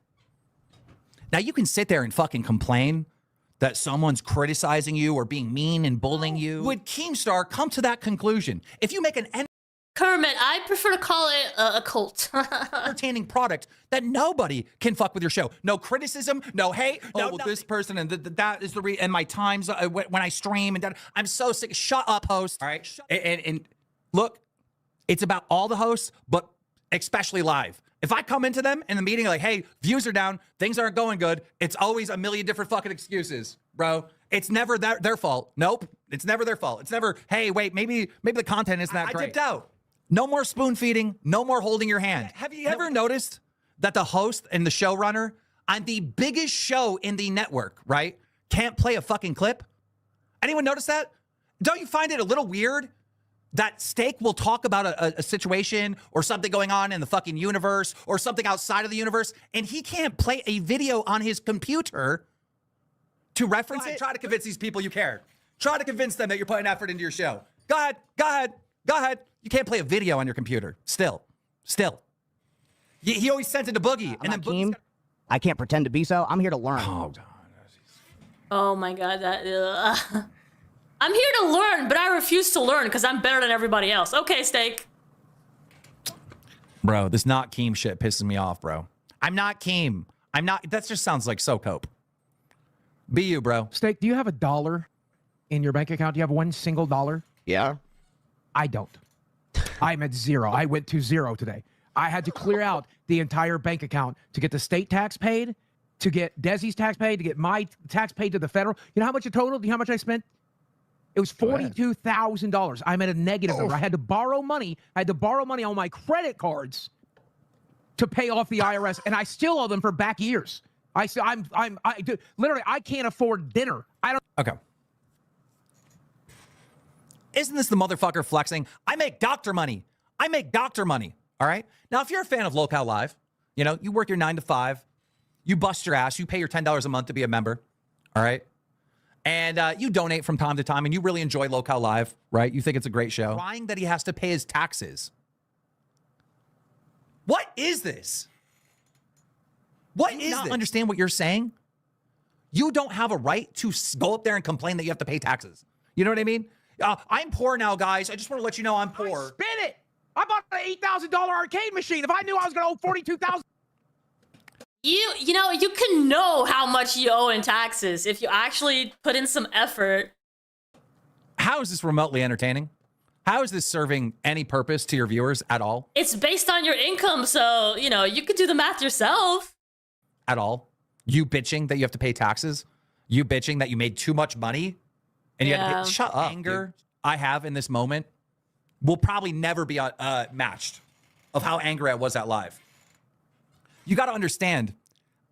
Now you can sit there and fucking complain that someone's criticizing you or being mean and bullying you. Would Keemstar come to that conclusion? If you make an Kermit, I prefer to call it a cult. entertaining product that nobody can fuck with your show. No criticism, no hate. No, this person and that is the and my times when I stream and that. I'm so sick. Shut up, host. All right. And look, it's about all the hosts, but especially live. If I come into them in the meeting like, hey, views are down, things aren't going good, it's always a million different fucking excuses, bro. It's never their fault. Nope. It's never their fault. It's never, hey, wait, maybe the content isn't that great. I dipped out. No more spoon feeding, no more holding your hand. Have you ever noticed that the host and the showrunner on the biggest show in the network, right, can't play a fucking clip? Anyone notice that? Don't you find it a little weird that Steak will talk about a situation or something going on in the fucking universe or something outside of the universe, and he can't play a video on his computer to reference it? Try to convince these people you care. Try to convince them that you're putting effort into your show. Go ahead. Go ahead. Go ahead. You can't play a video on your computer. Still. He always sends it to Boogie. And then Boogie's I can't pretend to be so. I'm here to learn. Oh my God, I'm here to learn, but I refuse to learn because I'm better than everybody else. Okay, Steak. Bro, this not Keem shit pisses me off, bro. I'm not Keem. I'm not. That just sounds like so cope. Be you, bro. Steak, do you have $1 in your bank account? Do you have one single dollar? Yeah. I don't. I'm at zero. I went to zero today. I had to clear out the entire bank account to get the state tax paid, to get Desi's tax paid, to get my tax paid to the federal. You know how much it totaled? Do you know how much I spent? It was $42,000. I'm at a negative number. I had to borrow money. I had to borrow money on my credit cards to pay off the IRS, and I still owe them for back years. Dude, literally, I can't afford dinner. I don't. Okay. Isn't this the motherfucker flexing? I make doctor money. I make doctor money. All right. Now, if you're a fan of Lolcow Live, you know, you work your 9 to 5, you bust your ass, you pay your $10 a month to be a member. All right. And you donate from time to time and you really enjoy Lolcow Live, right? You think it's a great show. Crying that he has to pay his taxes. What is this? What is this? Understand what you're saying? You don't have a right to go up there and complain that you have to pay taxes. You know what I mean? I'm poor now, guys. I just want to let you know I'm poor. Spin it. I bought an $8,000 arcade machine. If I knew I was going to owe $42,000. You know, you can know how much you owe in taxes if you actually put in some effort. How is this remotely entertaining? How is this serving any purpose to your viewers at all? It's based on your income, so, you know, you could do the math yourself. at all? You bitching that you have to pay taxes? You bitching that you made too much money? And you have to shut up. Anger I have in this moment will probably never be matched of how angry I was at live. You got to understand,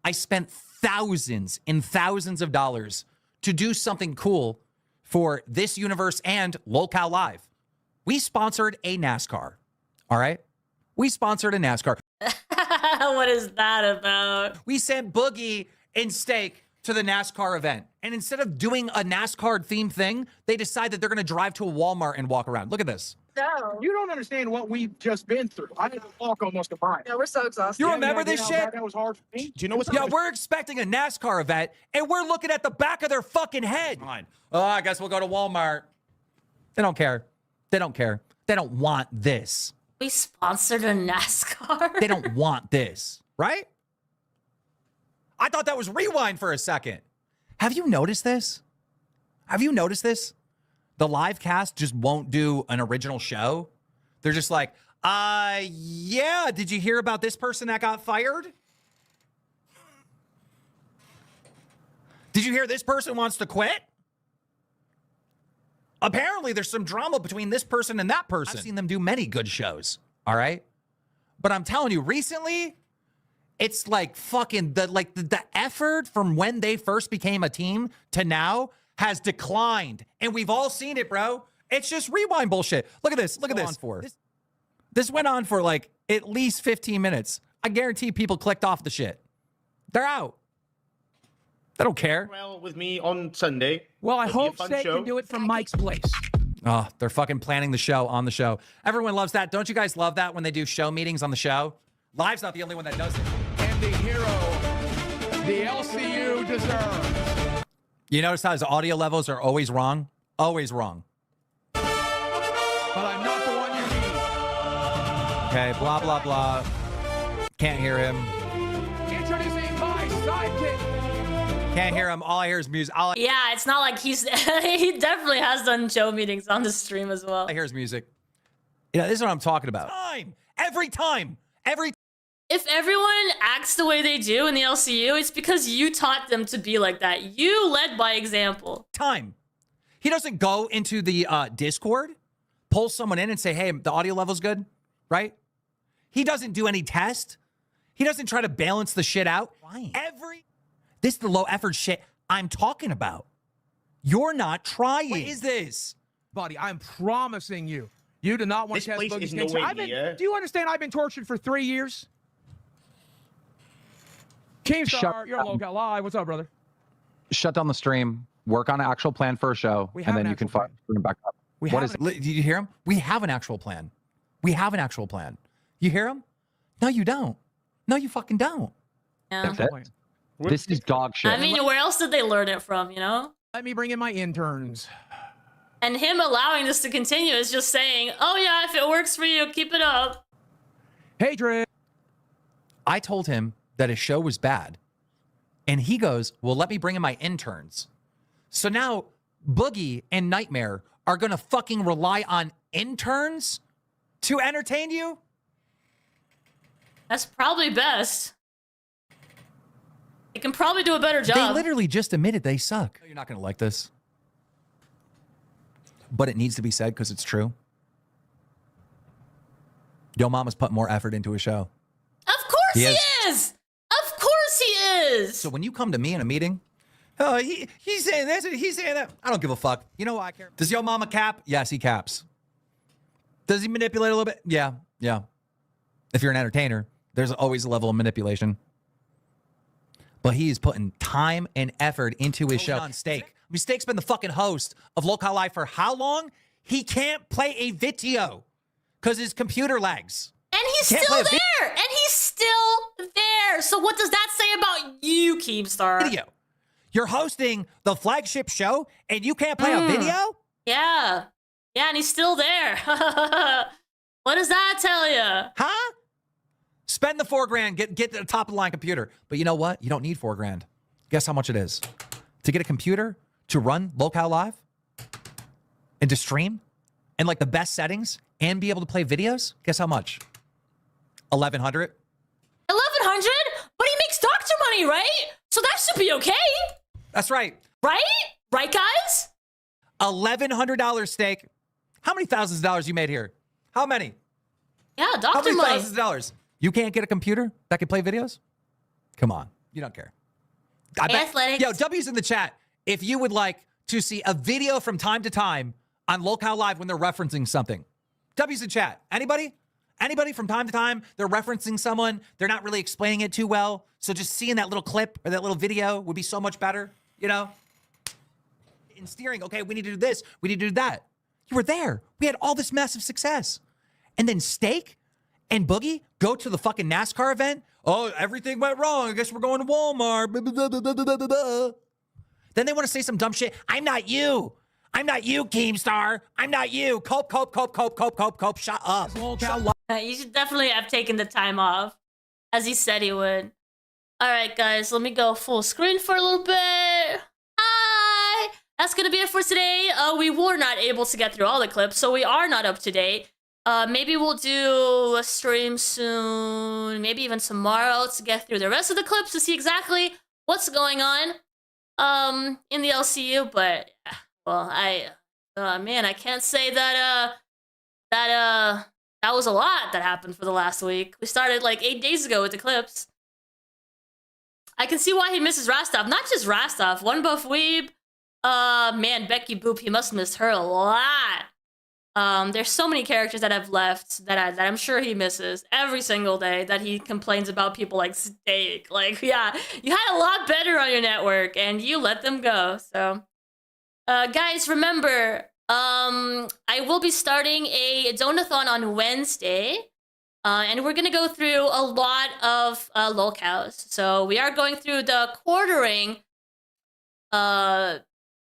I spent thousands and thousands of dollars to do something cool for this universe and Lolcow Live. We sponsored a NASCAR. All right? We sponsored a NASCAR. What is that about? We sent Boogie and Steak to the NASCAR event. And instead of doing a NASCAR themed thing, they decide that they're going to drive to a Walmart and walk around. Look at this. No. You don't understand what we've just been through. I had to walk almost a mile. Yeah, we're so exhausted. You remember this shit? That was hard for me. Do you know what's Yeah, we're expecting a NASCAR event, and we're looking at the back of their fucking head. Fine. Oh, I guess we'll go to Walmart. They don't care. They don't care. They don't want this. We sponsored a NASCAR? They don't want this, right? I thought that was Rewind for a second. Have you noticed this? Have you noticed this? The live cast just won't do an original show. They're just like, yeah, did you hear about this person that got fired? Did you hear this person wants to quit? Apparently, there's some drama between this person and that person. I've seen them do many good shows, all right? But I'm telling you, recently, it's like fucking, the effort from when they first became a team to now has declined. And we've all seen it, bro. It's just Rewind bullshit. Look at this. Look at this. This went on for like at least 15 minutes. I guarantee people clicked off the shit. They're out. They don't care. Well, with me on Sunday. Well, I hope Steak can do it from Mike's place. Oh, they're fucking planning the show on the show. Everyone loves that. Don't you guys love that when they do show meetings on the show? Live's not the only one that does it. And the hero the LCU deserves. You notice how his audio levels are always wrong? Always wrong. But I'm not the one you need. Okay, blah, blah, blah. Can't hear him. Introducing my sidekick. Can't hear him. All I hear is music. Yeah, it's not like he's... he definitely has done show meetings on the stream as well. I hear his music. Yeah, this is what I'm talking about. Every time. If everyone acts the way they do in the LCU, it's because you taught them to be like that. You led by example. He doesn't go into the Discord, pull someone in and say, hey, the audio level's good, right? He doesn't do any test. He doesn't try to balance the shit out. This is the low effort shit I'm talking about. You're not trying. What is this? Buddy, I'm promising you. You do not want This to test place Boogie's is nowhere cancer. near. Do you understand I've been tortured for 3 years? Keemstar, you're Lolcow Live. What's up, brother? Shut down the stream. Work on an actual plan for a show, and then you can fire the stream back up. What is it? Did you hear him? We have an actual plan. We have an actual plan. You hear him? No, you don't. No, you fucking don't. Yeah. That's it. This is dog shit. I mean, where else did they learn it from, you know? Let me bring in my interns. And him allowing this to continue is just saying, oh yeah, if it works for you, keep it up. Hey, Dre. I told him that his show was bad. And he goes, well, let me bring in my interns. So now Boogie and Nightmare are going to fucking rely on interns to entertain you? That's probably best. They can probably do a better job. They literally just admitted they suck. You're not going to like this. But it needs to be said because it's true. Yo Mama's put more effort into his show. Of course he is! Of course he is! So when you come to me in a meeting, oh, he's saying this and he's saying that. I don't give a fuck. You know why I care? Does Yo Mama cap? Yes, he caps. Does he manipulate a little bit? Yeah, yeah. If you're an entertainer, there's always a level of manipulation. But he's putting time and effort into his show. On Steak. I mean, Steak's been the fucking host of Lolcow Live for how long? He can't play a video because his computer lags. And he's still there! And he's still there! So what does that say about you, Keemstar? Video. You're hosting the flagship show and you can't play a video? Yeah. Yeah, and he's still there. What does that tell you? Huh? Spend the $4,000, get the top of the line computer. But you know what? You don't need $4,000. Guess how much it is? To get a computer to run Lolcow Live and to stream and like the best settings and be able to play videos? Guess how much? $1,100. $1,100? But he makes doctor money money, right? So that should be okay. That's right. Right? Right, guys? $1,100 steak. How many thousands of dollars you made here? How many? Yeah, How doctor many money. thousands of dollars? You can't get a computer that can play videos? Come on. You don't care. I bet, Athletics. yo, W's in the chat. If you would like to see a video from time to time on Lolcow Live when they're referencing something. W's in chat. Anybody? Anybody from time to time, they're referencing someone, they're not really explaining it too well. So just seeing that little clip or that little video would be so much better, you know? In steering, okay, we need to do this, we need to do that. You were there. We had all this massive success. And then Steak and Boogie go to the fucking NASCAR event. Oh, everything went wrong. I guess we're going to Walmart. Then they want to say some dumb shit. I'm not you. I'm not you, Keemstar. I'm not you. Cope. Shut up. You should definitely have taken the time off, as he said he would. All right, guys, let me go full screen for a little bit. Hi! That's going to be it for today. We were not able to get through all the clips, so we are not up to date. Maybe we'll do a stream soon, maybe even tomorrow to get through the rest of the clips to see exactly what's going on in the LCU. But, well, man, I can't say that that was a lot that happened for the last week. We started like 8 days ago with the clips. I can see why he misses Rastov. Not just Rastov, One Buff Weeb. Man, Becky Boop, he must miss her a lot. There's so many characters that have left that I'm sure he misses every single day, that he complains about people like Steak. Like, yeah, you had a lot better on your network and you let them go. So, guys, remember, I will be starting a donathon on Wednesday. And we're going to go through a lot of lolcows. So we are going through the quartering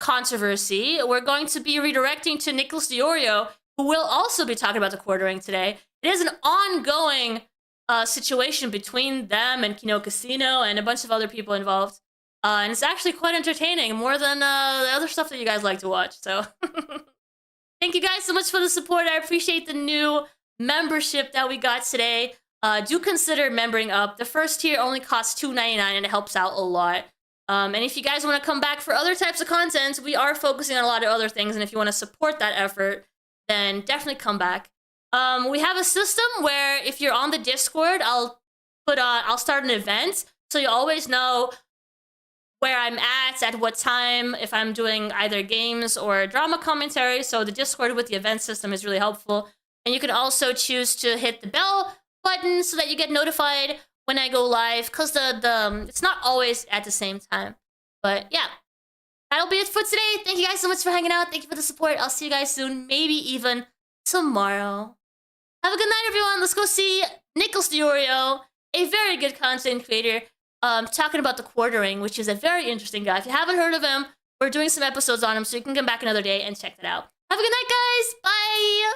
controversy. We're going to be redirecting to Nicholas Diorio, who will also be talking about the quartering today. It is an ongoing situation between them and Kino Casino and a bunch of other people involved. And it's actually quite entertaining, more than the other stuff that you guys like to watch. So thank you guys so much for the support. I appreciate the new membership that we got today. Do consider membering up. The first tier only costs $2.99 and it helps out a lot. And if you guys want to come back for other types of content, we are focusing on a lot of other things, and if you want to support that effort, then definitely come back. We have a system where if you're on the Discord, I'll start an event, so you always know where I'm at what time, if I'm doing either games or drama commentary. So the Discord with the event system is really helpful. And you can also choose to hit the bell button so that you get notified when I go live, because the it's not always at the same time. But yeah, that'll be it for today. Thank you guys so much for hanging out. Thank you for the support. I'll see you guys soon, maybe even tomorrow. Have a good night, everyone. Let's go see Nicholas Diorio, a very good content creator, talking about the quartering, which is a very interesting guy. If you haven't heard of him, we're doing some episodes on him, so you can come back another day and check that out. Have a good night, guys. Bye.